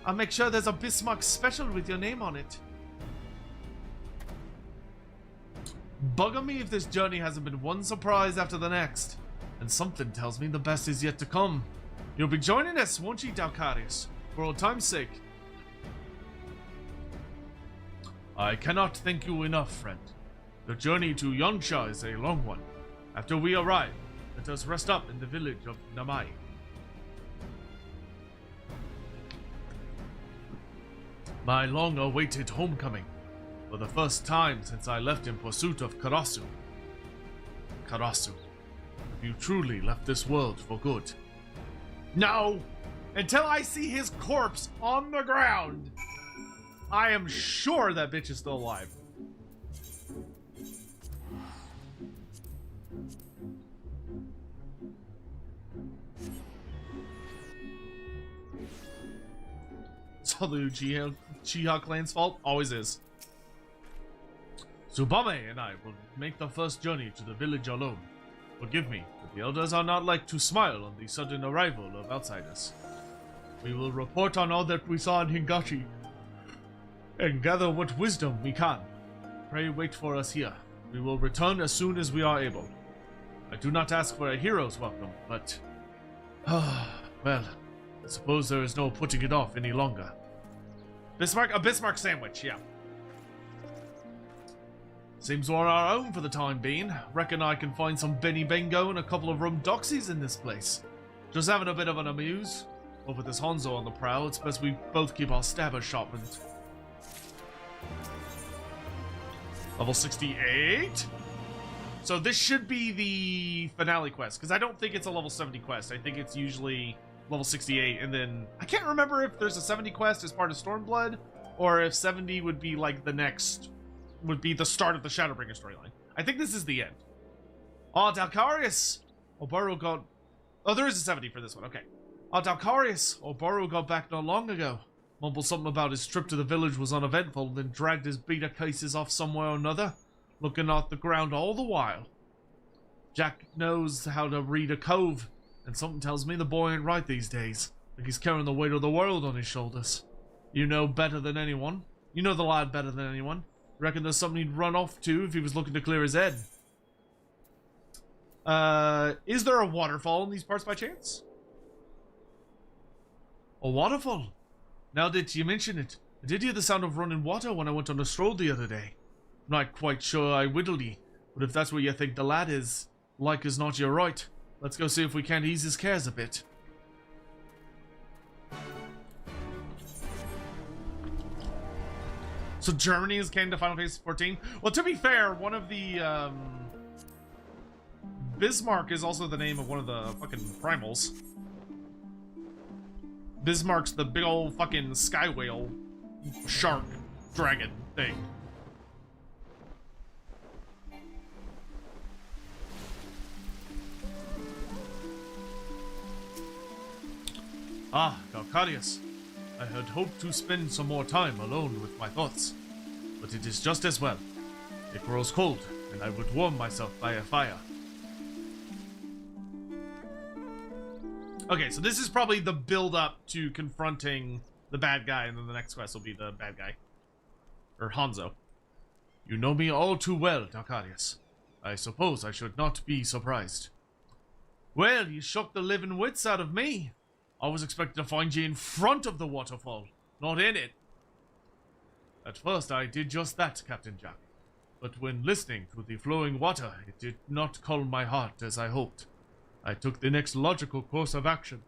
I'll make sure there's a Bismarck special with your name on it. Bugger me if this journey hasn't been one surprise after the next. And something tells me the best is yet to come. You'll be joining us, won't you, Dalcarius? For old time's sake. I cannot thank you enough, friend. The journey to Yangsha is a long one. After we arrive, let us rest up in the village of Namai. My long-awaited homecoming. For the first time since I left in pursuit of Karasu. Karasu, have you truly left this world for good? No! Until I see his corpse on the ground, I am sure that bitch is still alive. It's all the Uchiha clan's fault. Always is. Tsubame and I will make the first journey to the village alone. Forgive me, but the elders are not like to smile on the sudden arrival of outsiders. We will report on all that we saw in Hingashi, and gather what wisdom we can. Pray wait for us here. We will return as soon as we are able. I do not ask for a hero's welcome, but... well, I suppose there is no putting it off any longer. A Bismarck sandwich, yeah. Seems we're on our own for the time being. Reckon I can find some Benny Bengo and a couple of rum doxies in this place. Just having a bit of an amuse. But with this Hanzo on the prowl, it's best we both keep our stabbers sharpened. Level 68? So this should be the finale quest, because I don't think it's a level 70 quest. I think it's usually level 68, and then... I can't remember if there's a 70 quest as part of Stormblood, or if 70 would be like the next... would be the start of the Shadowbringer storyline. I think this is the end. Oh, Dalcarius! Obaru got... Oh, there is a 70 for this one, okay. Oh, Dalcarius! Obaru got back not long ago. Mumbled something about his trip to the village was uneventful, then dragged his beta cases off somewhere or another, looking at the ground all the while. Jack knows how to read a cove, and something tells me the boy ain't right these days. Like he's carrying the weight of the world on his shoulders. You know better than anyone. You know the lad better than anyone. Reckon there's something he'd run off to if he was looking to clear his head. Is there a waterfall in these parts by chance? A waterfall? Now that you mention it, I did hear the sound of running water when I went on a stroll the other day. I'm not quite sure I whittled ye, but if that's where you think the lad is, like as not you're right. Let's go see if we can't ease his cares a bit. So Germany is came to Final Fantasy 14? Well, to be fair, one of the, Bismarck is also the name of one of the fucking primals. Bismarck's the big old fucking sky whale shark dragon thing. Ah, Galcadius. I had hoped to spend some more time alone with my thoughts, but it is just as well. It grows cold, and I would warm myself by a fire. Okay, so this is probably the build-up to confronting the bad guy, and then the next quest will be the bad guy. Or Hanzo. You know me all too well, Dalcarius. I suppose I should not be surprised. Well, you shocked the living wits out of me. I was expecting to find you in front of the waterfall, not in it. At first I did just that, Captain Jack. But when listening to the flowing water, it did not calm my heart as I hoped. I took the next logical course of action.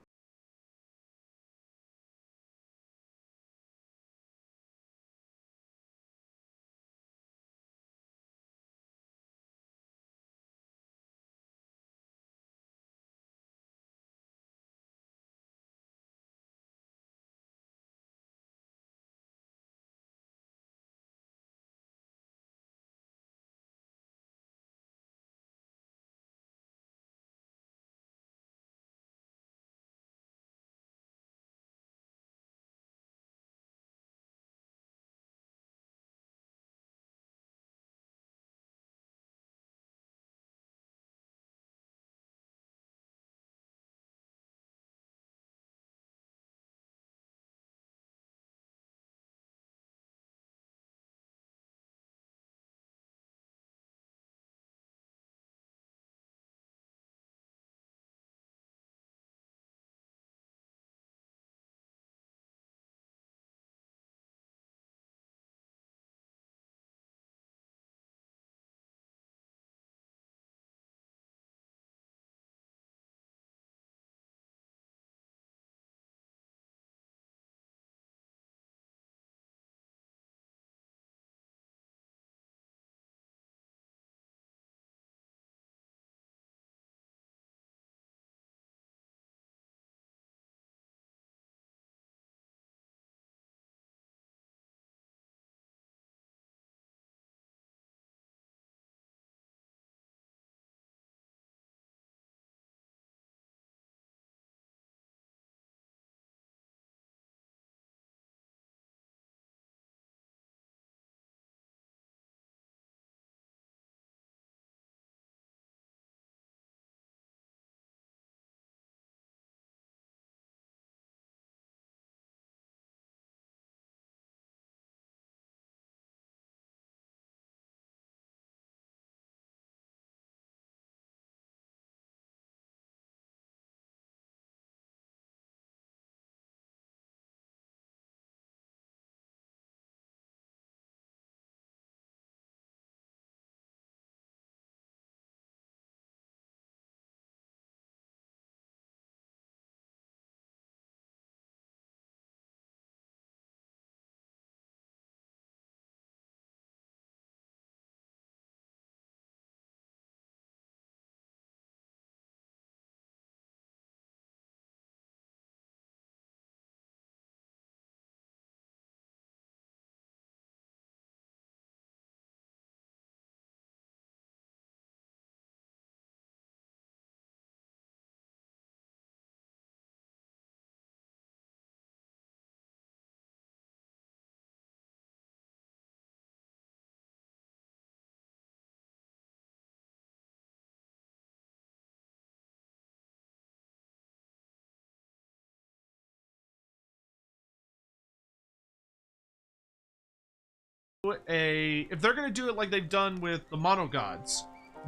if they're gonna do it like they've done with the mono gods,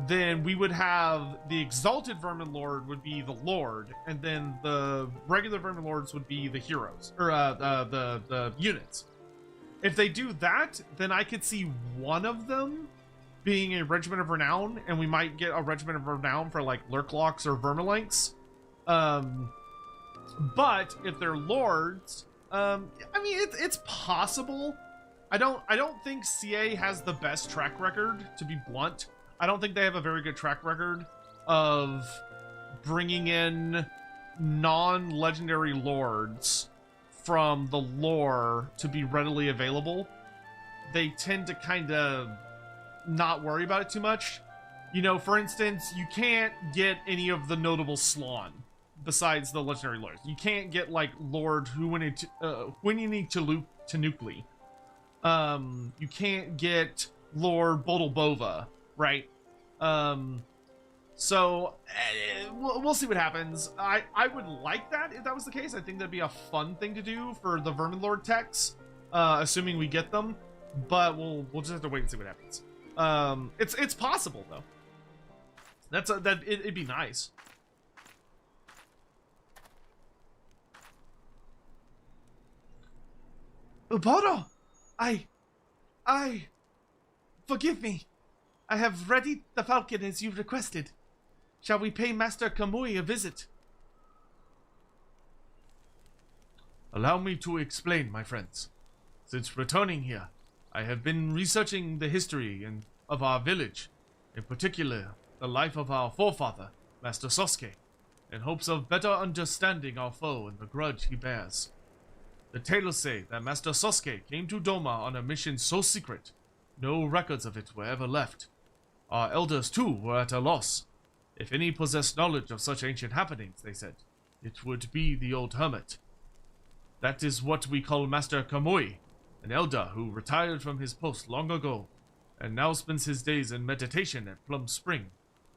then we would have the exalted vermin lord would be the lord, and then the regular vermin lords would be the heroes, or the units. If they do that, then I could see one of them being a regiment of renown, and we might get a regiment of renown for like lurklocks or vermilinks. But if they're lords, I mean it's possible. I don't think CA has the best track record, to be blunt. I don't think they have a very good track record of bringing in non-legendary lords from the lore to be readily available. They tend to kind of not worry about it too much. You know, for instance, you can't get any of the notable Slawn besides the legendary lords. You can't get like Lord Huinini Tanukli. You can't get Lord Bodalbova, right? So we'll see what happens. I would like that if that was the case. I think that'd be a fun thing to do for the Vermin Lord techs, assuming we get them. But we'll just have to wait and see what happens. It's possible though. It'd be nice. Uboro, forgive me. I have readied the falcon as you requested. Shall we pay Master Kamui a visit? Allow me to explain, my friends. Since returning here, I have been researching the history of our village, in particular, the life of our forefather, Master Sosuke, in hopes of better understanding our foe and the grudge he bears. The tales say that Master Sosuke came to Doma on a mission so secret, no records of it were ever left. Our elders, too, were at a loss. If any possessed knowledge of such ancient happenings, they said, it would be the old hermit. That is what we call Master Kamui, an elder who retired from his post long ago, and now spends his days in meditation at Plum Spring,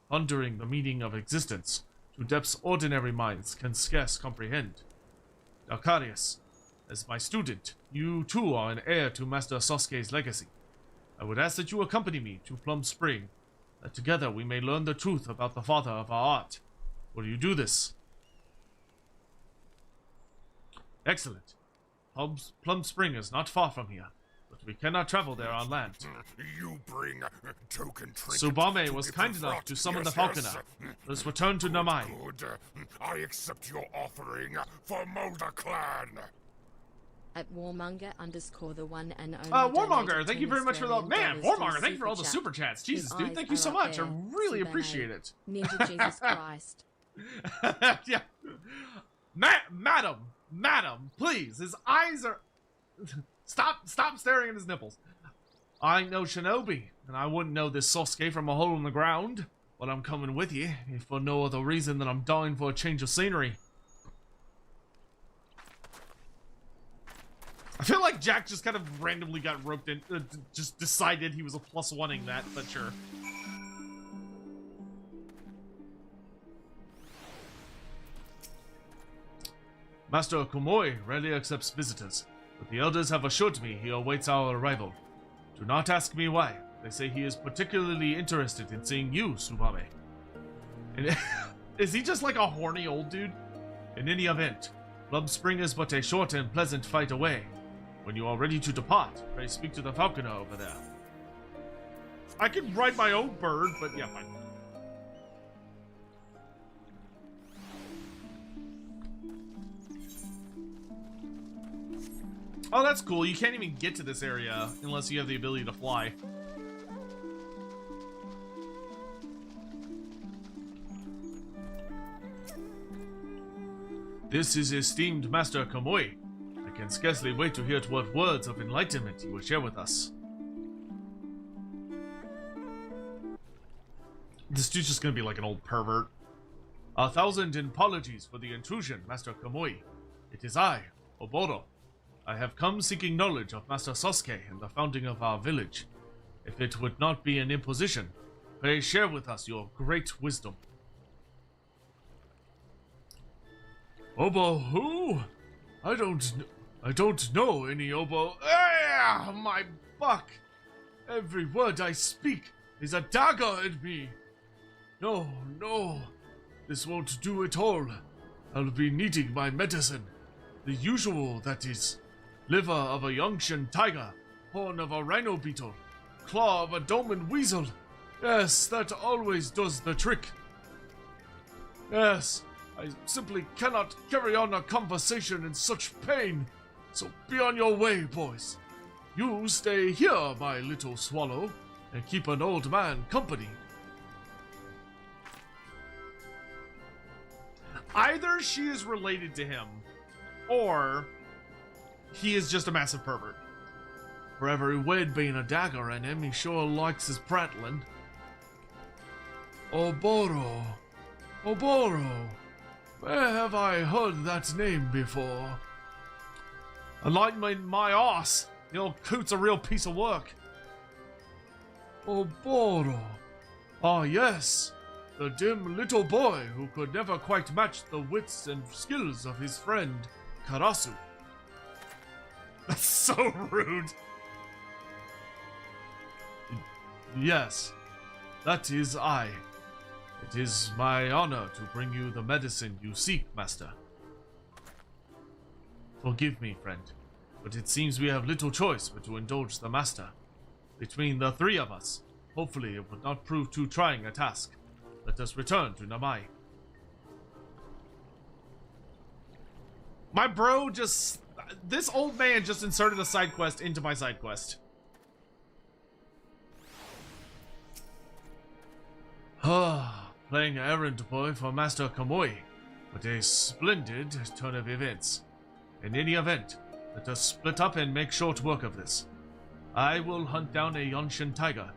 pondering the meaning of existence to depths ordinary minds can scarce comprehend. Arcadius, as my student, you too are an heir to Master Sosuke's legacy. I would ask that you accompany me to Plum Spring, that together we may learn the truth about the father of our art. Will you do this? Excellent. Plum Spring is not far from here, but we cannot travel there on land. You bring token trinkets. Subame was kind enough to summon the falconer. Let us return to Namai. Good. I accept your offering for Mulder Clan. At Warmonger _ the one and only. Warmonger, thank you very much for the Warmonger, thank you for all the super chats. Jesus, dude, thank you so much. I really appreciate it. Ninja Jesus Christ. Yeah, madam, please. His eyes are. Stop staring at his nipples. I ain't no shinobi, and I wouldn't know this Sosuke from a hole in the ground. But I'm coming with you, if for no other reason than I'm dying for a change of scenery. I feel like Jack just kind of randomly got roped in, just decided he was a +1ing that, but sure. Master Komoi rarely accepts visitors, but the elders have assured me he awaits our arrival. Do not ask me why. They say he is particularly interested in seeing you, Subame. And is he just like a horny old dude? In any event, Plum Spring is but a short and pleasant fight away. When you are ready to depart, pray speak to the falconer over there. I could ride my own bird, but yeah, fine. Oh, that's cool. You can't even get to this area unless you have the ability to fly. This is esteemed Master Kamui. I can scarcely wait to hear what words of enlightenment you will share with us. This dude's just gonna be like an old pervert. 1,000 apologies for the intrusion, Master Kamui. It is I, Oboro. I have come seeking knowledge of Master Sosuke and the founding of our village. If it would not be an imposition, pray share with us your great wisdom. Obo who? I don't know any Obo. Ah, my buck! Every word I speak is a dagger at me. No, no, this won't do at all. I'll be needing my medicine. The usual, that is. Liver of a Yongshan tiger, horn of a rhino beetle, claw of a doman weasel. Yes, that always does the trick. Yes, I simply cannot carry on a conversation in such pain. So be on your way, boys. You stay here, my little swallow, and keep an old man company. Either she is related to him, or he is just a massive pervert. For every word being a dagger in him, he sure likes his prattling. Oboro. Oboro. Where have I heard that name before? Unlike my ass, the old coot's a real piece of work. Oboro. Ah, yes. The dim little boy who could never quite match the wits and skills of his friend, Karasu. That's so rude. Yes, that is I. It is my honor to bring you the medicine you seek, Master. Forgive me, friend, but it seems we have little choice but to indulge the Master. Between the three of us, hopefully it would not prove too trying a task. Let us return to Namai. My bro just... This old man just inserted a side quest into my side quest. Playing errand boy for Master Kamui. What a splendid turn of events. In any event, let us split up and make short work of this. I will hunt down a Yongshan tiger.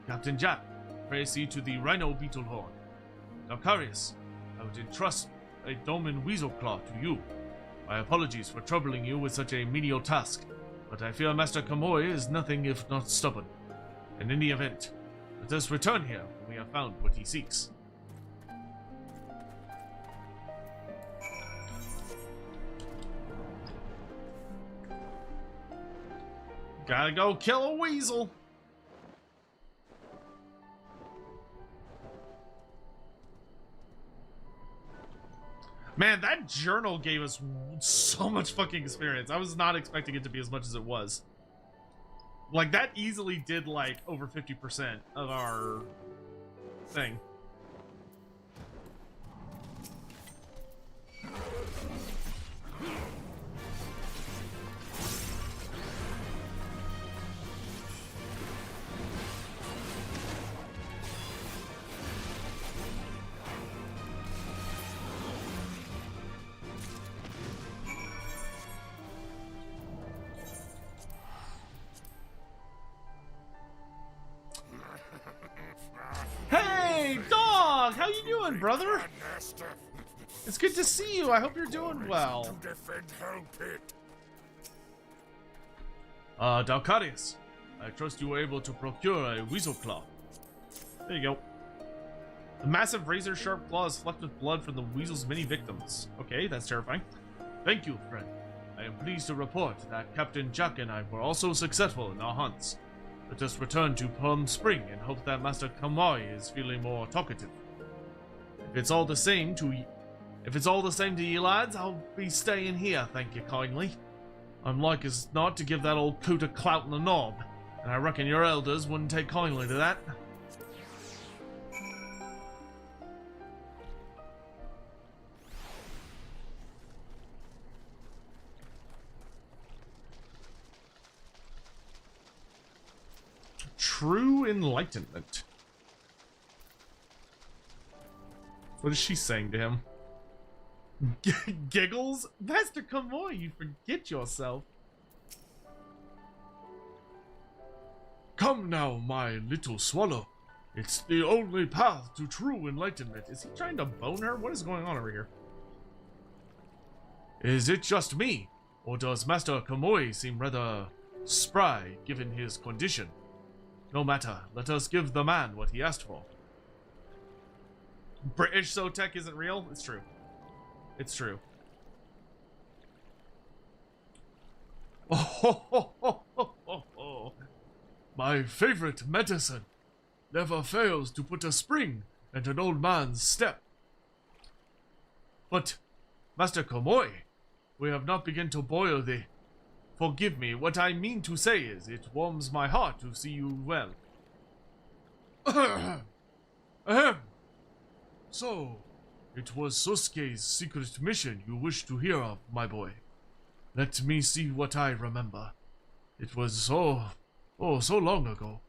Captain Jack, pray see to the rhino beetle horn. Dalkarius, I would entrust a doman weasel claw to you. My apologies for troubling you with such a menial task, but I fear Master Kamui is nothing if not stubborn. In any event, let us return here when we have found what he seeks. Gotta go kill a weasel. Man, that journal gave us so much fucking experience. I was not expecting it to be as much as it was. Like, that easily did, like, over 50% of our thing. Hey, dog! How you doing, brother? It's good to see you. I hope you're doing well. Dalkarius, I trust you were able to procure a weasel claw. There you go. The massive razor-sharp claw is flecked with blood from the weasel's many victims. Okay, that's terrifying. Thank you, friend. I am pleased to report that Captain Jack and I were also successful in our hunts. Let us return to Palm Spring and hope that Master Kamui is feeling more talkative. If it's all the same to you lads, I'll be staying here, thank you kindly. I'm like as not to give that old coot a clout in the knob, and I reckon your elders wouldn't take kindly to that. True enlightenment. What is she saying to him? Giggles? Master Kamui, you forget yourself. Come now, my little swallow. It's the only path to true enlightenment. Is he trying to bone her? What is going on over here? Is it just me? Or does Master Kamui seem rather spry, given his condition? No matter, let us give the man what he asked for. British Zotek isn't real? It's true. It's true. Oh, ho, ho, ho, ho, ho, ho. My favorite medicine never fails to put a spring in an old man's step. But, Master Komoi, we have not begun to boil the... Forgive me, what I mean to say is, it warms my heart to see you well. Ahem. So, it was Sosuke's secret mission you wish to hear of, my boy. Let me see what I remember. It was so long ago.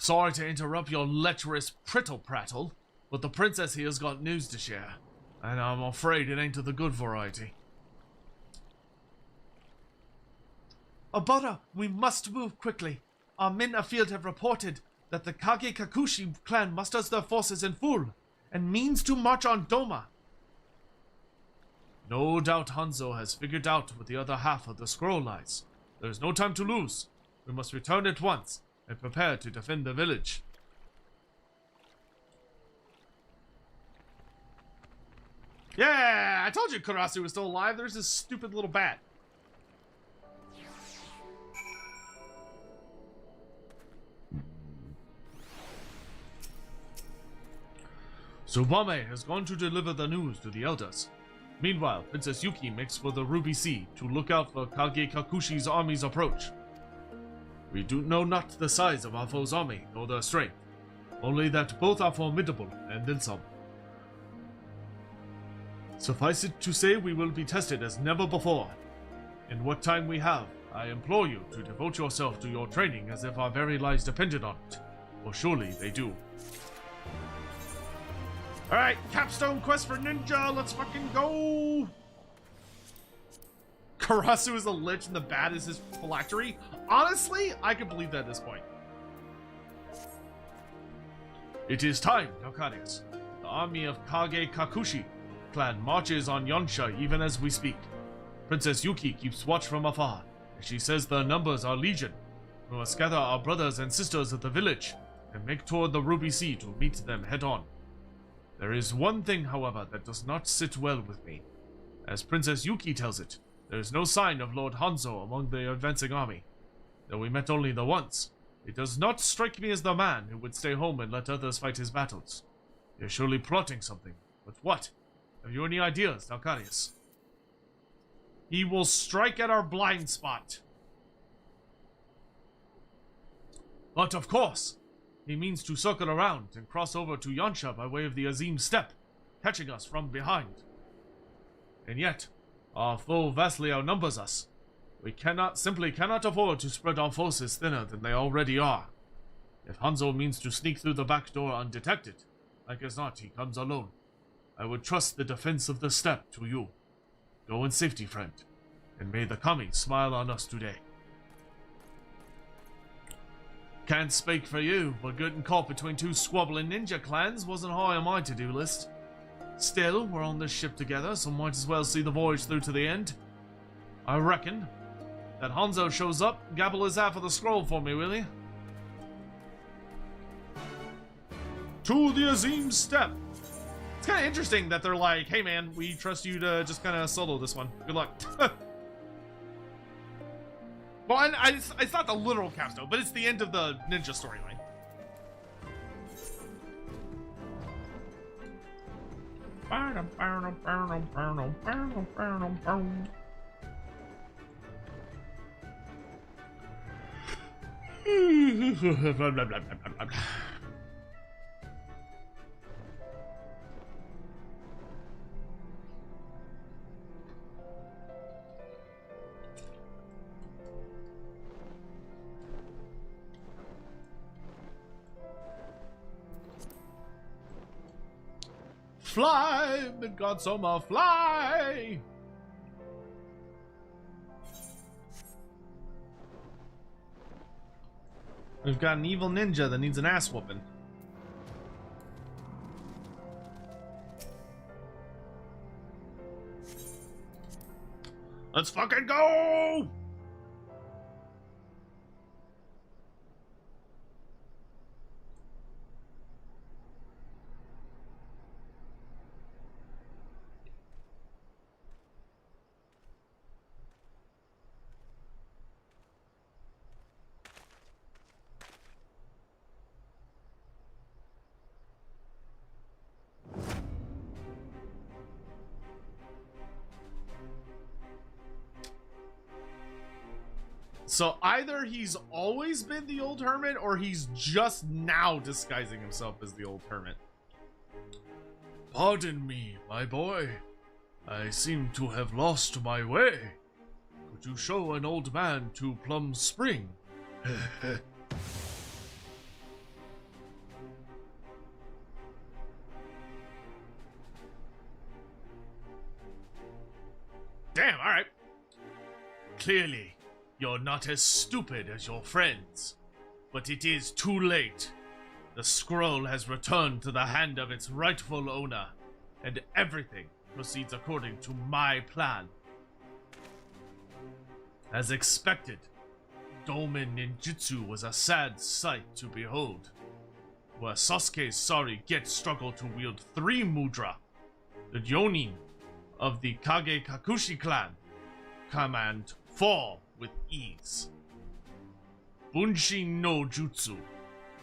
Sorry to interrupt your lecherous prittle-prattle, but the princess here's got news to share, and I'm afraid it ain't of the good variety. Obata, we must move quickly. Our men afield have reported that the Kage Kakushi clan musters their forces in full, and means to march on Doma. No doubt Hanzo has figured out what the other half of the scroll lies. There is no time to lose. We must return at once, and prepare to defend the village. Yeah, I told you Karasu was still alive. There's this stupid little bat. Tsubame has gone to deliver the news to the elders. Meanwhile, Princess Yuki makes for the Ruby Sea to look out for Kage Kakushi's army's approach. We do know not the size of our foe's army, nor their strength, only that both are formidable, and then some. Suffice it to say, we will be tested as never before. In what time we have, I implore you to devote yourself to your training as if our very lives depended on it, for surely they do. Alright, capstone quest for ninja, let's fucking go! Karasu is a lich and the bat is his phylactery? Honestly, I can believe that at this point. It is time, Nakanias. The army of Kage Kakushi clan marches on Yonsha even as we speak. Princess Yuki keeps watch from afar, and she says their numbers are legion. We must gather our brothers and sisters of the village and make toward the Ruby Sea to meet them head on. There is one thing, however, that does not sit well with me. As Princess Yuki tells it, there is no sign of Lord Hanzo among the advancing army. Though we met only the once, it does not strike me as the man who would stay home and let others fight his battles. He is surely plotting something, but what? Have you any ideas, Dalcarius? He will strike at our blind spot. But of course, he means to circle around and cross over to Yansha by way of the Azim Steppe, catching us from behind. And yet, our foe vastly outnumbers us. We simply cannot afford to spread our forces thinner than they already are. If Hanzo means to sneak through the back door undetected, like as not he comes alone. I would trust the defense of the steppe to you. Go in safety, friend, and may the kami smile on us today. Can't speak for you, but getting caught between two squabbling ninja clans wasn't high on my to-do list. Still, we're on this ship together, so might as well see the voyage through to the end. I reckon that Hanzo shows up, gabble his half of the scroll for me, will you? To the Azim Steppe. It's kind of interesting that they're like, hey man, we trust you to just kind of solo this one. Good luck. Well, and it's not the literal capstone, but it's the end of the ninja storyline. Fly, Midgårdssommar, fly! We've got an evil ninja that needs an ass whooping. Let's fucking go! So either he's always been the old hermit or he's just now disguising himself as the old hermit. Pardon me, my boy. I seem to have lost my way. Could you show an old man to Plum Spring? Damn, alright. Clearly, you're not as stupid as your friends. But it is too late. The scroll has returned to the hand of its rightful owner, and everything proceeds according to my plan. As expected, Dolmen Ninjutsu was a sad sight to behold. Where Sasuke's Sari Get struggled to wield 3 mudra, the Jonin of the Kage Kakushi clan command 4 with ease. Bunshin no Jutsu,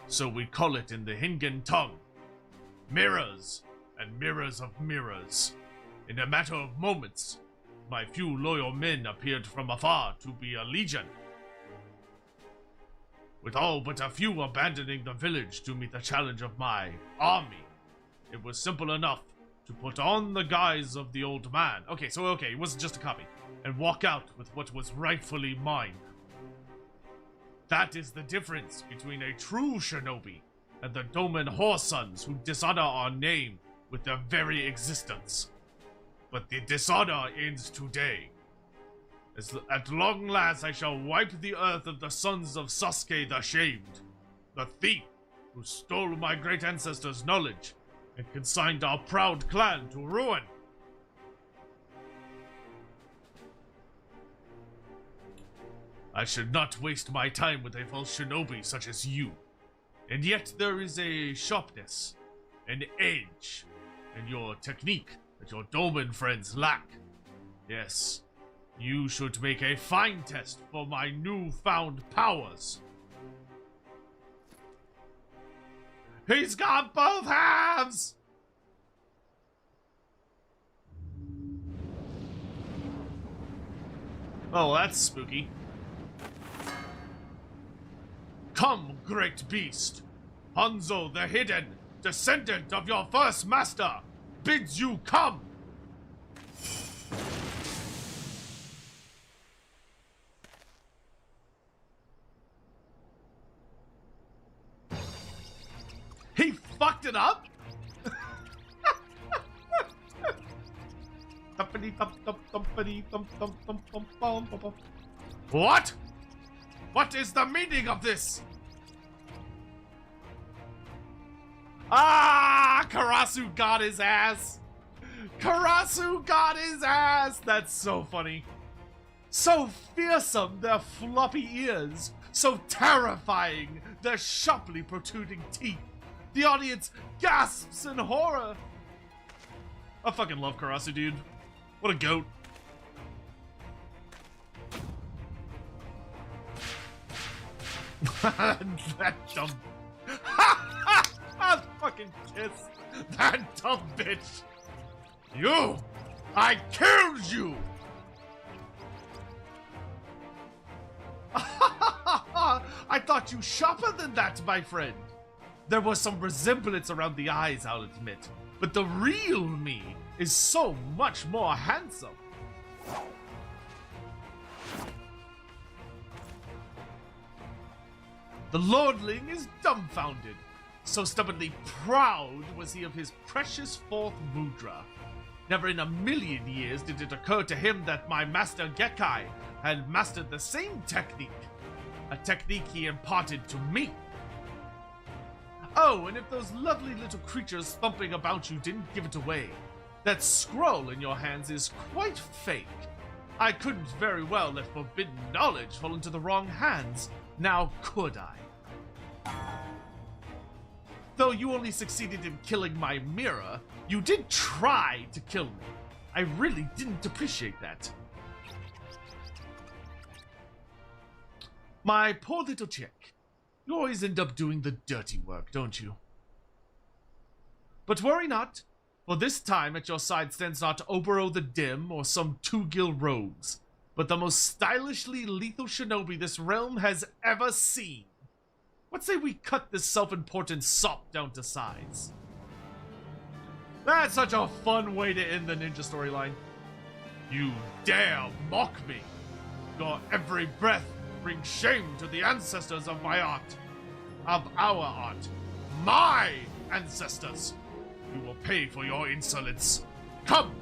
so we call it in the Hingen tongue. Mirrors and mirrors of mirrors. In a matter of moments, my few loyal men appeared from afar to be a legion. with all but a few abandoning the village to meet the challenge of my army. It was simple enough to put on the guise of the old man. Okay, it wasn't just a copy. And walk out with what was rightfully mine. That is the difference between a true shinobi and the Doman whoresons who dishonor our name with their very existence. But the dishonor ends today. At long last I shall wipe the earth of the sons of Sasuke the Shamed, the thief who stole my great ancestors' knowledge and consigned our proud clan to ruin. I should not waste my time with a false shinobi such as you. And yet there is a sharpness, an edge, in your technique that your Doman friends lack. Yes, you should make a fine test for my newfound powers. He's got both halves! Oh, that's spooky. Come, great beast! Hanzo the Hidden, descendant of your first master, bids you come! He fucked it up? What? What is the meaning of this? Ah! Karasu got his ass! Karasu got his ass! That's so funny. So fearsome, their floppy ears. So terrifying, their sharply protruding teeth. The audience gasps in horror. I fucking love Karasu, dude. What a goat. That dumb... I'll fucking kiss that dumb bitch. You! I killed you! I thought you sharper than that, my friend. There was some resemblance around the eyes, I'll admit. But the real me is so much more handsome. The lordling is dumbfounded. So stubbornly proud was he of his precious fourth mudra. Never in a million years did it occur to him that my master Gekkai had mastered the same technique. A technique he imparted to me. Oh, and if those lovely little creatures thumping about you didn't give it away, that scroll in your hands is quite fake. I couldn't very well let forbidden knowledge fall into the wrong hands, now could I? Though you only succeeded in killing my mirror, you did try to kill me. I really didn't appreciate that. My poor little chick. You always end up doing the dirty work, don't you? But worry not, for this time at your side stands not Oboro the Dim or some two-gill rogues, but the most stylishly lethal shinobi this realm has ever seen. What say we cut this self-important sop down to size? That's such a fun way to end the ninja storyline. You dare mock me! Your every breath brings shame to the ancestors of my art. Of our art. My ancestors! You will pay for your insolence. Come!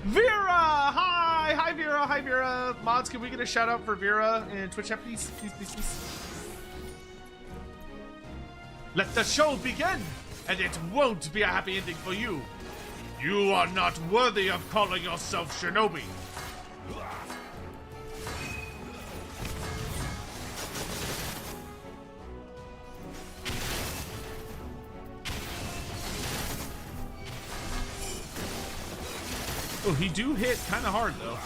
Vera! Hi! Hi, Vera! Hi, Vera! Mods, can we get a shout out for Vera in Twitch chat, please? Please, please, please. Let the show begin! And it won't be a happy ending for you. You are not worthy of calling yourself Shinobi. Oh, he do hit kind of hard, though.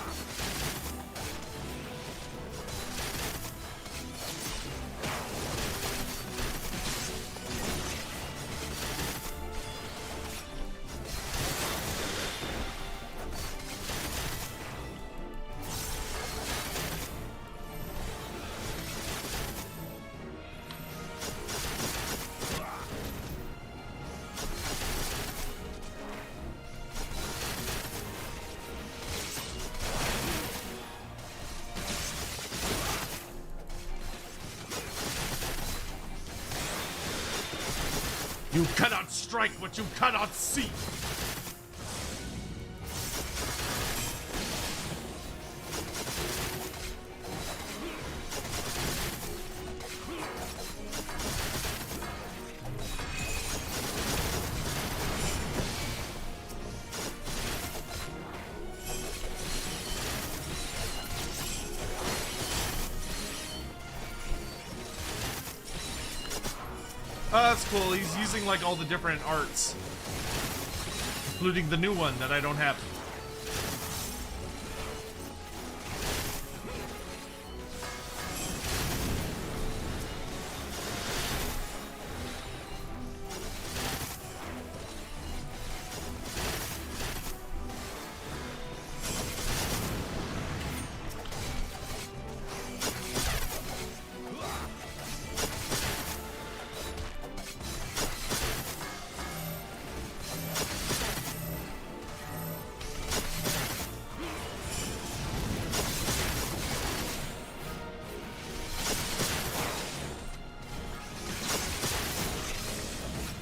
You cannot strike what you cannot see. Oh, that's cool. He's using like all the different arts, including the new one that I don't have.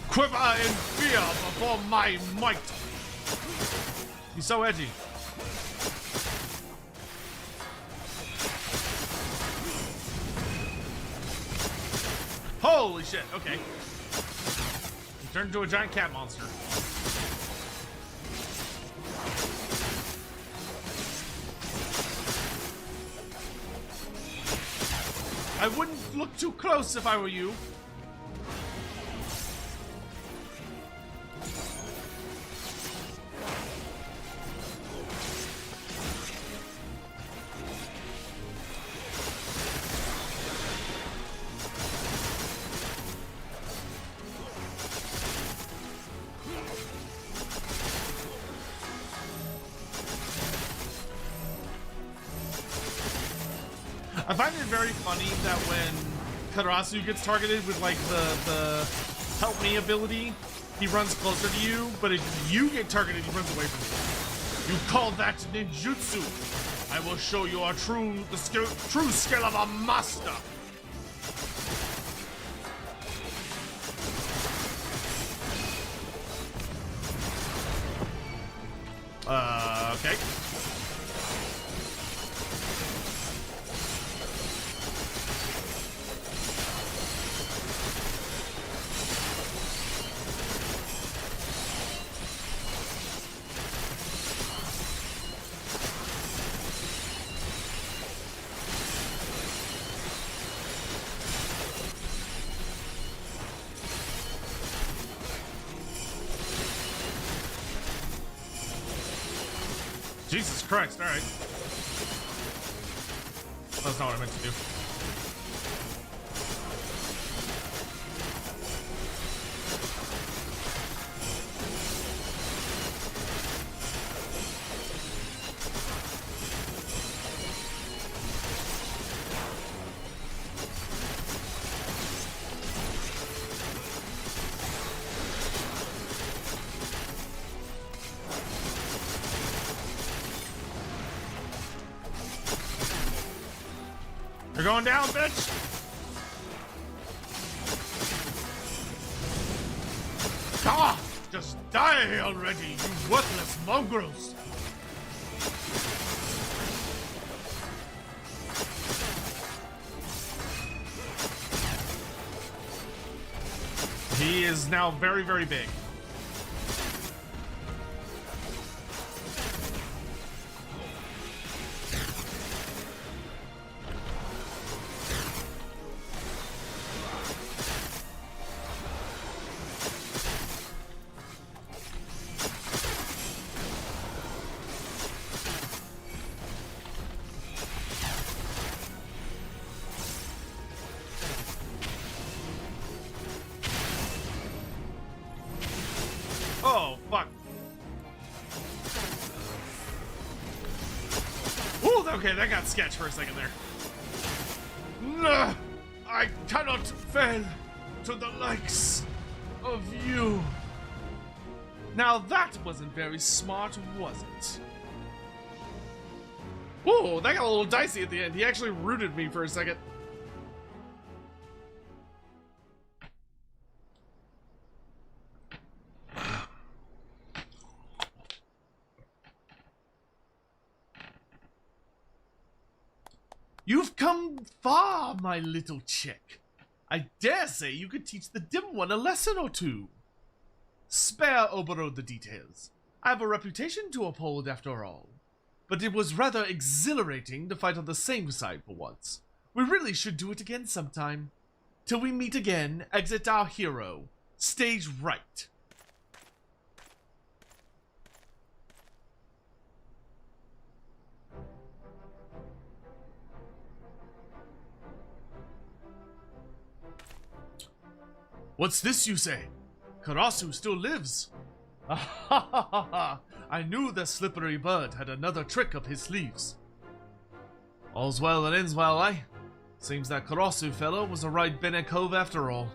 Quiver in fear before my might. He's so edgy. Holy shit, okay. He turned into a giant cat monster. I wouldn't look too close if I were you. I find it very funny that when Katarasu gets targeted with like the help me ability, he runs closer to you, but if you get targeted, he runs away from you. You call that ninjutsu? I will show you true skill of a master. Okay. Jesus Christ, alright. That's not what I meant to do. You're going down, bitch! Ah! Just die already, you worthless mongrels! He is now very, very big. Oh, fuck. Ooh, okay, that got sketch for a second there. No, I cannot fail to the likes of you. Now that wasn't very smart, was it? Ooh, that got a little dicey at the end. He actually rooted me for a second. You've come far, my little chick. I dare say you could teach the dim one a lesson or two. Spare Oboro the details. I have a reputation to uphold after all. But it was rather exhilarating to fight on the same side for once. We really should do it again sometime. Till we meet again, exit our hero. Stage right. What's this you say? Karasu still lives. I knew the slippery bird had another trick up his sleeves. All's well that ends well, eh? Seems that Karasu fellow was a right Bene Cove after all.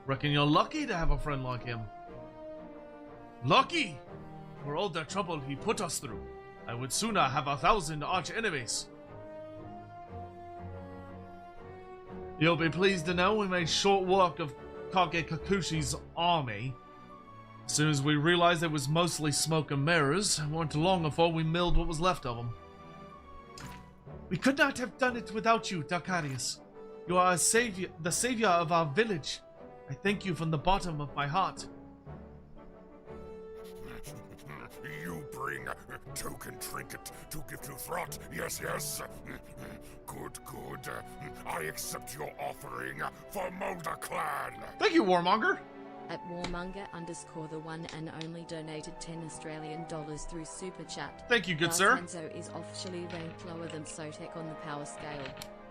Reckon you're lucky to have a friend like him. Lucky? For all the trouble he put us through, I would sooner have 1,000 arch enemies. You'll be pleased to know we made short work of Kage Kakushi's army. As soon as we realized it was mostly smoke and mirrors, it weren't long before we milled what was left of them. We could not have done it without you, Darkarius. You are the savior of our village. I thank you from the bottom of my heart. You bring token trinket to give to Throt. Yes, yes. Good, good. I accept your offering for Mulder Clan. Thank you, Warmonger. At Warmonger_the one and only donated 10 Australian dollars through Super Chat. Thank you, good sir. Hanzo is officially ranked lower than Sotek on the power scale.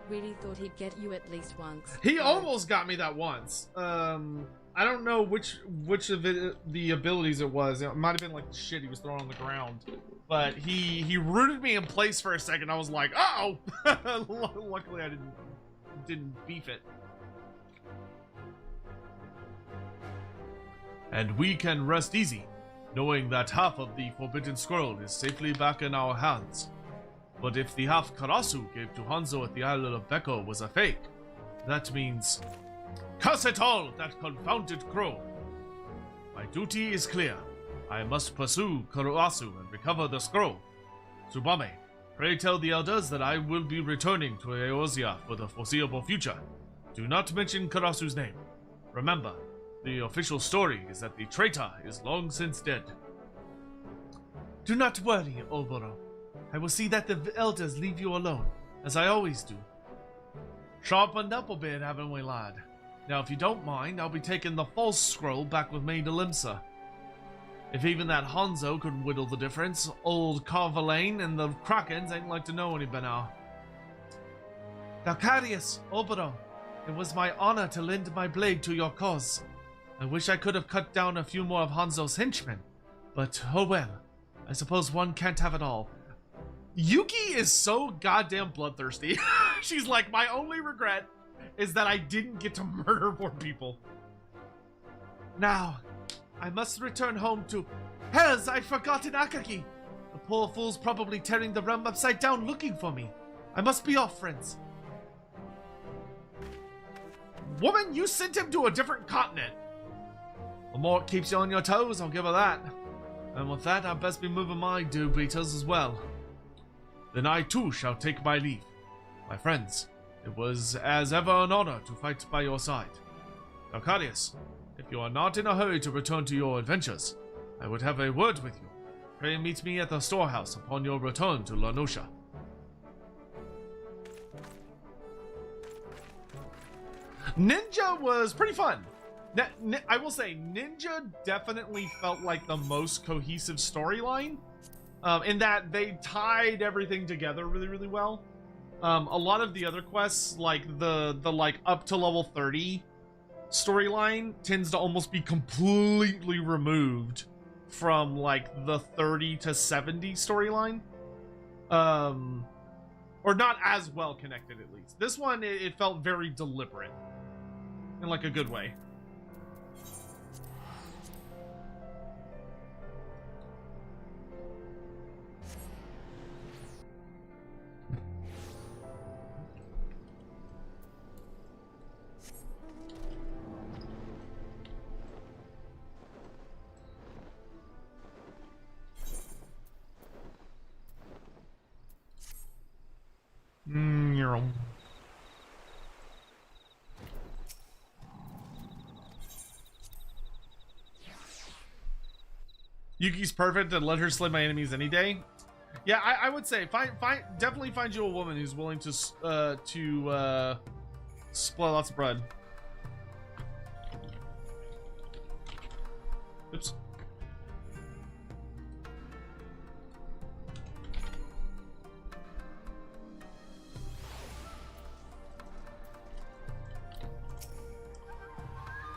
Really thought he'd get you at least once. He almost got me that once. I don't know which of the abilities it was. It might have been like the shit he was throwing on the ground. But he rooted me in place for a second. I was like, uh-oh! Luckily I didn't beef it. And we can rest easy, knowing that half of the Forbidden Scroll is safely back in our hands. But if the half Karasu gave to Hanzo at the Isle of Beko was a fake, that means... Curse it all, that confounded crow! My duty is clear. I must pursue Karasu and recover the scroll. Tsubame, pray tell the elders that I will be returning to Eorzea for the foreseeable future. Do not mention Karasu's name. Remember, the official story is that the traitor is long since dead. Do not worry, Oboro. I will see that the elders leave you alone, as I always do. Sharpened up a bit, haven't we, lad? Now, if you don't mind, I'll be taking the false scroll back with me to Limsa. If even that Hanzo couldn't whittle the difference, old Carvalane and the Krakens ain't like to know any better. Darkarius, Oboro, it was my honor to lend my blade to your cause. I wish I could have cut down a few more of Hanzo's henchmen, but oh well. I suppose one can't have it all. Yuki is so goddamn bloodthirsty. She's like, my only regret is that I didn't get to murder more people. Now, I must return home to... Hells, I'd forgotten Akagi! The poor fool's probably tearing the realm upside down looking for me. I must be off, friends. Woman, you sent him to a different continent. The more it keeps you on your toes, I'll give her that. And with that, I'd best be moving my do-beaters as well. Then I too shall take my leave. My friends, it was as ever an honor to fight by your side. Arcadius, if you are not in a hurry to return to your adventures, I would have a word with you. Pray meet me at the storehouse upon your return to La Noscia. Ninja was pretty fun. I will say, Ninja definitely felt like the most cohesive storyline, in that they tied everything together really, really well. A lot of the other quests, like the like up to level 30 storyline, tends to almost be completely removed from like the 30 to 70 storyline, or not as well connected at least. This one, it felt very deliberate in like a good way. Yuki's perfect and let her slay my enemies any day. Yeah, I would say definitely find you a woman who's willing to spoil lots of bread. Oops.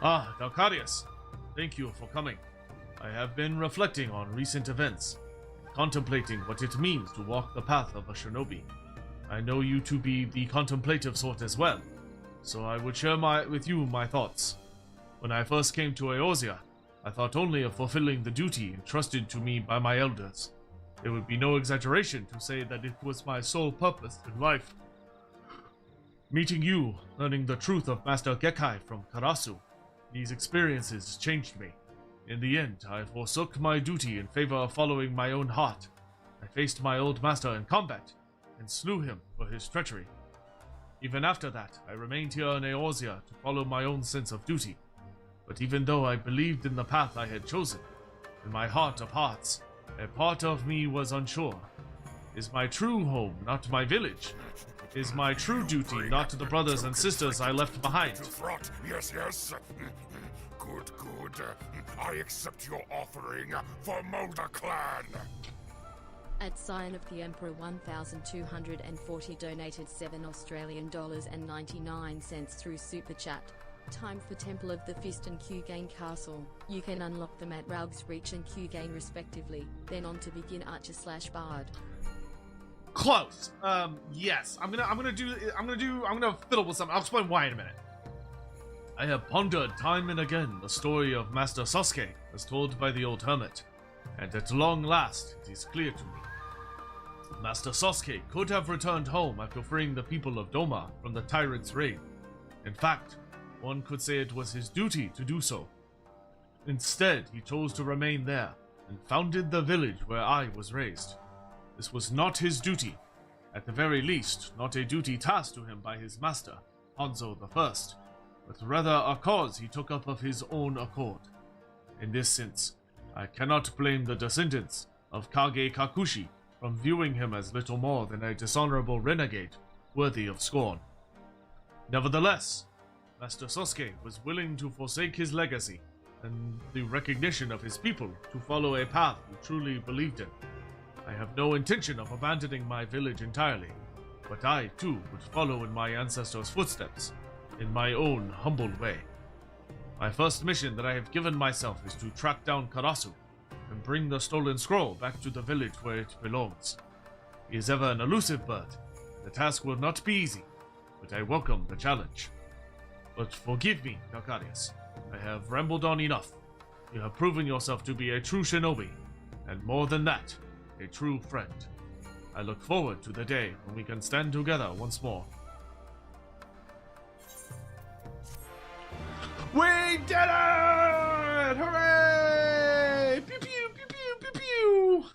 Ah, Dalcarius, thank you for coming. I have been reflecting on recent events, contemplating what it means to walk the path of a shinobi. I know you to be the contemplative sort as well, so I would share with you my thoughts. When I first came to Eorzea, I thought only of fulfilling the duty entrusted to me by my elders. It would be no exaggeration to say that it was my sole purpose in life. Meeting you, learning the truth of Master Gekkai from Karasu, these experiences changed me. In the end, I forsook my duty in favor of following my own heart. I faced my old master in combat, and slew him for his treachery. Even after that, I remained here in Eorzea to follow my own sense of duty. But even though I believed in the path I had chosen, in my heart of hearts, a part of me was unsure. Is my true home not my village? Is my true duty not to the brothers and sisters I left behind? Yes, yes. Good, good. I accept your offering for Mulder Clan. At sign of the Emperor 1240 donated $7 through Super Chat. Time for Temple of the Fist and Q-Gain Castle. You can unlock them at Raug's Reach and Q-Gain respectively. Then on to begin Archer/Bard. Close. Yes. I'm gonna fiddle with something. I'll explain why in a minute. I have pondered time and again the story of Master Sasuke as told by the old hermit, and at long last it is clear to me. Master Sasuke could have returned home after freeing the people of Doma from the tyrant's reign. In fact, one could say it was his duty to do so. Instead, he chose to remain there and founded the village where I was raised. This was not his duty, at the very least, not a duty tasked to him by his master, Hanzo I, but rather a cause he took up of his own accord. In this sense, I cannot blame the descendants of Kage Kakushi from viewing him as little more than a dishonorable renegade, worthy of scorn. Nevertheless, Master Sasuke was willing to forsake his legacy and the recognition of his people to follow a path he truly believed in. I have no intention of abandoning my village entirely, but I, too, would follow in my ancestors' footsteps, in my own humble way. My first mission that I have given myself is to track down Karasu and bring the stolen scroll back to the village where it belongs. He is ever an elusive bird. The task will not be easy, but I welcome the challenge. But forgive me, Dalcarius. I have rambled on enough. You have proven yourself to be a true shinobi, and more than that, a true friend. I look forward to the day when we can stand together once more. We did it! Hooray! Pew pew pew pew pew pew!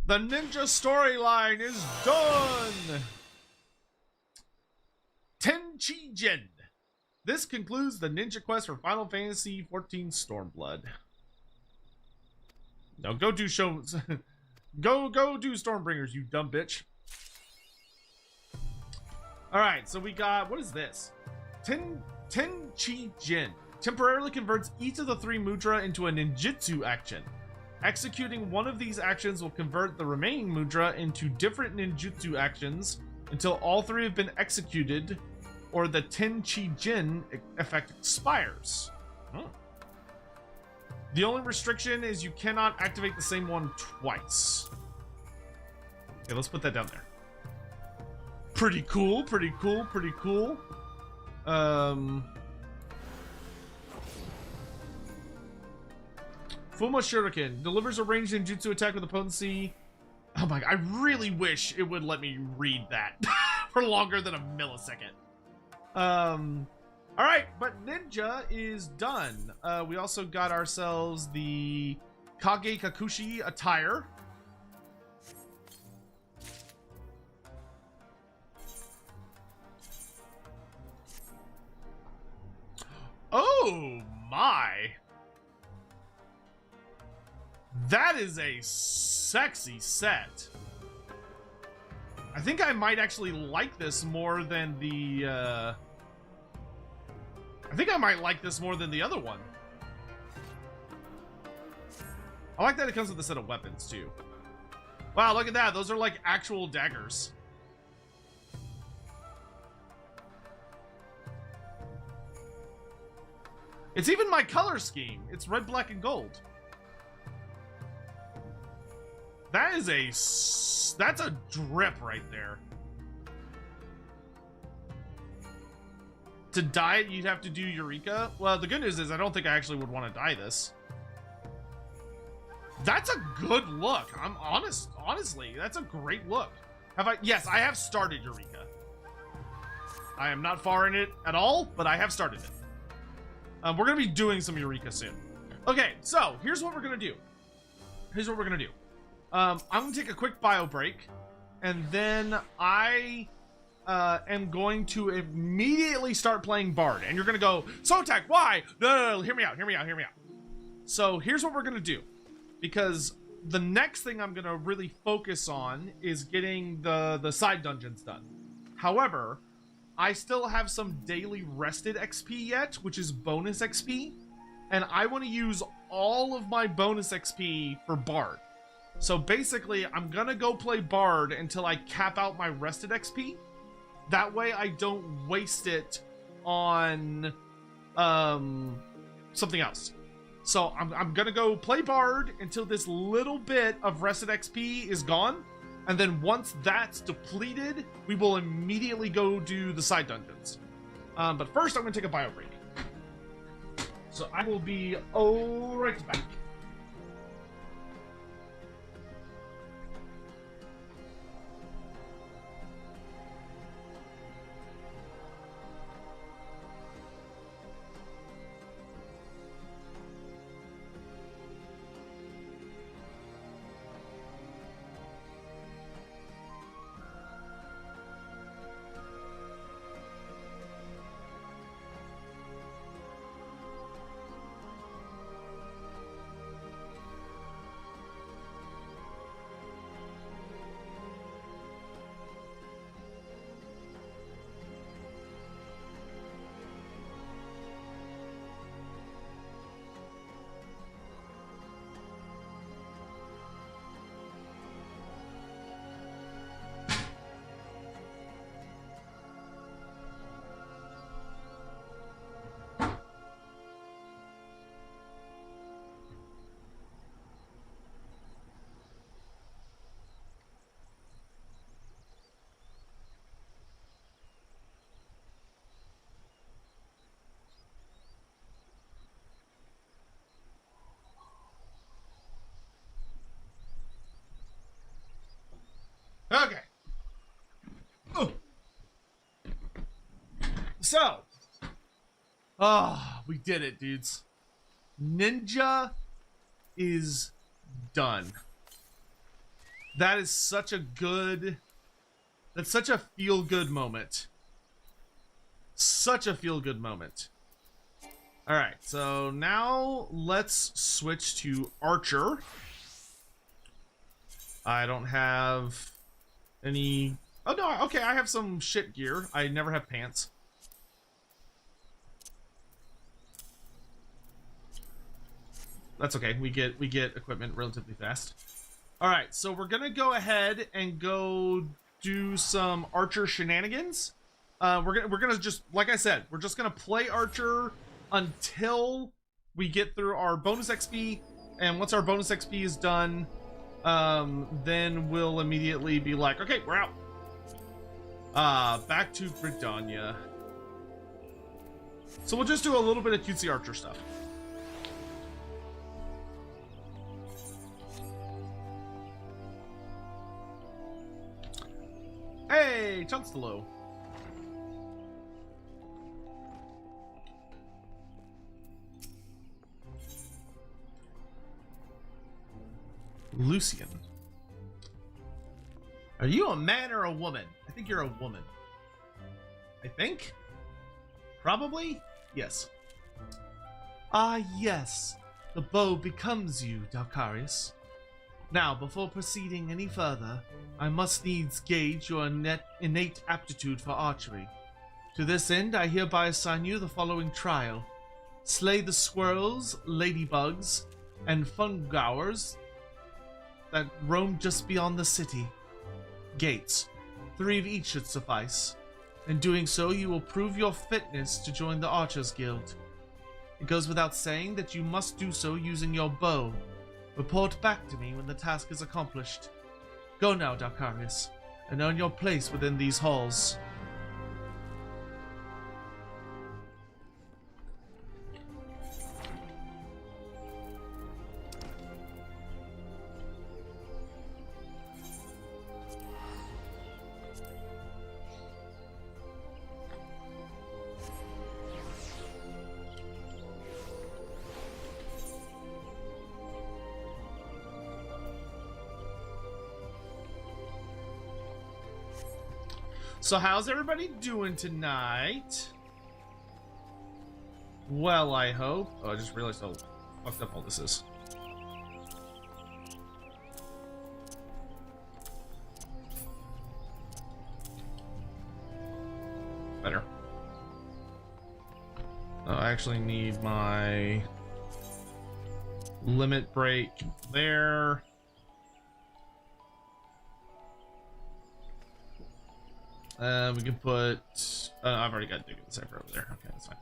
The ninja storyline is done! Tenchi-jin. This concludes the ninja quest for Final Fantasy XIV Stormblood. Now go do shows. go do Stormbringers, you dumb bitch. Alright, so we got, what is this? Tenchi-jin. Temporarily converts each of the 3 mudra into a ninjutsu action. Executing one of these actions will convert the remaining mudra into different ninjutsu actions until all 3 have been executed or the Tenchi-jin effect expires. Oh. The only restriction is you cannot activate the same one twice. Okay, let's put that down there. Pretty cool, pretty cool, pretty cool. Fuma Shuriken delivers a ranged ninjutsu attack with a potency. Oh my god, I really wish it would let me read that for longer than a millisecond. Alright, but ninja is done. We also got ourselves the Kage Kakushi attire. Oh my. That is a sexy set. I think I might actually like this more than the, I think I might like this more than the other one. I like that it comes with a set of weapons, too. Wow, look at that. Those are like actual daggers. It's even my color scheme. It's red, black, and gold. That is that's a drip right there. To dye it, you'd have to do Eureka. Well, the good news is I don't think I actually would want to dye this. That's a good look. I'm honestly, that's a great look. Yes, I have started Eureka. I am not far in it at all, but I have started it. We're gonna be doing some Eureka soon. Okay, so here's what we're gonna do. I'm gonna take a quick bio break, and then I am going to immediately start playing Bard. And you're gonna go, Sotek, why? No, hear me out. So here's what we're gonna do, because the next thing I'm gonna really focus on is getting the side dungeons done. However, I still have some daily rested XP yet, which is bonus XP, and I want to use all of my bonus XP for Bard. So basically, I'm gonna go play Bard until I cap out my rested XP. That way I don't waste it on something else. So I'm gonna go play Bard until this little bit of rested XP is gone. And then once that's depleted, we will immediately go do the side dungeons. But first, I'm going to take a bio break. So I will be right back. Okay. So, we did it, dudes. Ninja is done. That is such a good... That's such a feel-good moment. Such a feel-good moment. Alright, so now let's switch to Archer. I don't have any... Oh, no, okay, I have some shit gear. I never have pants. That's okay. We get equipment relatively fast. All right, so we're gonna go ahead and go do some Archer shenanigans. We're gonna just, like I said, we're just gonna play Archer until we get through our bonus XP, and once our bonus XP is done, then we'll immediately be like, okay, we're out. Back to Britannia. So we'll just do a little bit of cutesy Archer stuff. Hey, Tunstalo. Lucian. Are you a man or a woman? I think you're a woman. I think? Probably? Yes. Ah, yes. The bow becomes you, Dalcarius. Now, before proceeding any further, I must needs gauge your innate aptitude for archery. To this end, I hereby assign you the following trial. Slay the squirrels, ladybugs, and fungowers that roam just beyond the city. Gates. 3 of each should suffice. In doing so, you will prove your fitness to join the Archers Guild. It goes without saying that you must do so using your bow. Report back to me when the task is accomplished. Go now, Dalcarius, and earn your place within these halls. So how's everybody doing tonight? Well, I hope. Oh, I just realized how fucked up all this is. Better. Oh, I actually need my limit break there. We can put... I've already got Dig in the Cipher over there. Okay, that's fine.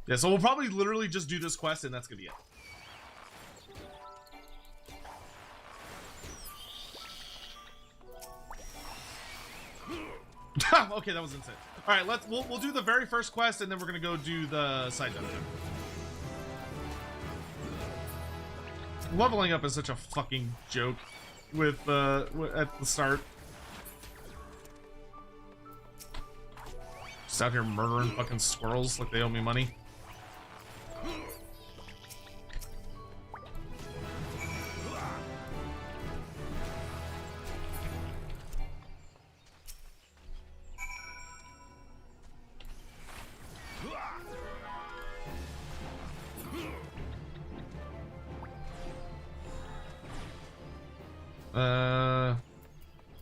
Yeah, so we'll probably literally just do this quest and that's gonna be it. Okay, that was insane. All right, we'll do the very first quest and then we're gonna go do the side dungeon. Leveling up is such a fucking joke with at the start. Just out here murdering fucking squirrels like they owe me money.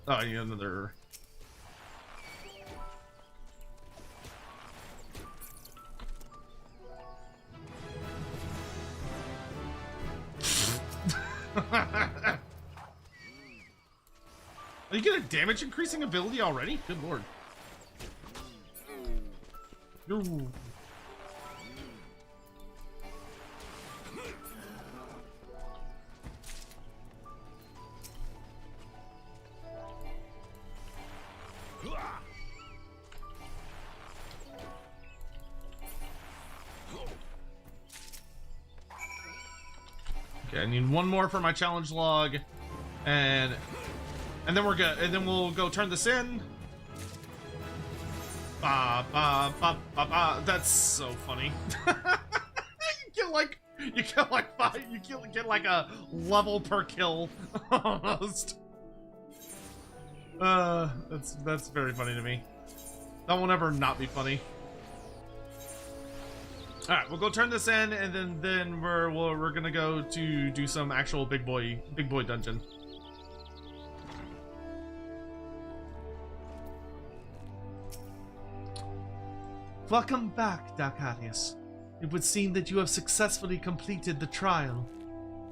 Oh, I need another. Are you getting a damage increasing ability already? Good lord. Ooh. Okay, I need one more for my challenge log, and then we're good. And then we'll go turn this in. Ba ba ba ba ba. That's so funny. you get like 5. You get like a level per kill almost. That's very funny to me. That will never not be funny. All right, we'll go turn this in, and then we're gonna go to do some actual big boy dungeon. Welcome back, Dalcarius. It would seem that you have successfully completed the trial.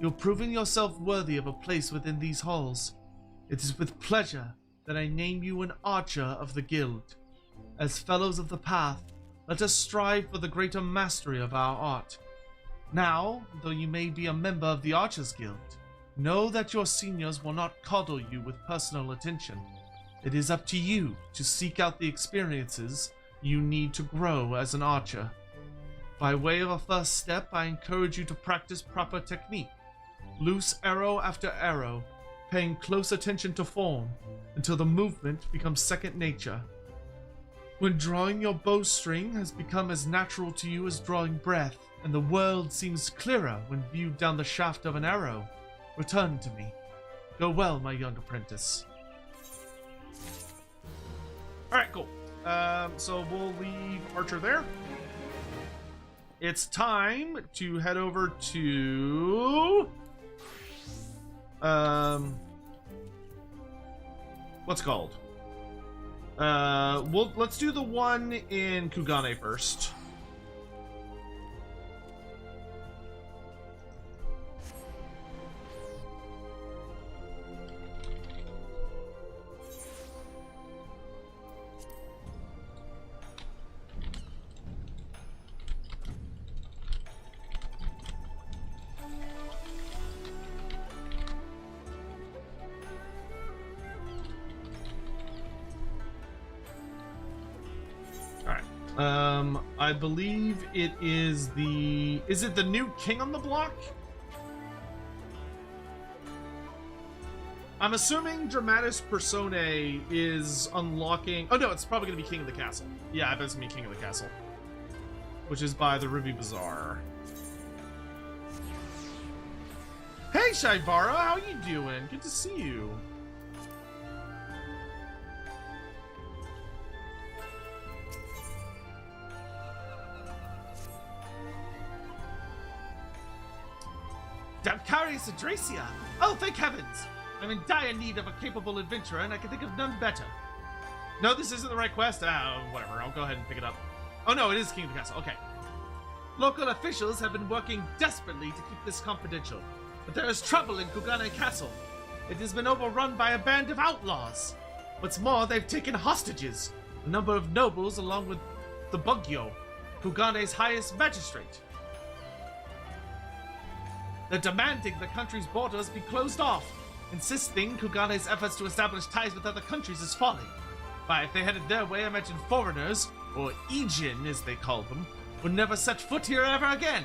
You're proving yourself worthy of a place within these halls. It is with pleasure that I name you an Archer of the Guild. As fellows of the Path, let us strive for the greater mastery of our art. Now, though you may be a member of the Archers Guild, know that your seniors will not coddle you with personal attention. It is up to you to seek out the experiences you need to grow as an archer. By way of a first step, I encourage you to practice proper technique. Loose arrow after arrow, paying close attention to form, until the movement becomes second nature. When drawing your bowstring has become as natural to you as drawing breath, and the world seems clearer when viewed down the shaft of an arrow, return to me. Go well, my young apprentice. Alright, cool. So we'll leave Archer there. It's time to head over to what's it called? Let's do the one in Kugane first. I believe it is the... Is it the new king on the block? I'm assuming Dramatis Personae is unlocking... Oh no, it's probably going to be King of the Castle. Yeah, I bet it's going to be King of the Castle. Which is by the Ruby Bazaar. Hey, Shaivara, how you doing? Good to see you. Dalcarius Adracia! Oh, thank heavens! I'm in dire need of a capable adventurer, and I can think of none better. No, this isn't the right quest? Whatever, I'll go ahead and pick it up. Oh no, it is King of the Castle, okay. Local officials have been working desperately to keep this confidential, but there is trouble in Kugane Castle. It has been overrun by a band of outlaws. What's more, they've taken hostages, a number of nobles along with the Bugyo, Kugane's highest magistrate. They're demanding the country's borders be closed off, insisting Kugane's efforts to establish ties with other countries is folly. But if they headed their way, I imagine foreigners, or Ijin as they call them, would never set foot here ever again.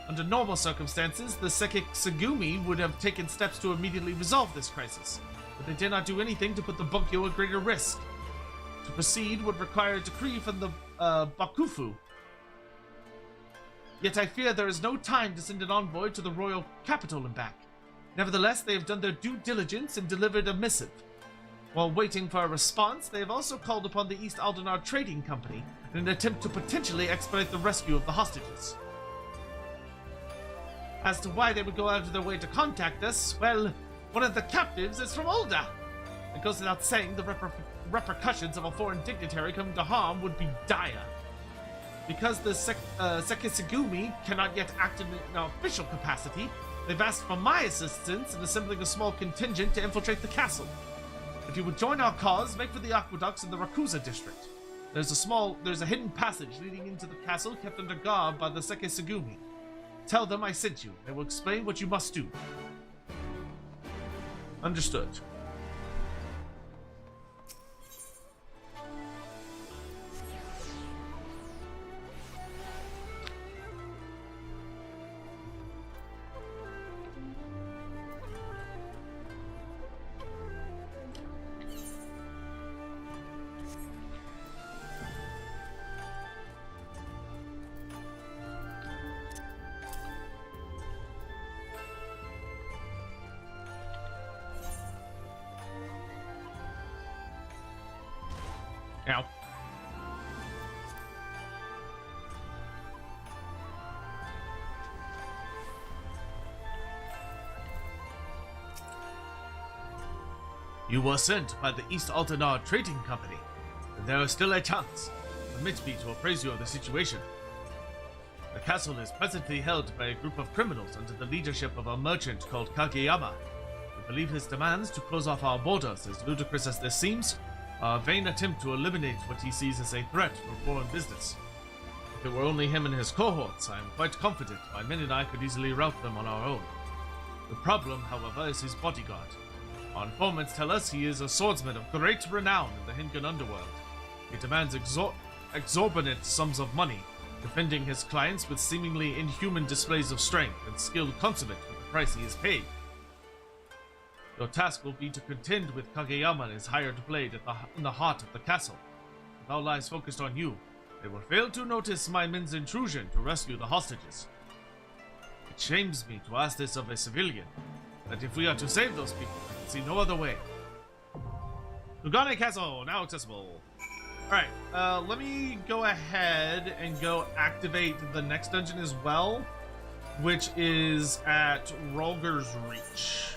Under normal circumstances, the Sekisugumi would have taken steps to immediately resolve this crisis, but they did not do anything to put the Bugyo at greater risk. To proceed would require a decree from the Bakufu. Yet I fear there is no time to send an envoy to the royal capital and back. Nevertheless, they have done their due diligence and delivered a missive. While waiting for a response, they have also called upon the East Aldenar Trading Company in an attempt to potentially expedite the rescue of the hostages. As to why they would go out of their way to contact us, well, one of the captives is from Ulda. It goes without saying the repercussions of a foreign dignitary coming to harm would be dire. Because the Sekisugumi cannot yet act in an official capacity, they've asked for my assistance in assembling a small contingent to infiltrate the castle. If you would join our cause, make for the aqueducts in the Rakuza district. There's a hidden passage leading into the castle kept under guard by the Sekisugumi. Tell them I sent you. They will explain what you must do. Understood. Ow. You were sent by the East Aldenar Trading Company, and there is still a chance. Permit me to appraise you of the situation. The castle is presently held by a group of criminals under the leadership of a merchant called Kageyama. We believe his demands to close off our borders, as ludicrous as this seems, are a vain attempt to eliminate what he sees as a threat for foreign business. If it were only him and his cohorts, I am quite confident my men and I could easily rout them on our own. The problem, however, is his bodyguard. Our informants tell us he is a swordsman of great renown in the Hingan underworld. He demands exorbitant sums of money, defending his clients with seemingly inhuman displays of strength and skill consummate with the price he is paid. Your task will be to contend with Kageyama and his hired blade in the heart of the castle. With all eyes focused on you, they will fail to notice my men's intrusion to rescue the hostages. It shames me to ask this of a civilian, but if we are to save those people, I can see no other way. Kugane Castle, now accessible. Alright, let me go ahead and go activate the next dungeon as well, which is at Rolger's Reach.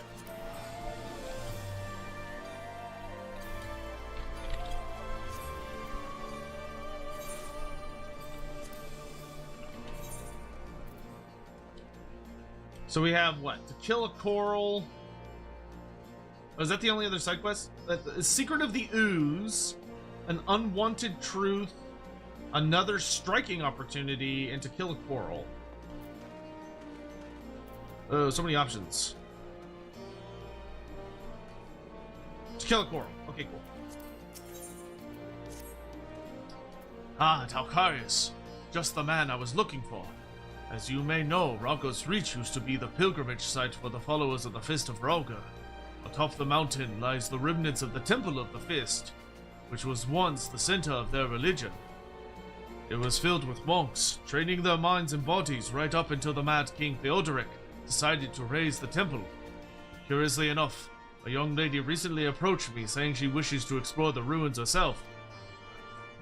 So we have what? To kill a coral. Oh, is that the only other side quest? The Secret of the Ooze, an unwanted truth, another striking opportunity, and to kill a coral. Oh, so many options. To kill a coral. Okay, cool. Ah, Talcarius. Just the man I was looking for. As you may know, Rauga's Reach used to be the pilgrimage site for the followers of the Fist of Rauga. Atop the mountain lies the remnants of the Temple of the Fist, which was once the center of their religion. It was filled with monks, training their minds and bodies right up until the Mad King Theodoric decided to raise the temple. Curiously enough, a young lady recently approached me saying she wishes to explore the ruins herself.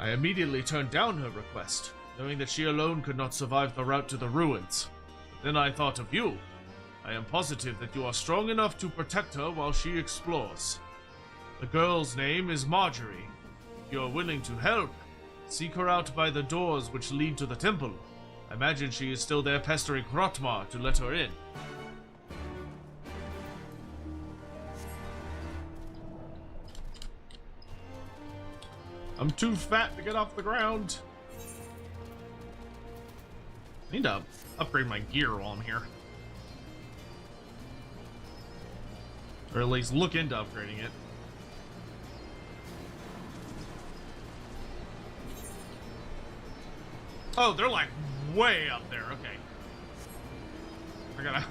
I immediately turned down her request, knowing that she alone could not survive the route to the ruins. But then I thought of you. I am positive that you are strong enough to protect her while she explores. The girl's name is Marjorie. If you are willing to help, seek her out by the doors which lead to the temple. I imagine she is still there pestering Hrotmar to let her in. I'm too fat to get off the ground. I need to upgrade my gear while I'm here. Or at least look into upgrading it. Oh, they're like way up there. Okay. I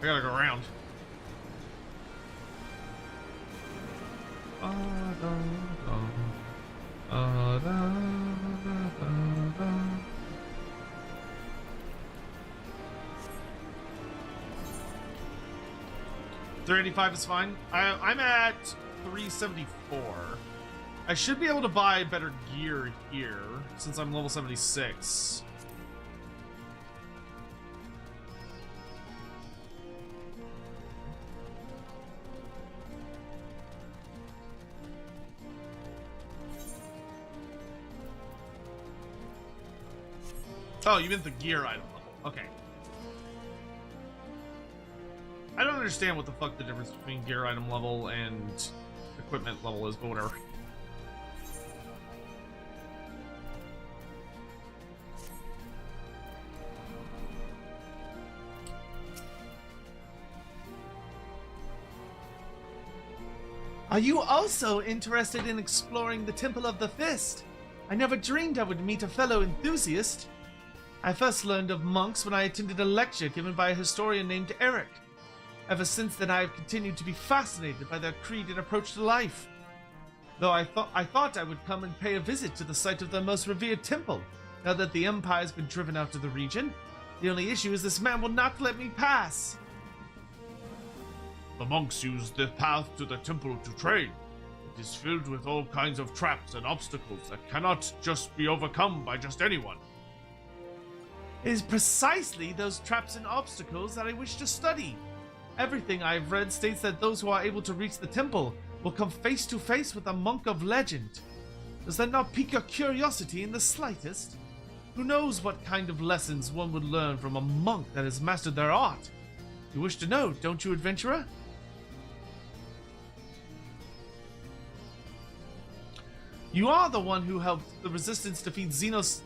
gotta go around. $385 is fine. I'm at 374. I should be able to buy better gear here since I'm level 76. Oh, you meant the gear item level. Okay. I don't understand what the fuck the difference between gear item level and equipment level is, but whatever. Are you also interested in exploring the Temple of the Fist? I never dreamed I would meet a fellow enthusiast. I first learned of monks when I attended a lecture given by a historian named Eric. Ever since then, I have continued to be fascinated by their creed and approach to life. Though I thought I would come and pay a visit to the site of their most revered temple, now that the Empire has been driven out of the region. The only issue is this man will not let me pass. The monks use the path to the temple to train. It is filled with all kinds of traps and obstacles that cannot just be overcome by just anyone. It is precisely those traps and obstacles that I wish to study. Everything I have read states that those who are able to reach the temple will come face to face with a monk of legend. Does that not pique your curiosity in the slightest? Who knows what kind of lessons one would learn from a monk that has mastered their art? You wish to know, don't you, adventurer? You are the one who helped the resistance defeat Xenos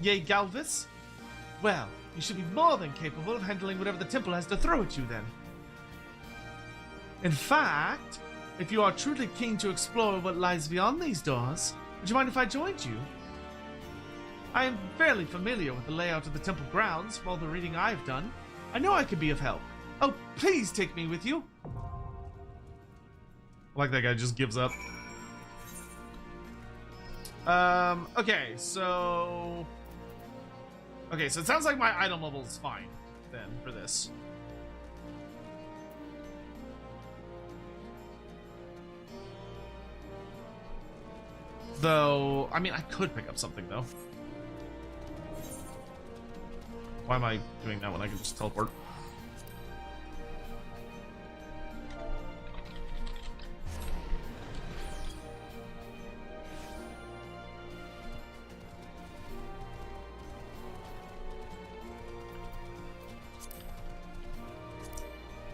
Galvis? Well, you should be more than capable of handling whatever the temple has to throw at you then. In fact, if you are truly keen to explore what lies beyond these doors, would you mind if I joined you? I am fairly familiar with the layout of the temple grounds from all the reading I've done. I know I could be of help. Oh, please take me with you. Like that guy just gives up. Okay, so it sounds like my item level is fine then for this. Though, I mean, I could pick up something, though. Why am I doing that when I can just teleport?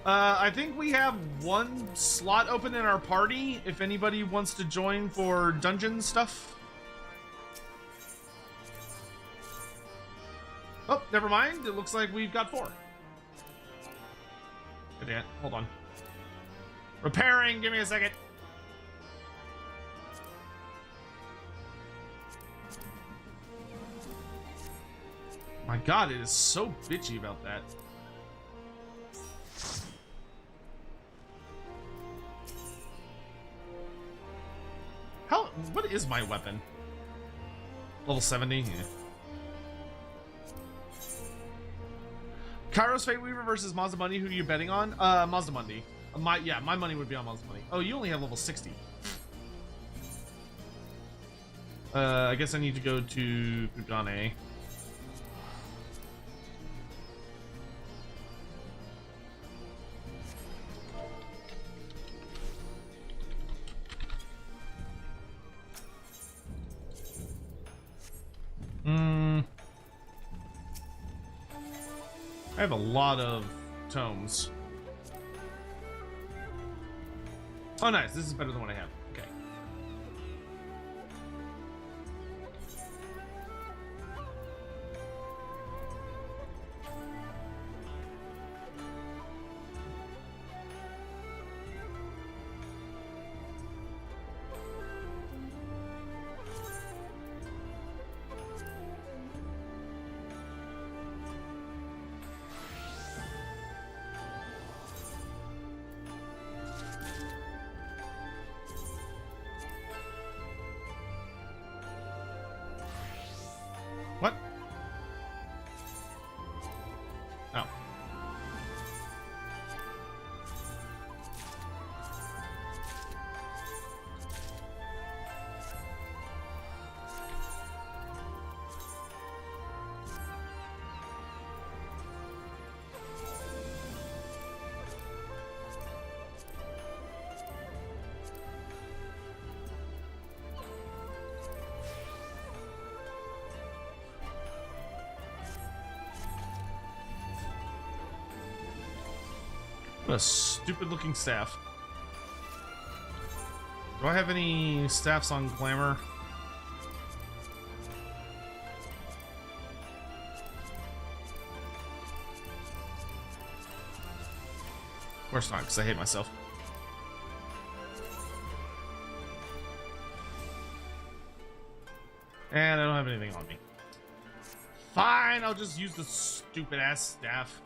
I think we have one slot open in our party if anybody wants to join for dungeon stuff. Oh, never mind. It looks like we've got 4. Good damn. Hold on. Repairing. Give me a second. My God, it is so bitchy about that. How? What is my weapon? Level 70? Yeah. Kairos Fate Weaver versus Mazdamundi. Who are you betting on? Mazdamundi. My money would be on Mazdamundi. Oh, you only have level 60. I guess I need to go to Kugane. I have a lot of tomes. Oh, nice. This is better than what I have. Okay. What? Oh. What a stupid looking staff. Do I have any staffs on Glamour? Of course not, because I hate myself. And I don't have anything on me. Fine, I'll just use the stupid ass staff.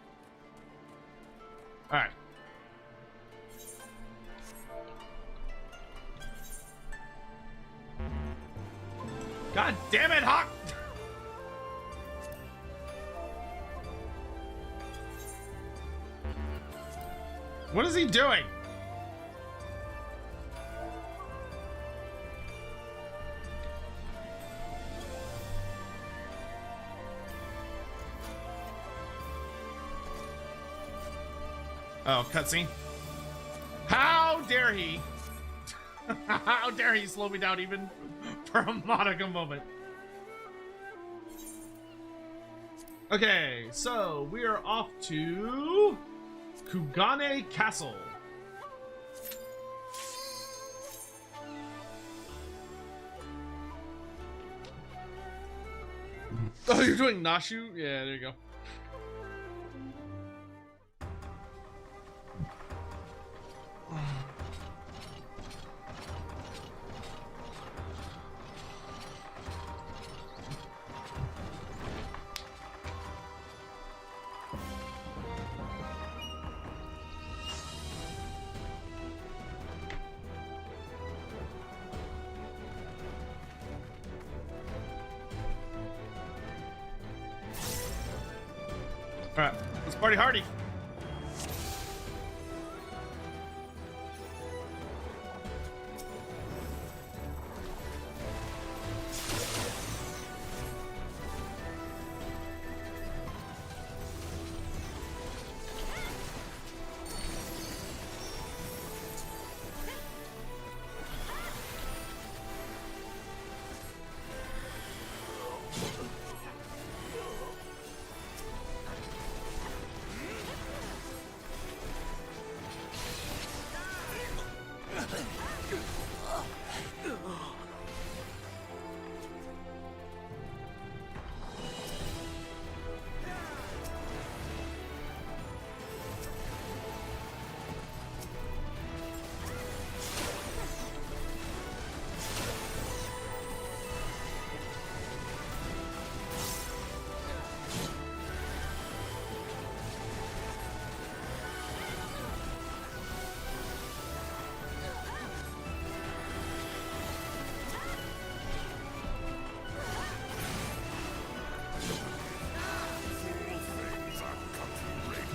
Alright. God damn it, Hawk! What is he doing? Oh, cutscene. How dare he? How dare he slow me down even for a modicum moment. Okay, so we are off to Kugane Castle. Oh, you're doing Nashu? Yeah, there you go. Alright, let's party hardy.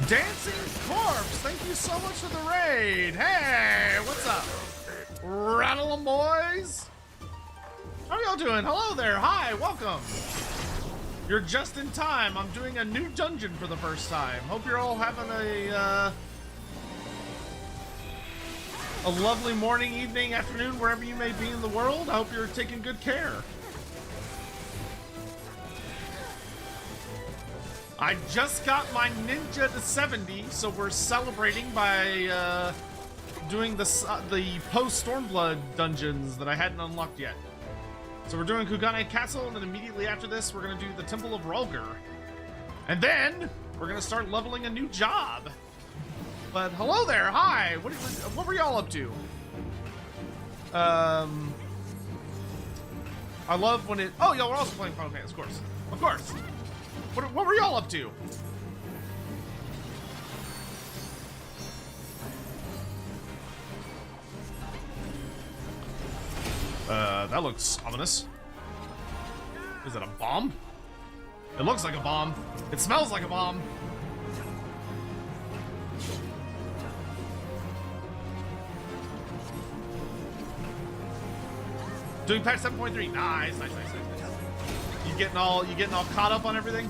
Dancing Corpse, thank you so much for the raid. Hey, what's up? Rattle 'em, boys. How y'all doing? Hello there. Hi, welcome. You're just in time. I'm doing a new dungeon for the first time. Hope you're all having a lovely morning, evening, afternoon, wherever you may be in the world. I hope you're taking good care. I just got my ninja to 70, so we're celebrating by doing the post Stormblood dungeons that I hadn't unlocked yet. So we're doing Kugane Castle, and then immediately after this, we're gonna do the Temple of Rolgar. And then we're gonna start leveling a new job. But hello there, hi. What were y'all up to? I love when it. Oh, y'all were also playing Final Fantasy, of course, of course. What were y'all up to? That looks ominous. Is it a bomb? It looks like a bomb. It smells like a bomb. Doing patch 7.3. Nice. You getting all caught up on everything?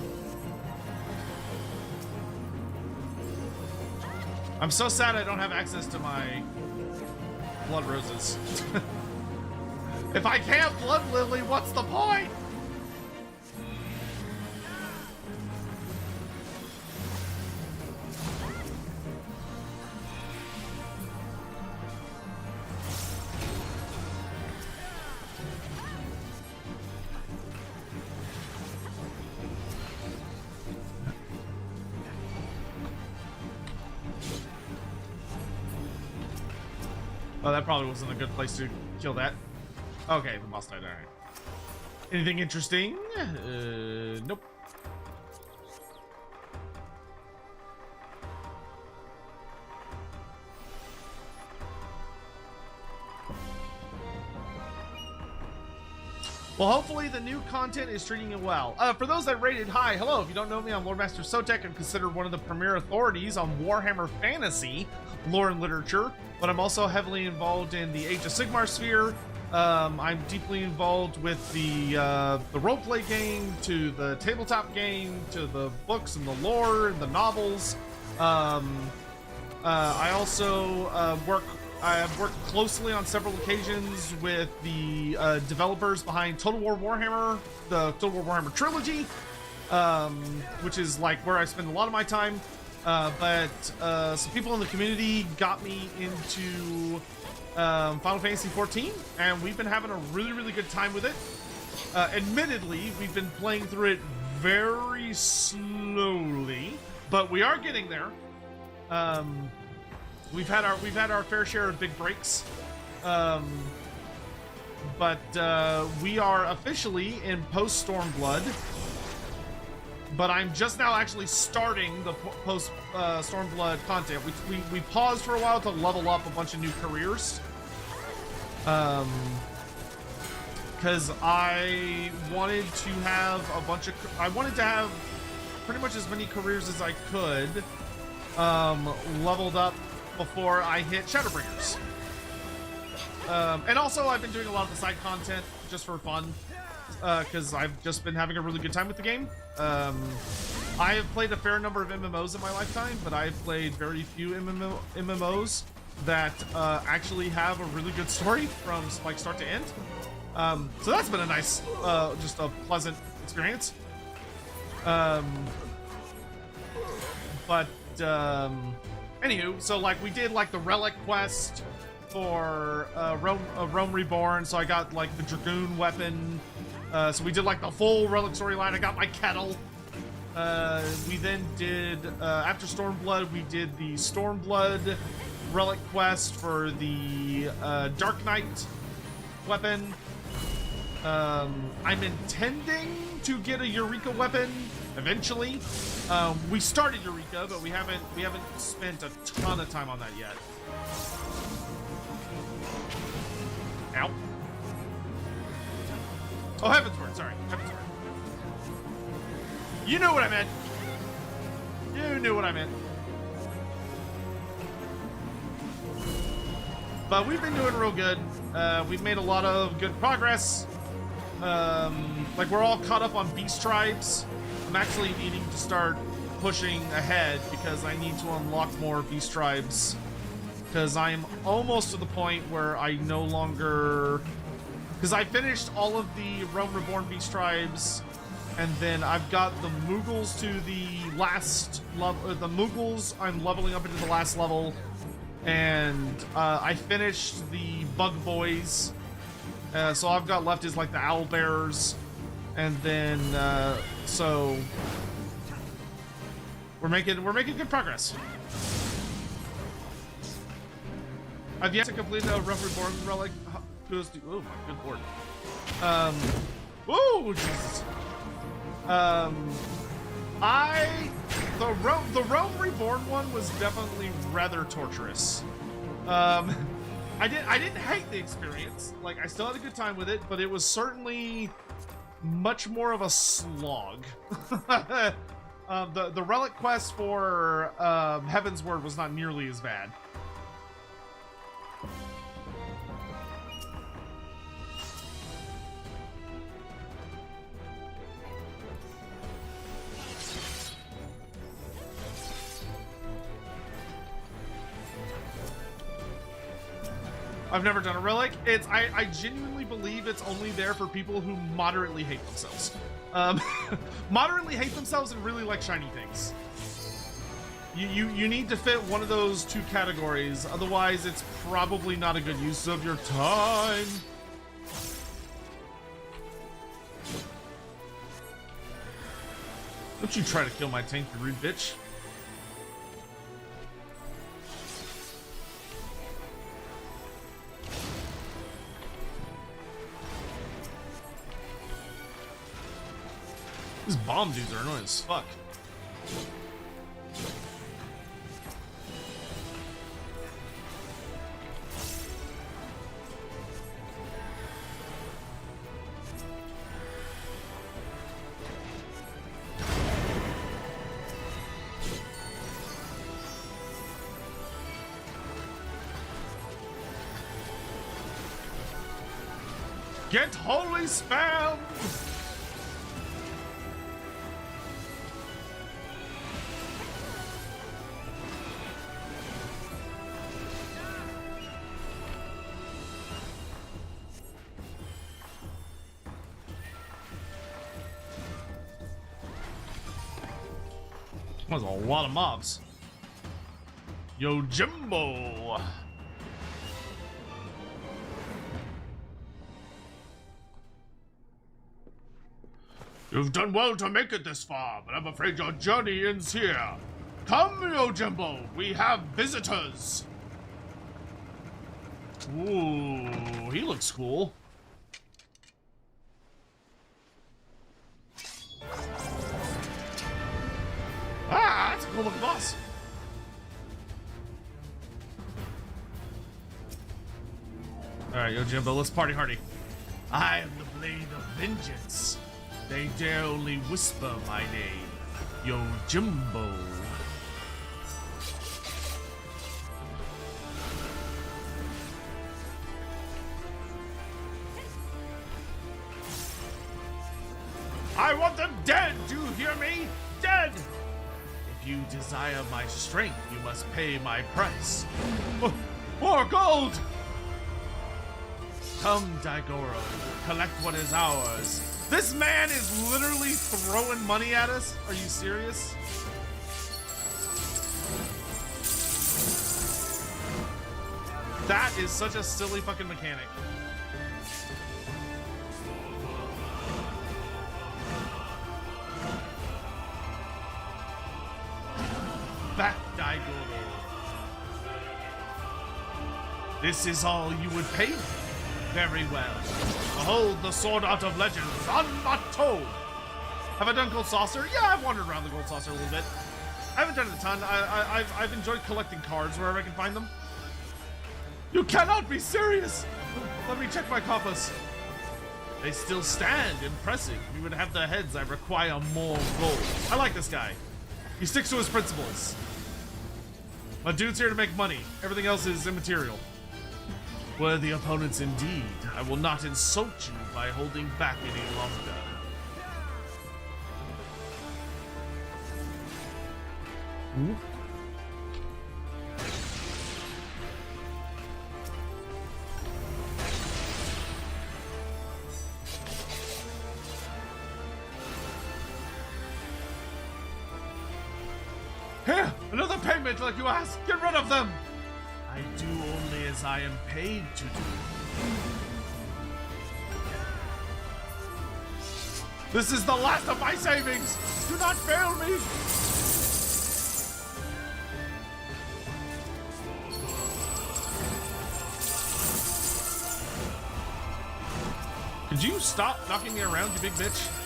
I'm so sad I don't have access to my blood roses. If I can't blood lily, what's the point? Oh, that probably wasn't a good place to kill that. Okay, the boss died. All right. Anything interesting? Nope. Well, hopefully the new content is treating you well. For those that rated, hi, hello. If you don't know me, I'm Lord Master Sotek. I'm considered one of the premier authorities on Warhammer fantasy lore and literature, but I'm also heavily involved in the Age of Sigmar sphere. I'm deeply involved with the roleplay game, to the tabletop game, to the books and the lore and the novels. I also I have worked closely on several occasions with the developers behind Total War Warhammer, the Total War Warhammer trilogy, which is like where I spend a lot of my time. But some people in the community got me into Final Fantasy XIV, and we've been having a really good time with it. Admittedly, we've been playing through it very slowly, but we are getting there. We've had our fair share of big breaks, but we are officially in post Stormblood. But I'm just now actually starting the post Stormblood content. We paused for a while to level up a bunch of new careers, because I wanted to have pretty much as many careers as I could leveled up before I hit Shadowbringers. And also I've been doing a lot of the side content just for fun, because I've just been having a really good time with the game. I have played a fair number of MMOs in my lifetime, but I've played very few MMOs that actually have a really good story from like start to end. So that's been a nice, just a pleasant experience. Anywho, so like we did like the relic quest for Rome Reborn, so I got like the Dragoon weapon. So we did like the full relic storyline. I got my kettle. We then did, after Stormblood, we did the Stormblood relic quest for the Dark Knight weapon. I'm intending to get a Eureka weapon eventually. We started Eureka, but we haven't spent a ton of time on that yet. Ow. Oh, Heavensward, sorry. Heavensward. You knew what I meant. You knew what I meant. But we've been doing real good. We've made a lot of good progress. Like, we're all caught up on beast tribes. I'm actually needing to start pushing ahead because I need to unlock more beast tribes. Because I'm almost to the point where I no longer... Because I finished all of the Realm Reborn beast tribes, and then I've got the Moogles to the last level. The Moogles, I'm leveling up into the last level, and I finished the Bug Boys. So I've got left is like the Owl Bearers, and then so we're making good progress. I've yet to complete the Realm Reborn relic. Oh my good lord. Whoa, Jesus. The Realm Reborn one was definitely rather torturous. I didn't hate the experience. Like, I still had a good time with it, but it was certainly much more of a slog. The relic quest for Heaven's Word was not nearly as bad. I've never done a relic. I genuinely believe it's only there for people who moderately hate themselves. Moderately hate themselves and really like shiny things. You need to fit one of those two categories, otherwise it's probably not a good use of your time. Don't you try to kill my tank, you rude bitch. These bomb dudes are annoying as fuck. Get holy spam! That was a lot of mobs. Yo, Jimbo! You've done well to make it this far, but I'm afraid your journey ends here. Come, Yojimbo, we have visitors. Ooh, he looks cool. Ah, that's a cool looking boss. Alright, Yojimbo, let's party hardy. I am the blade of vengeance. They dare only whisper my name, Yojimbo. I want them dead, do you hear me? Dead! If you desire my strength, you must pay my price. More gold! Come, Daigoro, collect what is ours. This man is literally throwing money at us? Are you serious? That is such a silly fucking mechanic. Back, Daigoro. This is all you would pay me? Very well. Behold the Sword Art of Legends, untold. Have I done Gold Saucer? Yeah, I've wandered around the Gold Saucer a little bit. I haven't done it a ton. I've enjoyed collecting cards wherever I can find them. You cannot be serious! Let me check my coffers. They still stand. Impressive. You would have the heads. I require more gold. I like this guy. He sticks to his principles. My dude's here to make money. Everything else is immaterial. Worthy opponents indeed. I will not insult you by holding back any longer. Hmm? Here, another payment like you asked. Get rid of them. I do only as I am paid to do. This is the last of my savings. Do not fail me. Could you stop knocking me around, you big bitch?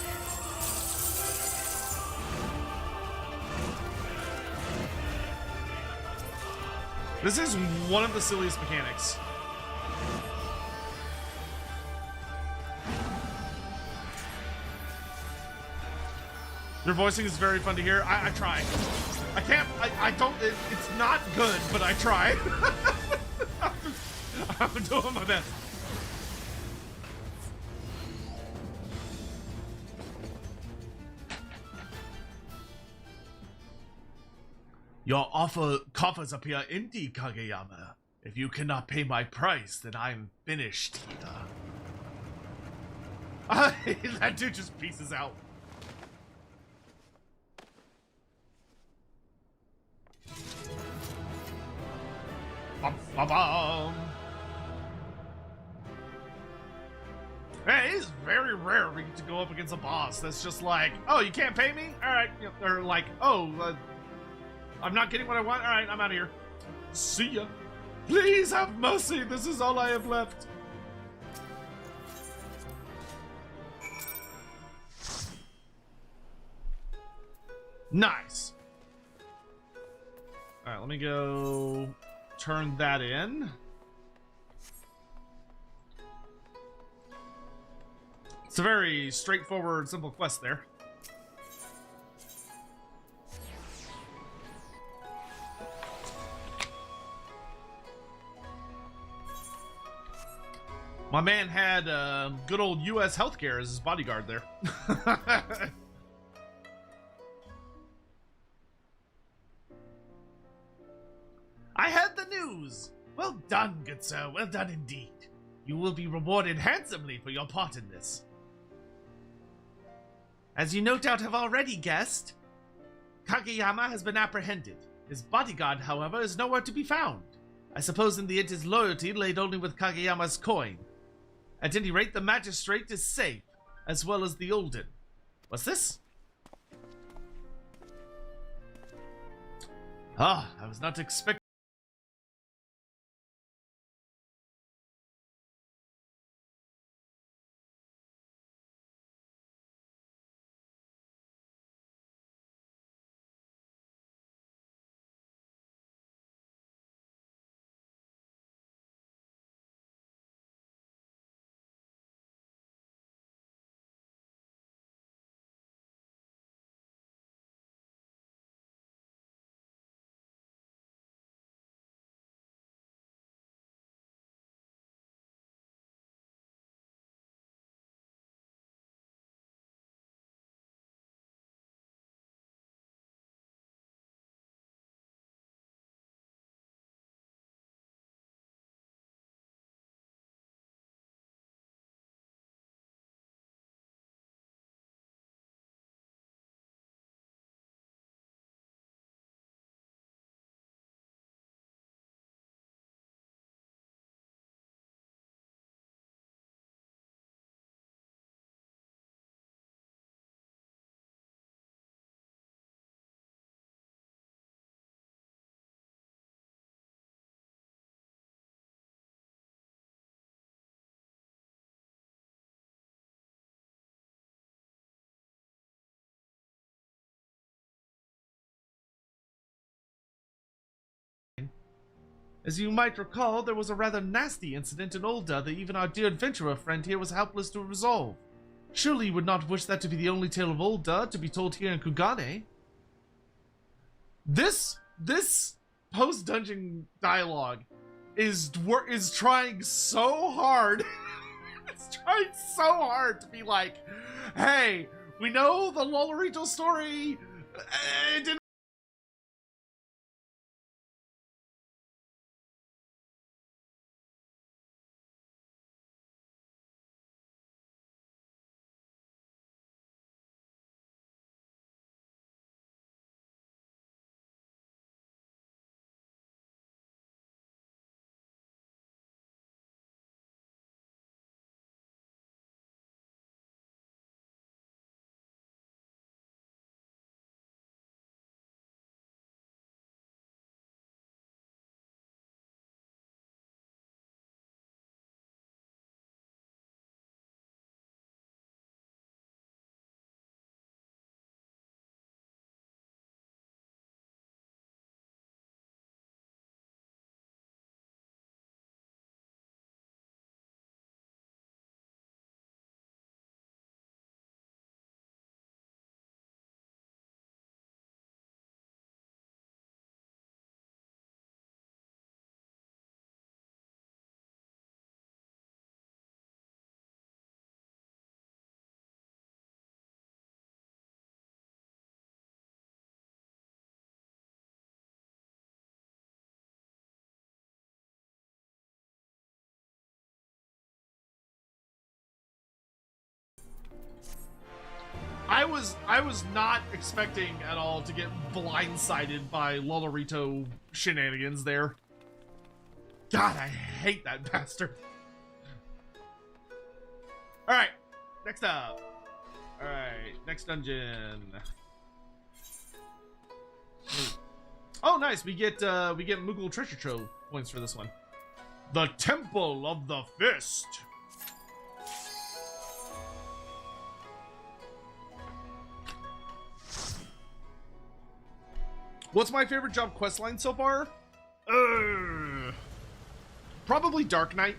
This is one of the silliest mechanics. Your voicing is very fun to hear. I try. I can't, I don't, it's not good, but I try. I'm doing my best. Your offer coffers appear empty, Kageyama. If you cannot pay my price, then I'm finished here. That dude just pieces out. Bum, bum, bum. Hey, it's very rare we get to go up against a boss that's just like, oh, you can't pay me? All right. Or like, oh, I'm not getting what I want. All right, I'm out of here. See ya. Please have mercy. This is all I have left. Nice. All right, let me go turn that in. It's a very straightforward, simple quest there. My man had good old U.S. healthcare as his bodyguard there. I heard the news. Well done, good sir. Well done indeed. You will be rewarded handsomely for your part in this. As you no doubt have already guessed, Kageyama has been apprehended. His bodyguard, however, is nowhere to be found. I suppose in the end his loyalty laid only with Kageyama's coin. At any rate, the magistrate is safe, as well as the Olden. What's this? Ah, I was not expecting. As you might recall, there was a rather nasty incident in Ulda that even our dear adventurer friend here was helpless to resolve. Surely you would not wish that to be the only tale of Ulda to be told here in Kugane? This post-dungeon dialogue is trying so hard. It's trying so hard to be like, hey, we know the Lolorito story. It didn't. I was not expecting at all to get blindsided by Lolorito shenanigans there. God, I hate that bastard. Alright, next up. Alright, next dungeon. Oh, nice. We get Moogle treasure trove points for this one. The Temple of the Fist. What's my favorite job questline so far? Probably Dark Knight.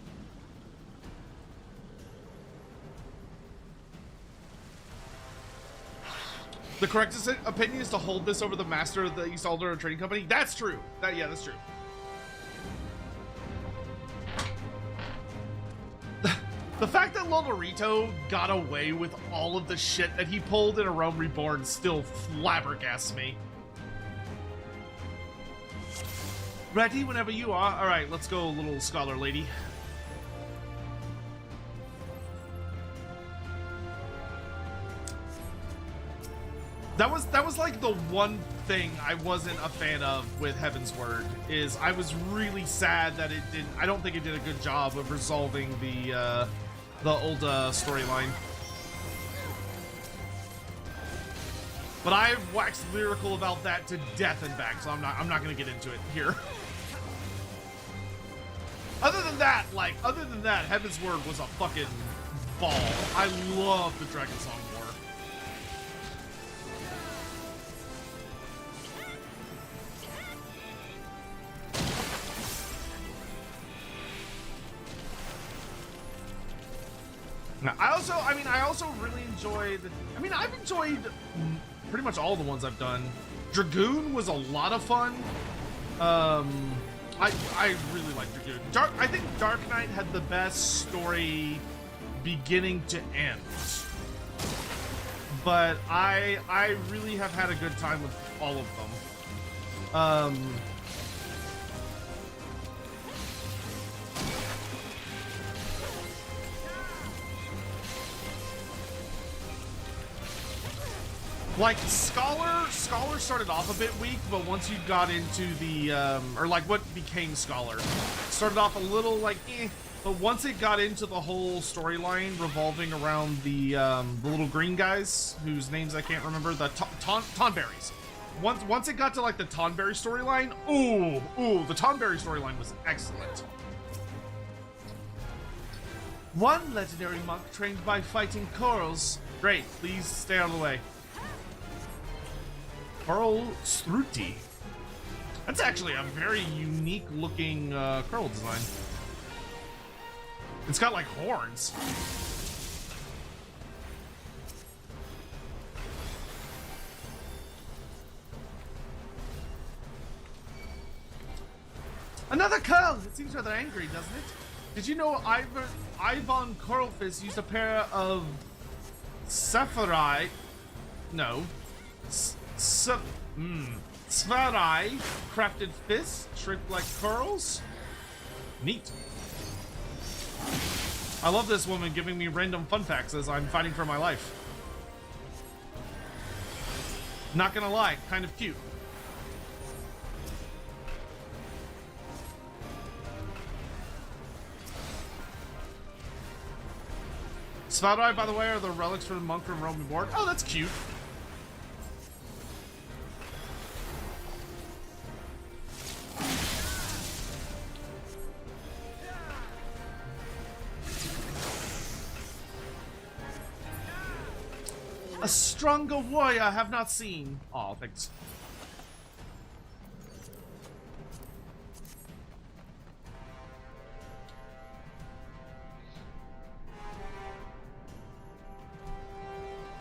The correct opinion is to hold this over the master of the East Alder Trading Company. That's true. That's true. The fact that Lolorito got away with all of the shit that he pulled in A Realm Reborn still flabbergasts me. Ready whenever you are. All right, let's go, little scholar lady. That was like the one thing I wasn't a fan of with Heaven's Word, is I was really sad that it didn't. I don't think it did a good job of resolving the old storyline. But I've waxed lyrical about that to death and back, so I'm not gonna get into it here. Other than that, Heaven's Word was a fucking ball. I love the Dragon Song War. Now, I also really enjoyed. I've enjoyed pretty much all the ones I've done. Dragoon was a lot of fun. I really like Dragoon. I think Dark Knight had the best story beginning to end. But I really have had a good time with all of them. Like, Scholar started off a bit weak, but once you got into the, or like what became Scholar, started off a little like, but once it got into the whole storyline revolving around the little green guys, whose names I can't remember, the Tonberries. Once it got to like the Tonberry storyline, ooh, the Tonberry storyline was excellent. One legendary monk trained by fighting corals. Great, please stay out of the way. Coral Struti. That's actually a very unique looking coral design. It's got like horns. Another curl! It seems rather angry, doesn't it? Did you know Ivan Curlfist used a pair of Sephirai... No. Svarai crafted fists shaped like curls? Neat. I love this woman giving me random fun facts as I'm fighting for my life. Not gonna lie, kind of cute. Svarai, by the way, are the relics for the monk from Rome and Board. Oh, that's cute. A stronger warrior I have not seen. Oh, thanks.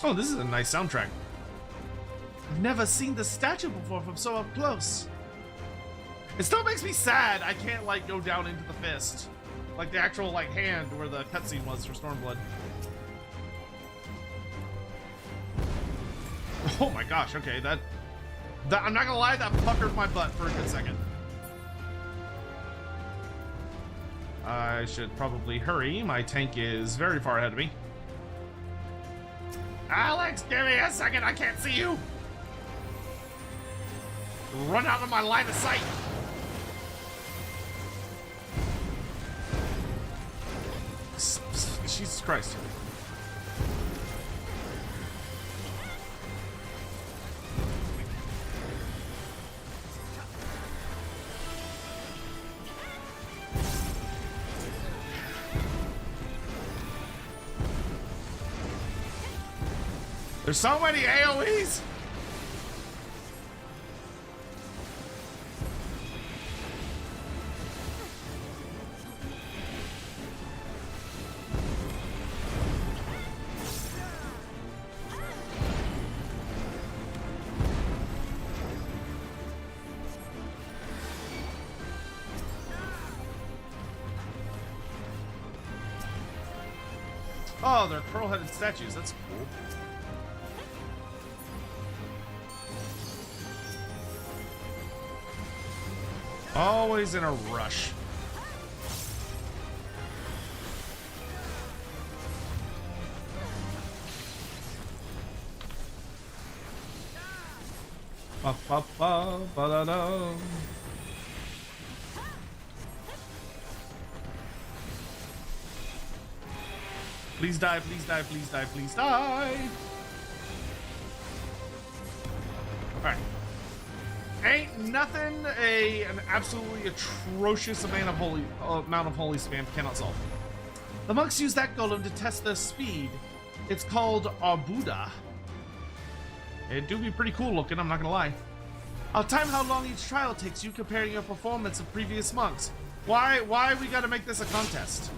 Oh, this is a nice soundtrack. I've never seen the statue before from so up close. It still makes me sad I can't, like, go down into the fist. Like the actual, like, hand where the cutscene was for Stormblood. Oh my gosh, okay, that I'm not gonna lie, that puckered my butt for a good second. I should probably hurry. My tank is very far ahead of me. Alex, give me a second, I can't see you! Run out of my line of sight! Jesus Christ. There's so many AoEs! Oh, they're pearl-headed statues. That's cool. Always in a rush. Ba ba ba ba da da. Please die, please die, please die, please die. Alright. Ain't nothing an absolutely atrocious amount of holy spam cannot solve. The monks use that golem to test their speed. It's called Arbuda. It do be pretty cool looking, I'm not gonna lie. I'll time how long each trial takes you comparing your performance of previous monks. Why we gotta make this a contest?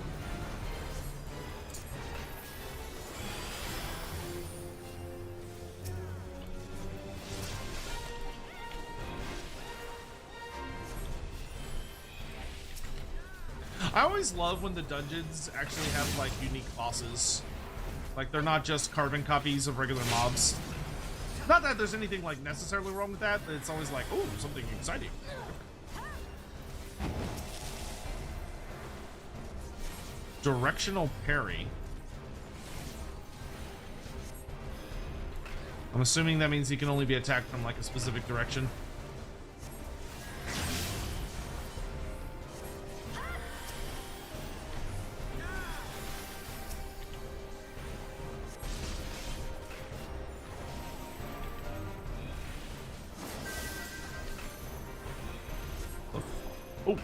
I always love when the dungeons actually have, like, unique bosses. Like, they're not just carbon copies of regular mobs. Not that there's anything, like, necessarily wrong with that, but it's always like, oh, something exciting. Directional parry. I'm assuming that means he can only be attacked from, like, a specific direction. Oh.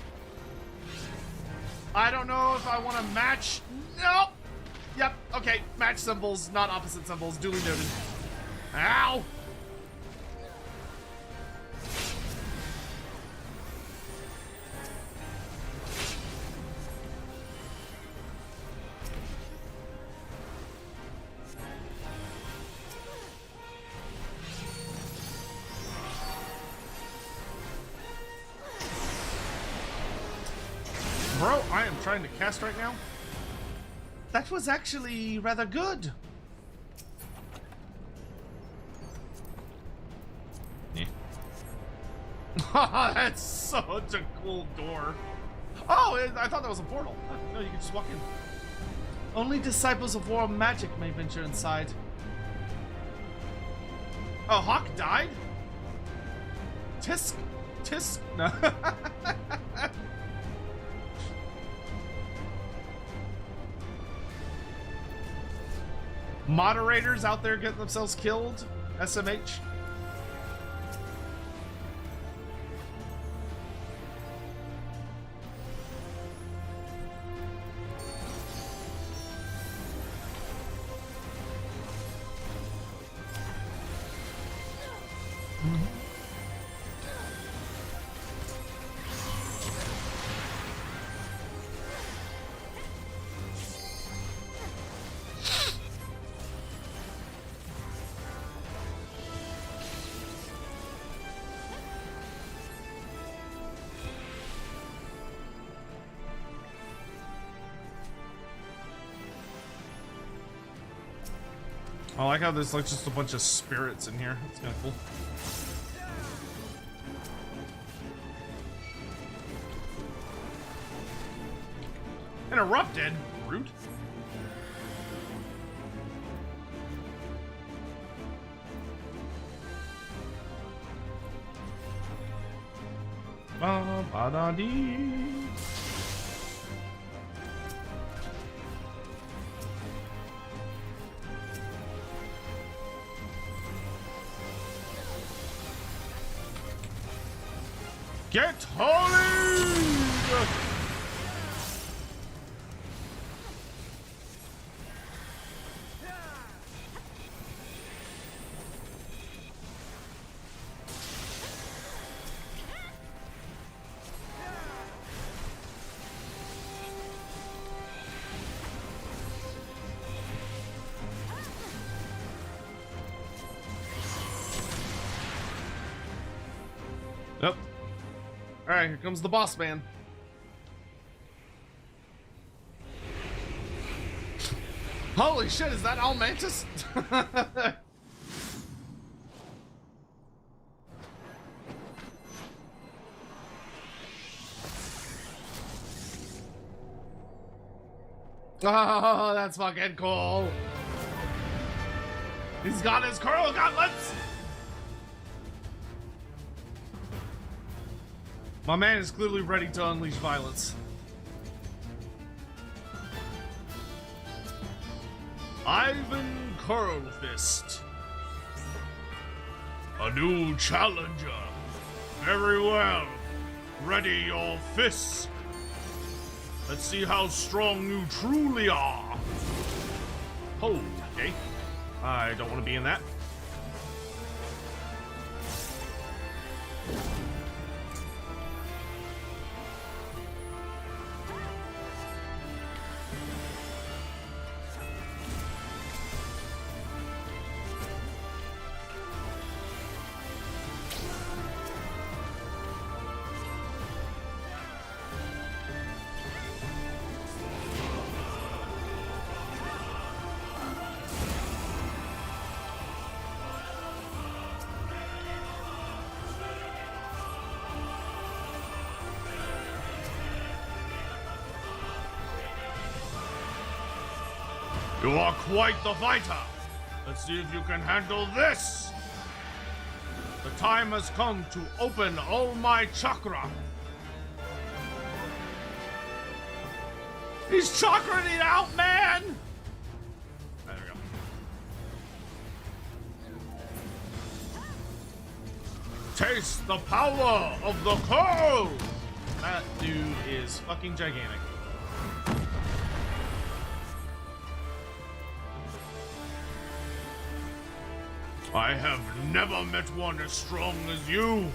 I don't know if I want to match. Nope. Yep. Okay. Match symbols, not opposite symbols. Duly noted. Ow. I am trying to cast right now. That was actually rather good. Yeah. That's such a cool door. Oh, I thought that was a portal. No, you can just walk in. Only disciples of war magic may venture inside. Oh, Hawk died? Tisk? No. Moderators out there getting themselves killed? SMH? I like how there's like just a bunch of spirits in here. That's kind of cool. Interrupted? Rude. Ba-ba-da-dee. Get holy! Yep. Alright, here comes the boss man. Holy shit, is that Almantis? Oh, that's fucking cool. He's got his curl gauntlets. My man is clearly ready to unleash violence. Ivan Curlfist. A new challenger. Very well. Ready your fists. Let's see how strong you truly are. Oh, okay. I don't want to be in that. You are quite the fighter. Let's see if you can handle this. The time has come to open all my chakra. He's chakraing it out, man! There we go. Taste the power of the curl! That dude is fucking gigantic. I have never met one as strong as you.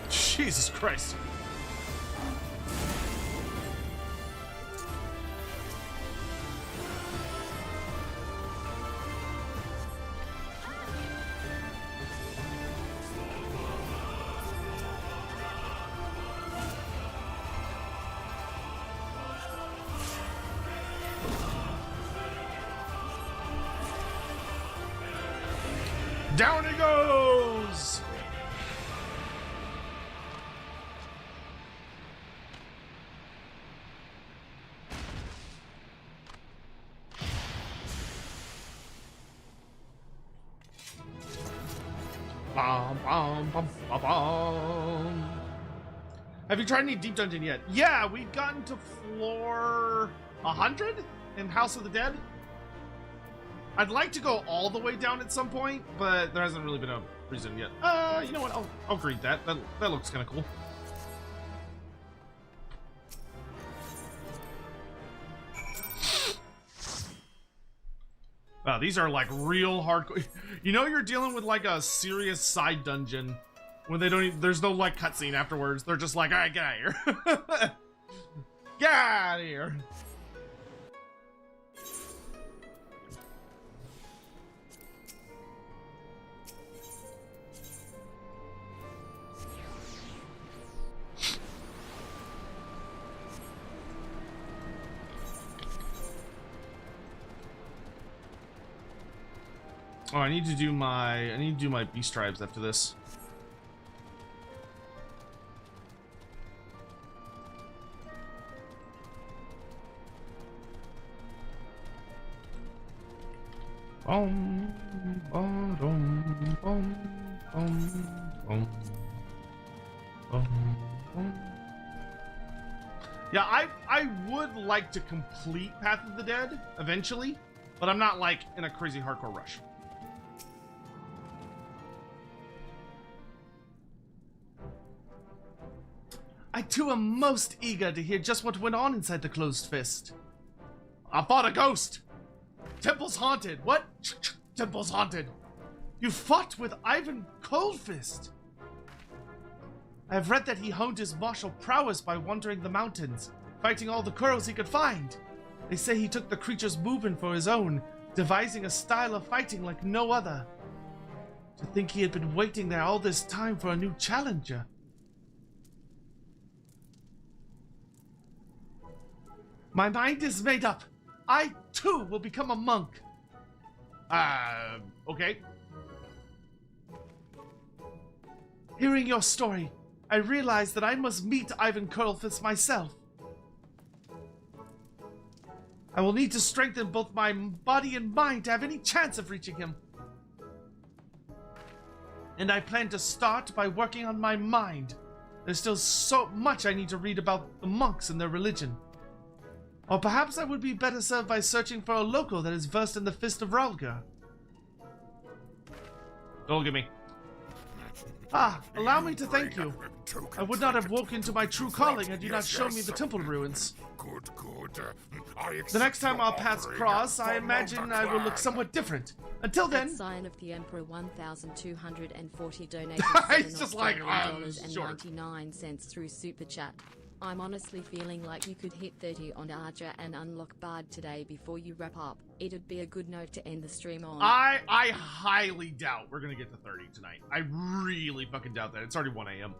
Jesus Christ. Down he goes! Bum, bum, bum, bum, bum. Have you tried any Deep Dungeon yet? Yeah, we've gotten to floor 100 in House of the Dead. I'd like to go all the way down at some point, but there hasn't really been a reason yet. You know what? I'll greet that. That looks kind of cool. Wow, these are like real hardcore. You know, you're dealing with like a serious side dungeon when they don't. There's no like cutscene afterwards. They're just like, all right, get out of here. Get out of here. Oh, I need to do my beast tribes after this. Bum, bum, dum, bum, bum, bum, bum, bum. Yeah, I would like to complete Path of the Dead eventually, but I'm not like in a crazy hardcore rush. I too am most eager to hear just what went on inside the closed fist. I fought a ghost. Temple's haunted. What? Temple's haunted. You fought with Ivan Coldfist. I have read that he honed his martial prowess by wandering the mountains, fighting all the Kuros he could find. They say he took the creature's movement for his own, devising a style of fighting like no other. To think he had been waiting there all this time for a new challenger. My mind is made up. I, too, will become a monk. Okay. Hearing your story, I realized that I must meet Ivan Kurlfist myself. I will need to strengthen both my body and mind to have any chance of reaching him. And I plan to start by working on my mind. There's still so much I need to read about the monks and their religion. Or perhaps I would be better served by searching for a local that is versed in the Fist of Ralgar. Don't look at me. Ah, allow me to thank you. I would not have woken to my true calling had you not shown me the temple ruins. Good. The next time our paths cross, I imagine I will look somewhat different. Until then... Sign of the Emperor 1,240 donated It's just like, sure. $7.99 through Super Chat. I'm honestly feeling like you could hit 30 on Archer and unlock Bard today before you wrap up. It'd be a good note to end the stream on. I highly doubt we're gonna get to 30 tonight. I really fucking doubt that. It's already 1 a.m.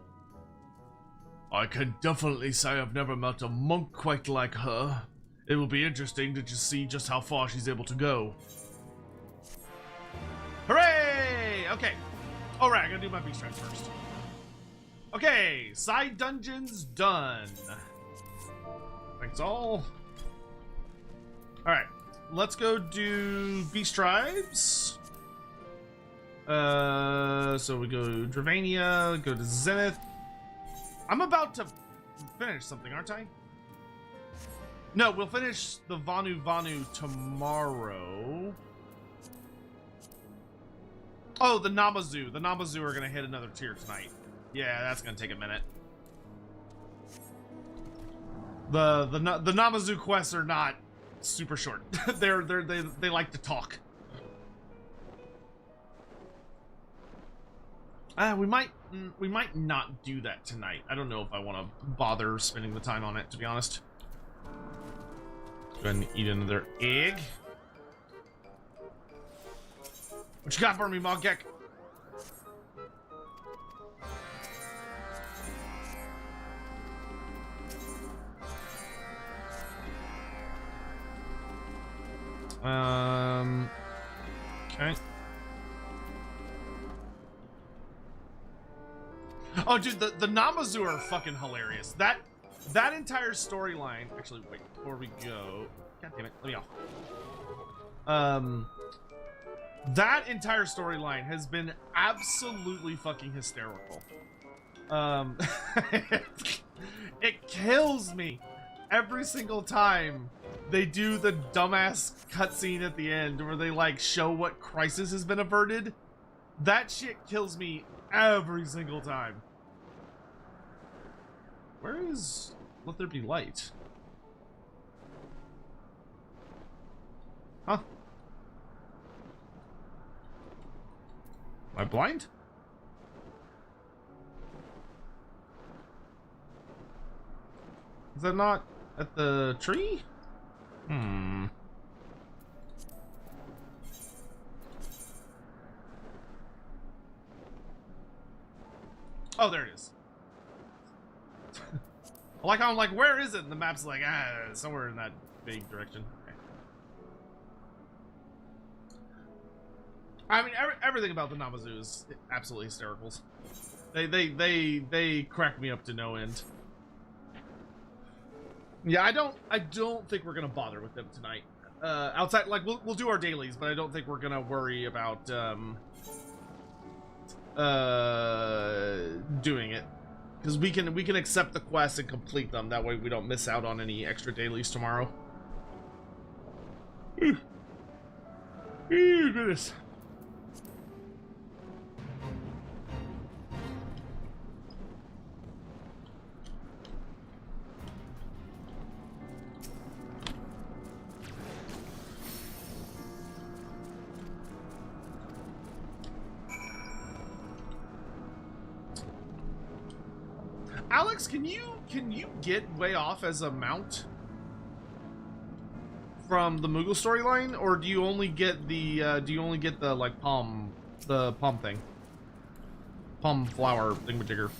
I can definitely say I've never met a monk quite like her. It will be interesting to just see just how far she's able to go. Hooray! Okay. Alright, I gotta do my beast strike first. Okay, side dungeons done. Thanks all. Alright, let's go do beast tribes. So we go Dravania, go to Zenith. I'm about to finish something, aren't I? No, we'll finish the Vanu tomorrow. Oh, the Namazu. The Namazu are gonna hit another tier tonight. Yeah, that's gonna take a minute. The Namazu quests are not super short. they like to talk. We might not do that tonight. I don't know if I want to bother spending the time on it, to be honest. Go ahead and eat another egg. What you got for me, Mogek? Okay. Oh, dude, the Namazu are fucking hilarious. That entire storyline. Actually, wait, before we go, god damn it, let me off. That entire storyline has been absolutely fucking hysterical. It kills me every single time they do the dumbass cutscene at the end where they like show what crisis has been averted. That shit kills me every single time. Where is Let There Be Light? Huh? Am I blind? Is that not at the tree? Hmm. Oh, there it is. I like how I'm like, where is it? And the map's like, somewhere in that big direction. Okay. I mean, everything about the Namazu is absolutely hysterical. They crack me up to no end. Yeah, I don't think we're gonna bother with them tonight. Outside, like we'll do our dailies, but I don't think we're gonna worry about doing it, because we can accept the quest and complete them. That way we don't miss out on any extra dailies tomorrow. Goodness. Alex, can you get way off as a mount from the Moogle storyline, or do you only get the like palm thing, palm flower thingamajigger?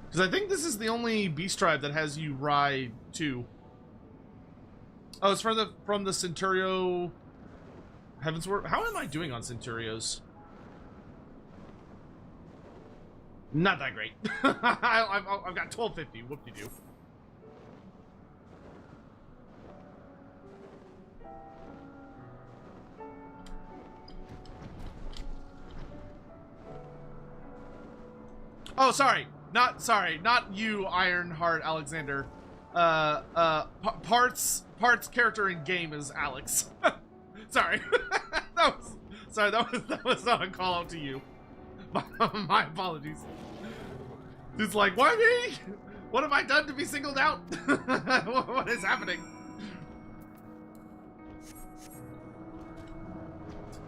Because I think this is the only beast tribe that has you ride two. Oh, it's from the Centurio Heavensward. How am I doing on Centurios? Not that great. I've got 1250. Whoop-de-doo. Oh, sorry. Not you, Ironheart Alexander. Parts character in game is Alex. Sorry. that was not a call out to you. My apologies. It's like, why me? What have I done to be singled out? What is happening?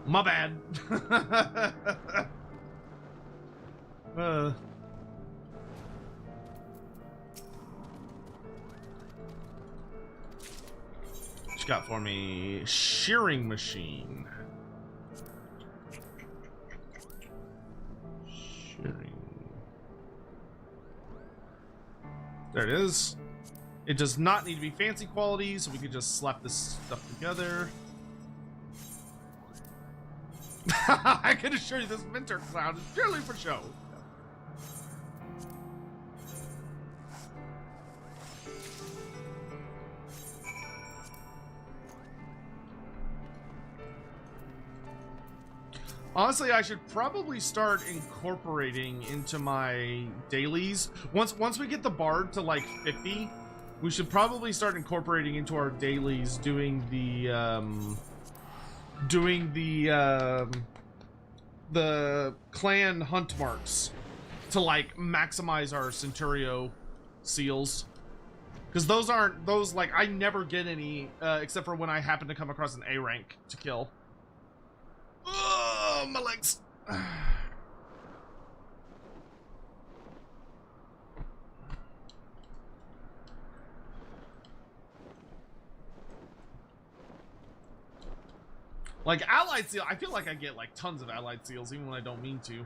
My bad. What you got for me? Shearing machine. Shearing. There it is. It does not need to be fancy quality, so we could just slap this stuff together. I can assure you this winter cloud is purely for show. Honestly, I should probably start incorporating into my dailies. Once we get the bard to like 50, we should probably start incorporating into our dailies doing the clan hunt marks to like maximize our Centurio seals. Because those like I never get any except for when I happen to come across an A rank to kill. Oh, my legs. Like allied seal, I feel like I get like tons of allied seals even when I don't mean to.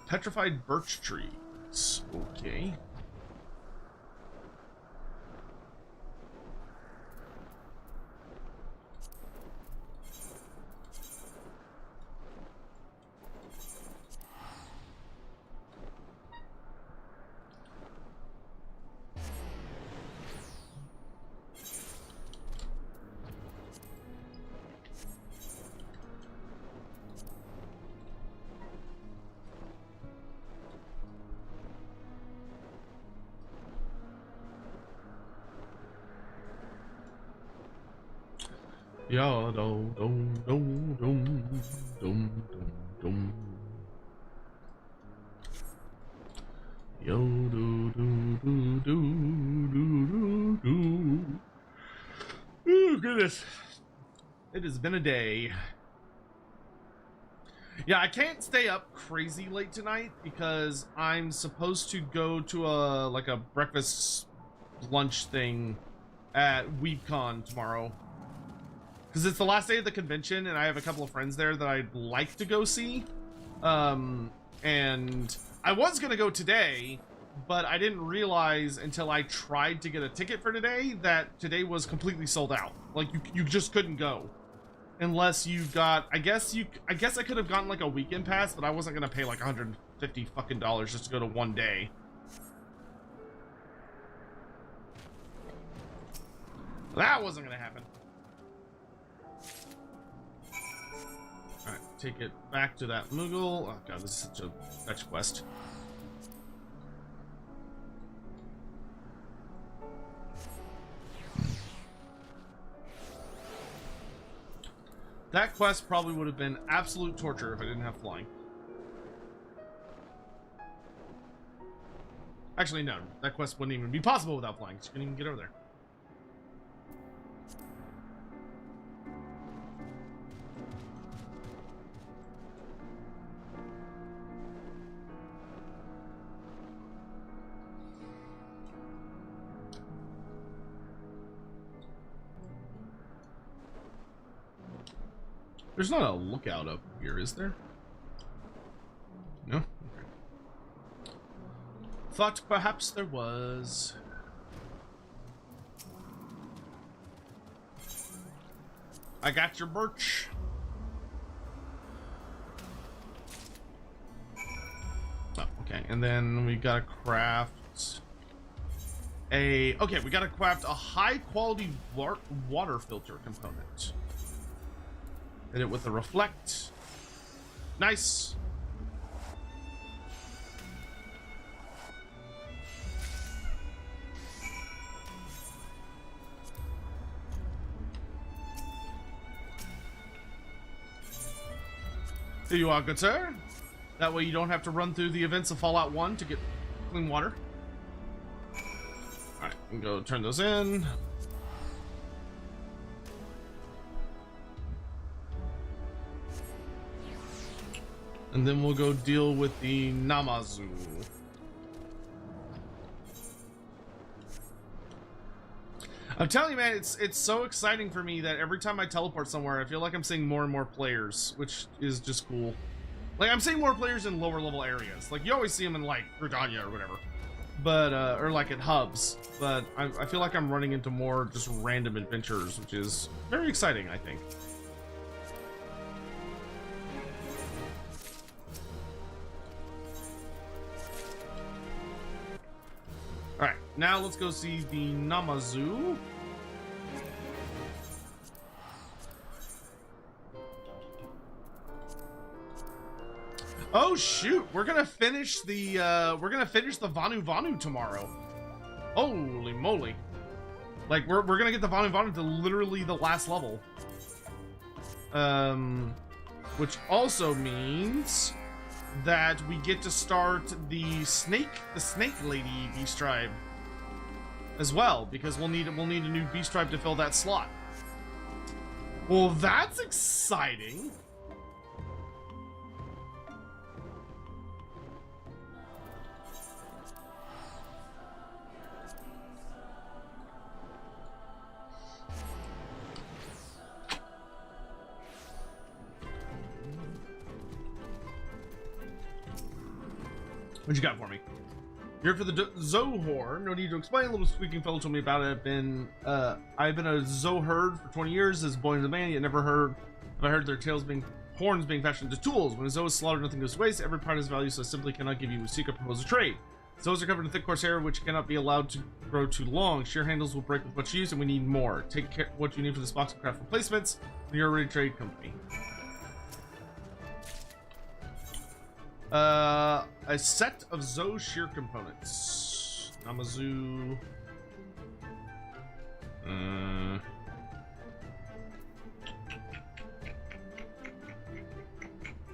Petrified birch trees. Okay. Yeah, dum dum dum dum dum dum. Yo do do do do do do. Ooh, goodness. It has been a day. Yeah, I can't stay up crazy late tonight because I'm supposed to go to a breakfast lunch thing at WeebCon tomorrow. Because it's the last day of the convention, and I have a couple of friends there that I'd like to go see. And I was going to go today, but I didn't realize until I tried to get a ticket for today that today was completely sold out. Like, you just couldn't go. Unless you got... I guess I could have gotten, like, a weekend pass, but I wasn't going to pay, like, $150 fucking just to go to one day. That wasn't going to happen. Alright, take it back to that Moogle. Oh god, this is such a fetch quest. That quest probably would have been absolute torture if I didn't have flying. Actually, no. That quest wouldn't even be possible without flying. You couldn't even get over there. There's not a lookout up here, is there? No? Okay. Thought perhaps there was. I got your birch. Oh, okay. And then we gotta craft a... Okay, we gotta craft a high-quality water filter component. Hit it with a reflect. Nice. Here you are, good sir. That way you don't have to run through the events of Fallout 1 to get clean water. Alright, we can go turn those in. And then we'll go deal with the Namazu. I'm telling you, man, it's so exciting for me that every time I teleport somewhere, I feel like I'm seeing more and more players, which is just cool. Like, I'm seeing more players in lower level areas. Like, you always see them in, like, Gridania or whatever. But, or like at hubs. But I feel like I'm running into more just random adventures, which is very exciting, I think. Alright, now let's go see the Namazu. Oh shoot, we're gonna finish the Vanu Vanu tomorrow. Holy moly. Like we're gonna get the Vanu Vanu to literally the last level. Which also means that we get to start the snake lady beast tribe as well, because we'll need a new beast tribe to fill that slot. Well, that's exciting. What you got for me? You're for the Zohor. No need to explain. A little squeaking fellow told me about it. I've been a Zoherd for 20 years as a boy in the man, yet never have I heard their horns being fashioned into tools. When a Zoe is slaughtered, nothing goes to waste. Every part is value, so I simply cannot give you a secret proposed trade. Zoes are covered in thick coarse hair, which cannot be allowed to grow too long. Shear handles will break with what you use, and we need more. Take care what you need for this box of craft replacements. You're a ready trade company. A set of Zoe shear components. Namazu.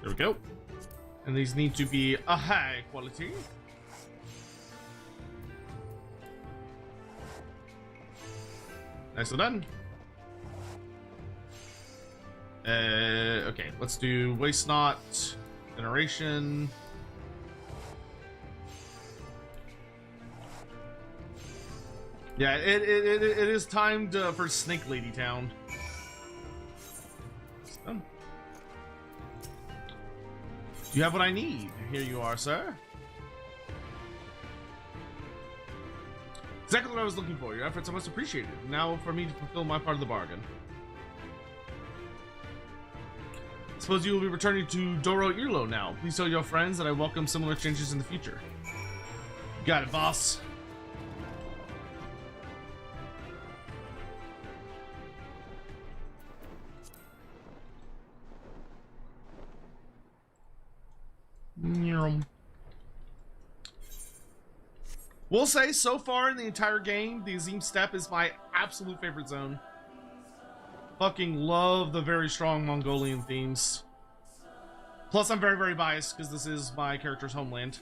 There we go. And these need to be a high quality. Nicely done. Okay, let's do waste not, generation. Yeah, it is time for Snake Lady Town. It's done. You have what I need. Here you are, sir. Exactly what I was looking for. Your efforts are most appreciated. Now for me to fulfill my part of the bargain. Suppose you will be returning to Doro Irlo now. Please tell your friends that I welcome similar changes in the future. Got it, boss. We'll say, so far in the entire game, the Azim Steppe is my absolute favorite zone. Fucking love the very strong Mongolian themes. Plus, I'm very, very biased because this is my character's homeland.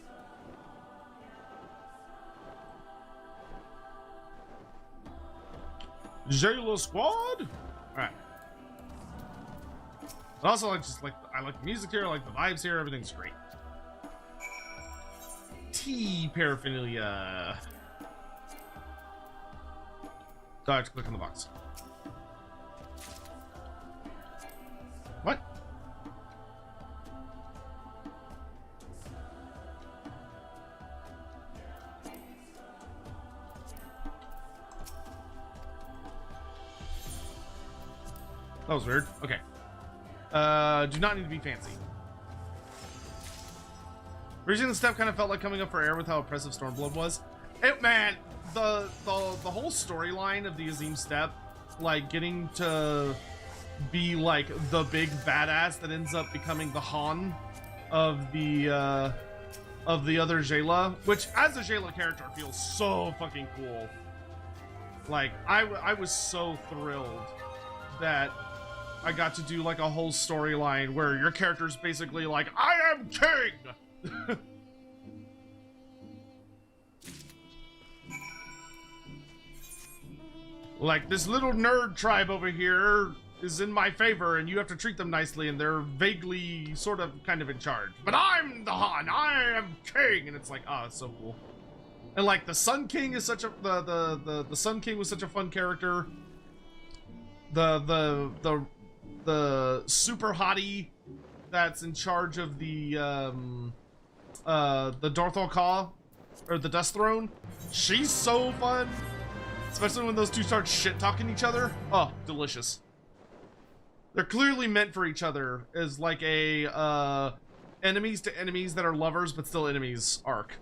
Jayla Squad! Alright. But also, I like the music here, I like the vibes here, everything's great. Tea paraphernalia. Oh, I have to click on the box. What? That was weird. Okay. Do not need to be fancy. Reaching the step kind of felt like coming up for air with how oppressive Stormblood was. Man, the whole storyline of the Azim Steppe, like getting to be like the big badass that ends up becoming the Han of the other Jayla, which as a Jayla character feels so fucking cool. Like I was so thrilled that I got to do like a whole storyline where your character's basically like, I am king. Like, this little nerd tribe over here is in my favor and you have to treat them nicely and they're vaguely sort of kind of in charge, but I'm the Han, I am king. And it's like, oh, it's so cool. And like the Sun King is such a the Sun King was such a fun character. The super hottie that's in charge of the Darthol Ka, or the Dust Throne. She's so fun, especially when those two start shit talking each other. Oh, delicious. They're clearly meant for each other as like a enemies to enemies that are lovers but still enemies arc.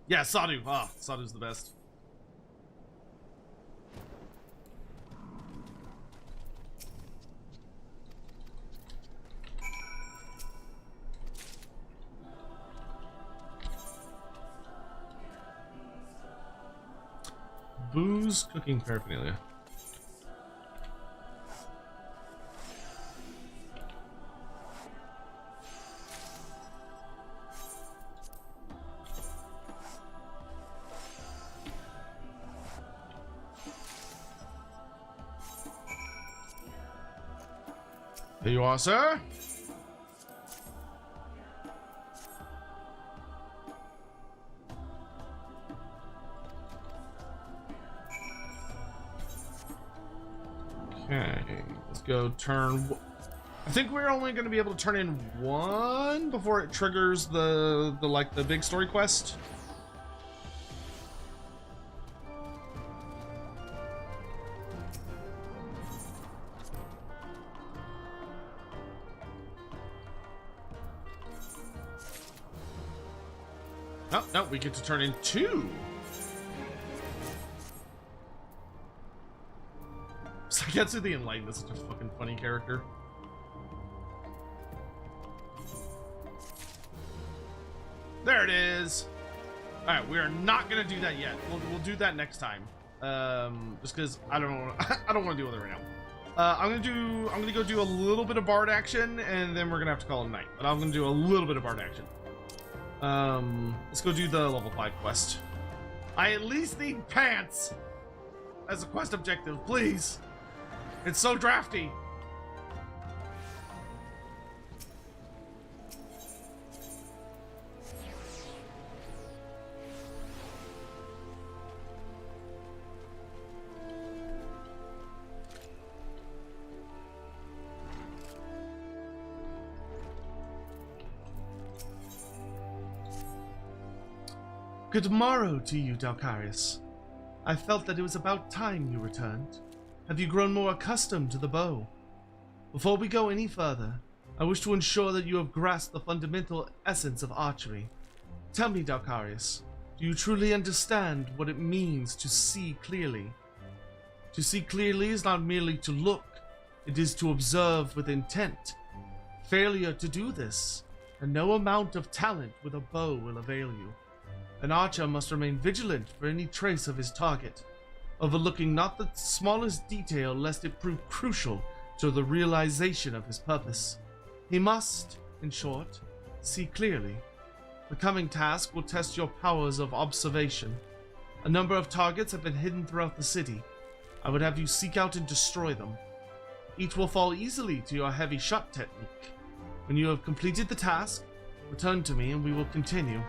Yeah, Sadu. Ah, Sadu's the best. Booze, cooking paraphernalia. There you are, sir. Okay, let's go turn I think we're only going to be able to turn in one before it triggers the big story quest. No, we get to turn in two. Saketsu the Enlightened is such a fucking funny character. There it is. All right, we are not gonna do that yet. We'll do that next time. Just because I don't want to deal with it right now. I'm gonna go do a little bit of bard action, and then we're gonna have to call it a night. But I'm gonna do a little bit of bard action. Let's go do the level 5 quest. I at least need pants as a quest objective, please. It's so drafty. Good morrow to you, Dalcarius. I felt that it was about time you returned. Have you grown more accustomed to the bow? Before we go any further, I wish to ensure that you have grasped the fundamental essence of archery. Tell me, Dalcarius, do you truly understand what it means to see clearly? To see clearly is not merely to look, it is to observe with intent. Failure to do this, and no amount of talent with a bow will avail you. An archer must remain vigilant for any trace of his target, overlooking not the smallest detail lest it prove crucial to the realization of his purpose. He must, in short, see clearly. The coming task will test your powers of observation. A number of targets have been hidden throughout the city. I would have you seek out and destroy them. Each will fall easily to your heavy shot technique. When you have completed the task, return to me and we will continue.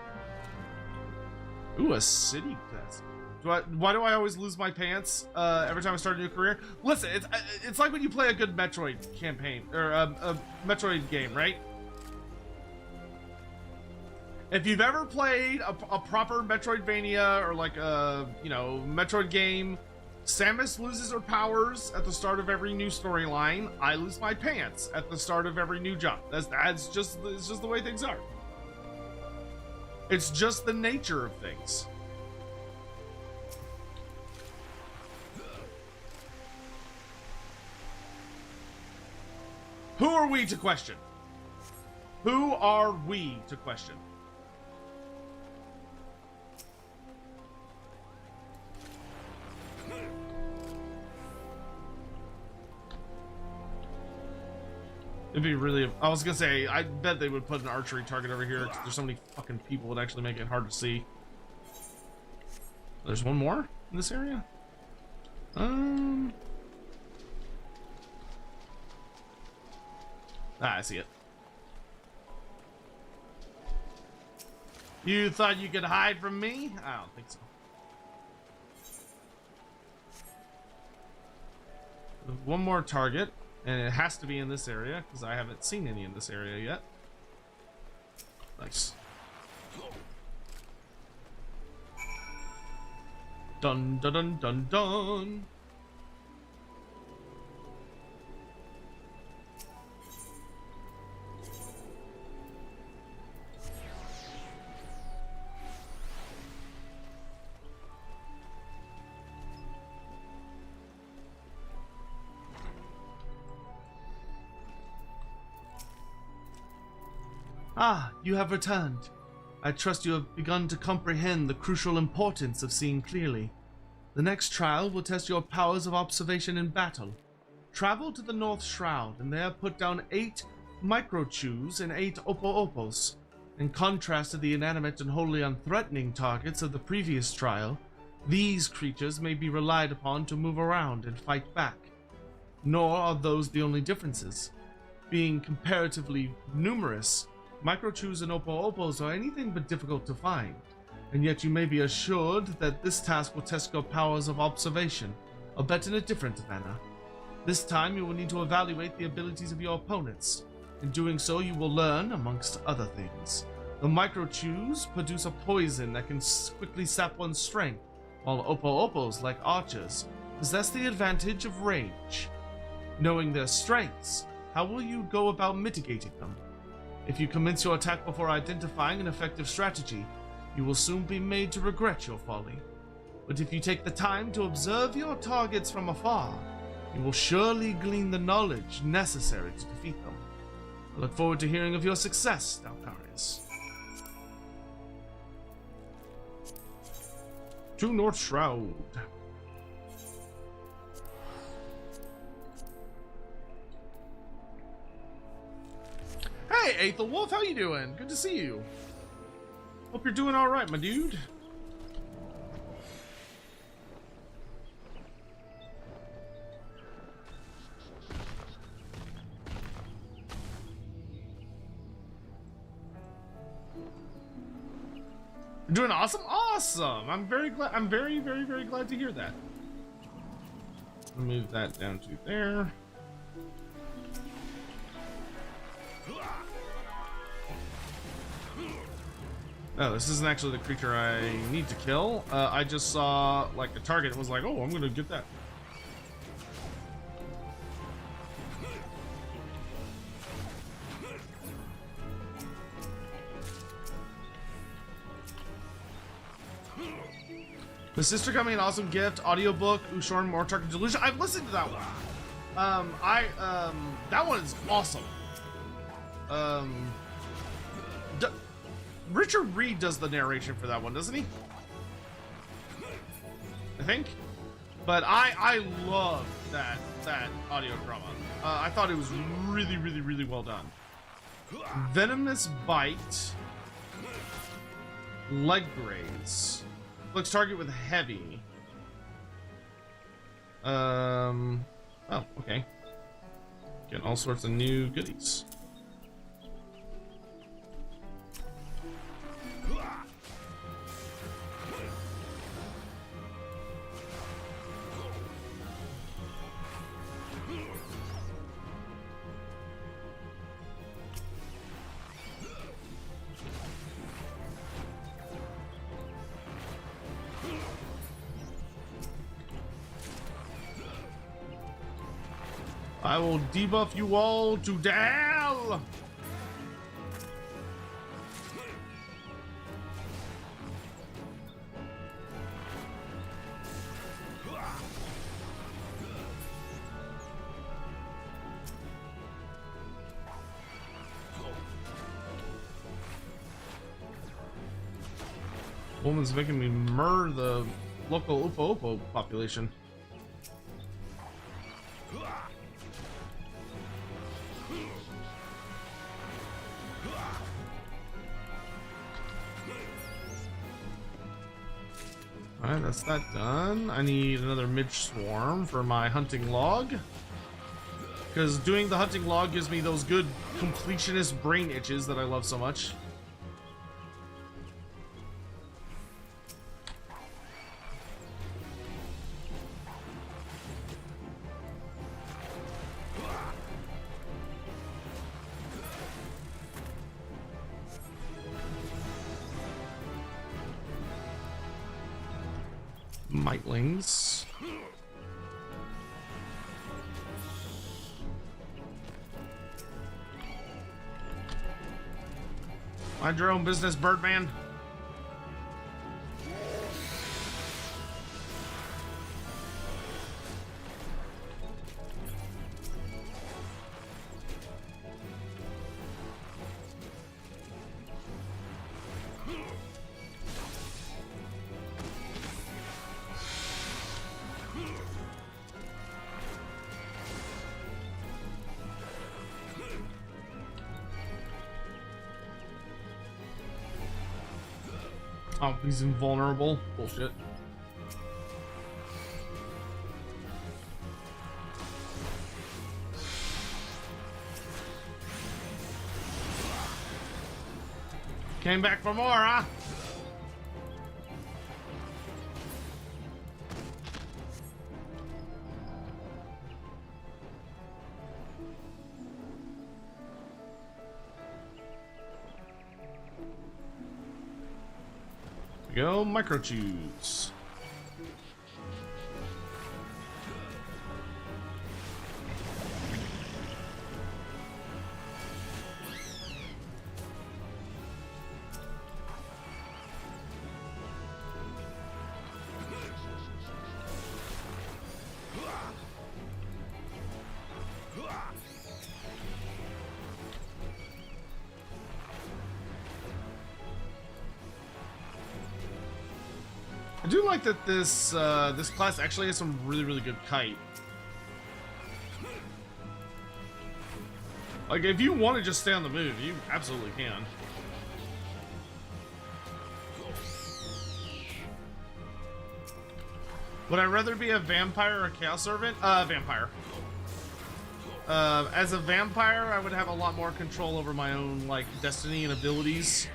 Ooh, a city quest. Why do I always lose my pants every time I start a new career? Listen, it's like when you play a good Metroid campaign, or a Metroid game, right? If you've ever played a proper Metroidvania, or like a, Metroid game, Samus loses her powers at the start of every new storyline. I lose my pants at the start of every new jump. It's just the way things are. It's just the nature of things. Who are we to question? Who are we to question? It'd be really... I was gonna say, I bet they would put an archery target over here, because there's so many fucking people, it would actually make it hard to see. There's one more in this area? I see it. You thought you could hide from me? I don't think so. One more target. And it has to be in this area, because I haven't seen any in this area yet. Nice. Dun dun dun dun dun. Ah, you have returned. I trust you have begun to comprehend the crucial importance of seeing clearly. The next trial will test your powers of observation in battle. Travel to the North Shroud and there put down 8 microchews and 8 opo-opos. In contrast to the inanimate and wholly unthreatening targets of the previous trial, these creatures may be relied upon to move around and fight back. Nor are those the only differences. Being comparatively numerous, microchews and opo-opos are anything but difficult to find, and yet you may be assured that this task will test your powers of observation, albeit in a different manner. This time you will need to evaluate the abilities of your opponents. In doing so, you will learn, amongst other things. The micro-chews produce a poison that can quickly sap one's strength, while Opo-Opos, like archers, possess the advantage of range. Knowing their strengths, how will you go about mitigating them? If you commence your attack before identifying an effective strategy, you will soon be made to regret your folly. But if you take the time to observe your targets from afar, you will surely glean the knowledge necessary to defeat them. I look forward to hearing of your success, Dalkarius. To North Shroud. Hey, Aethel Wolf, how you doing? Good to see you. Hope you're doing all right, my dude. You're doing awesome? Awesome! I'm very glad. I'm very glad to hear that. Move that down to there. Oh, this isn't actually the creature I need to kill. I just saw like a target and was like, oh, I'm gonna get that. The Sister got me an awesome gift, audiobook, Ushorn Mortark Delusion. I've listened to that one. That one is awesome. Richard Reed does the narration for that one, doesn't he? I think. But I love that audio drama. I thought it was really well done. Venomous Bite. Leg Graze. Looks target with heavy. Oh, okay. Getting all sorts of new goodies. I will debuff you all to Dal! Woman's making me murder the local Upo-Opo population. Alright, that's that done. I need another Midge Swarm for my hunting log. Because doing the hunting log gives me those good completionist brain itches that I love so much. Mightlings. Mind your own business, Birdman. Oh, he's invulnerable. Bullshit. Came back for more, huh? we go, microchews. I do like that this this class actually has some really good kite. Like, if you want to just stay on the move, you absolutely can. Would I rather be a vampire or a chaos servant? Vampire. As a vampire, I would have a lot more control over my own, like, destiny and abilities.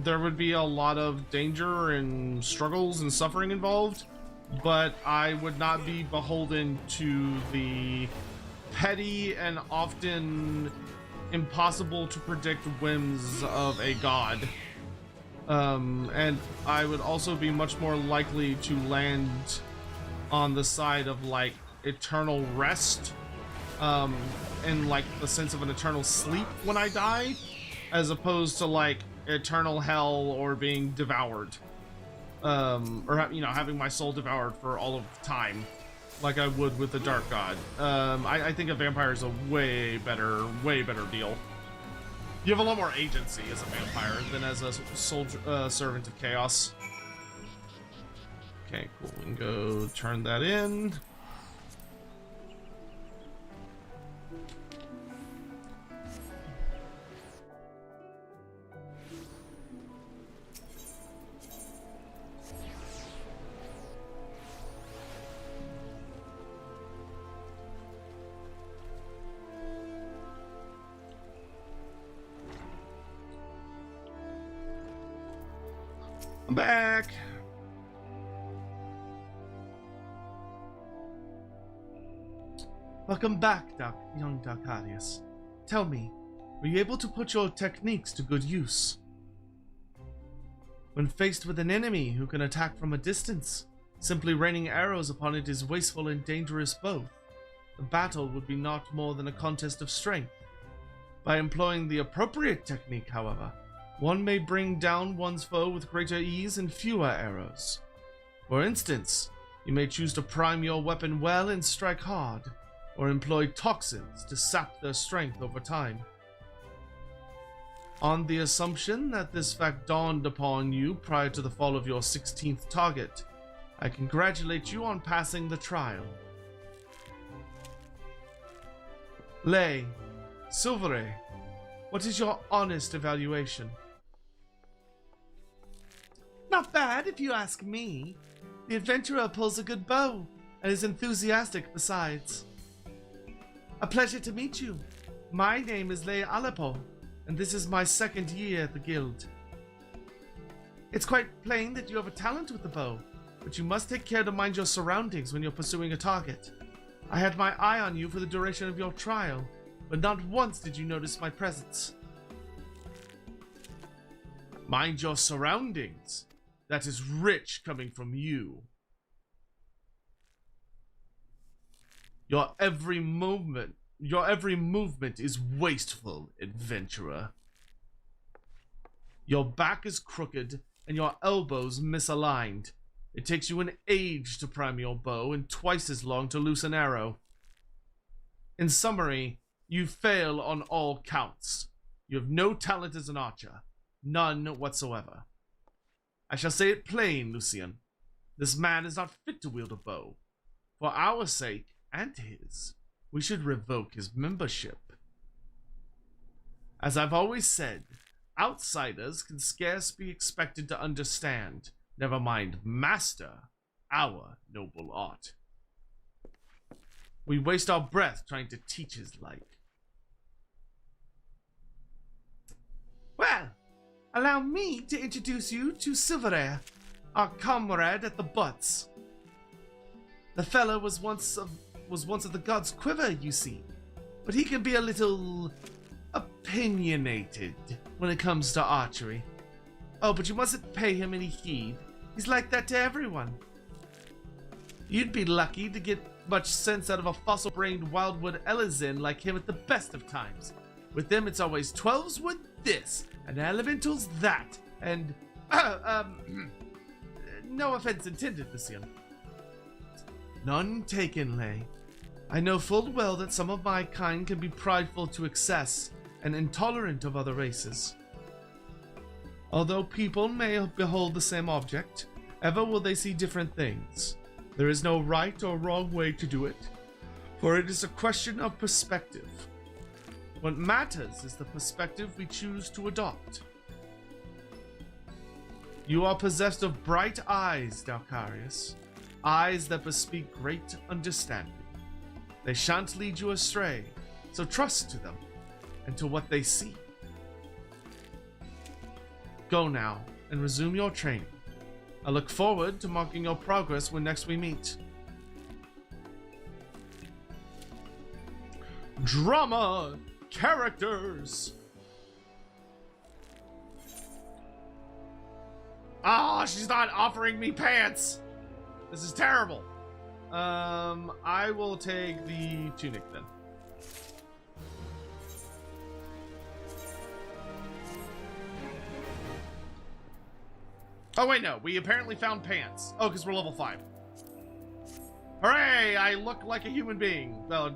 There would be a lot of danger and struggles and suffering involved, but I would not be beholden to the petty and often impossible to predict whims of a god. And I would also be much more likely to land on the side of, like, eternal rest, and, like, the sense of an eternal sleep when I die, as opposed to, like, eternal hell or being devoured, or you know, having my soul devoured for all of time, like I would with the Dark God. I think a vampire is a way better deal. You have a lot more agency as a vampire than as a servant of chaos. Okay, cool. We can go turn that in. I'm back. Welcome back, young Darkarius. Tell me, were you able to put your techniques to good use? When faced with an enemy who can attack from a distance, simply raining arrows upon it is wasteful and dangerous both. The battle would be not more than a contest of strength. By employing the appropriate technique, however, one may bring down one's foe with greater ease and fewer arrows. For instance, you may choose to prime your weapon well and strike hard, or employ toxins to sap their strength over time. On the assumption that this fact dawned upon you prior to the fall of your 16th target, I congratulate you on passing the trial. Lay, Silvere, what is your honest evaluation? Not bad, if you ask me. The adventurer pulls a good bow, and is enthusiastic besides. A pleasure to meet you. My name is Lay Aleppo, and this is my 2nd year at the guild. It's quite plain that you have a talent with the bow, but you must take care to mind your surroundings when you're pursuing a target. I had my eye on you for the duration of your trial, but not once did you notice my presence. Mind your surroundings. That is rich coming from you. Your every movement is wasteful, adventurer. Your back is crooked and your elbows misaligned. It takes you an age to prime your bow and twice as long to loose an arrow. In summary, you fail on all counts. You have no talent as an archer. None whatsoever. I shall say it plain, Lucian. This man is not fit to wield a bow. For our sake, and his, we should revoke his membership. As I've always said, outsiders can scarce be expected to understand, never mind master, our noble art. We waste our breath trying to teach his like. Well, allow me to introduce you to Silvere, our comrade at the butts. The fellow was once of the god's quiver, you see, but he can be a little opinionated when it comes to archery. Oh, but you mustn't pay him any heed. He's like that to everyone. You'd be lucky to get much sense out of a fossil-brained wildwood Elizin like him at the best of times. With them, it's always 12's wood this, and elemental's that, and, no offense intended, Lucian. None taken, Lay. I know full well that some of my kind can be prideful to excess and intolerant of other races. Although people may behold the same object, ever will they see different things. There is no right or wrong way to do it, for it is a question of perspective. What matters is the perspective we choose to adopt. You are possessed of bright eyes, Dalcarius, eyes that bespeak great understanding. They shan't lead you astray, so trust to them and to what they see. Go now and resume your training. I look forward to marking your progress when next we meet. Drama characters. Ah, she's not offering me pants. This is terrible. I will take the tunic then. Oh wait, no. We apparently found pants. Oh, because we're level 5. Hooray! I look like a human being. Well,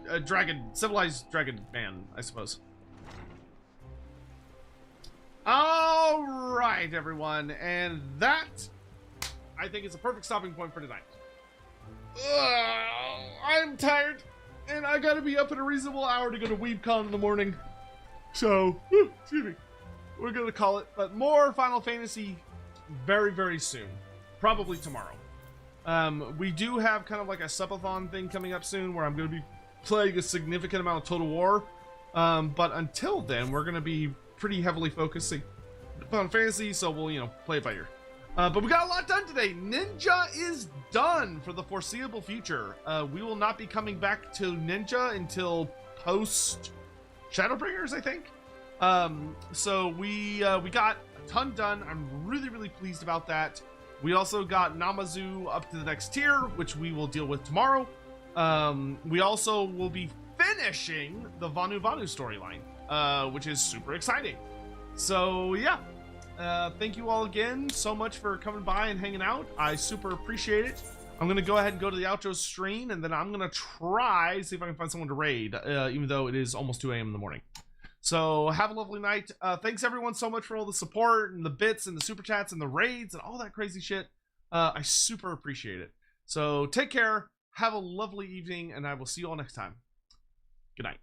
a dragon, civilized dragon man, I suppose. All right, everyone, and that, I think, is a perfect stopping point for tonight. I'm tired, and I gotta be up at a reasonable hour to go to WeebCon in the morning. So, excuse me, we're gonna call it. But more Final Fantasy very, very soon. Probably tomorrow. We do have kind of like a subathon thing coming up soon where I'm going to be playing a significant amount of Total War. But until then, we're going to be pretty heavily focusing on fantasy, so we'll, play it by ear. But we got a lot done today. Ninja is done for the foreseeable future. We will not be coming back to Ninja until post Shadowbringers, I think. So we got a ton done. I'm really, really pleased about that. We also got Namazu up to the next tier, which we will deal with tomorrow. We also will be finishing the Vanu Vanu storyline, which is super exciting. So yeah, thank you all again so much for coming by and hanging out. I super appreciate it. I'm gonna go ahead and go to the outro screen, and then I'm gonna try see if I can find someone to raid, even though it is almost 2 a.m. in the morning. So have a lovely night. Thanks everyone so much for all the support and the bits and the super chats and the raids and all that crazy shit. I super appreciate it. So take care, have a lovely evening, and I will see you all next time. Good night.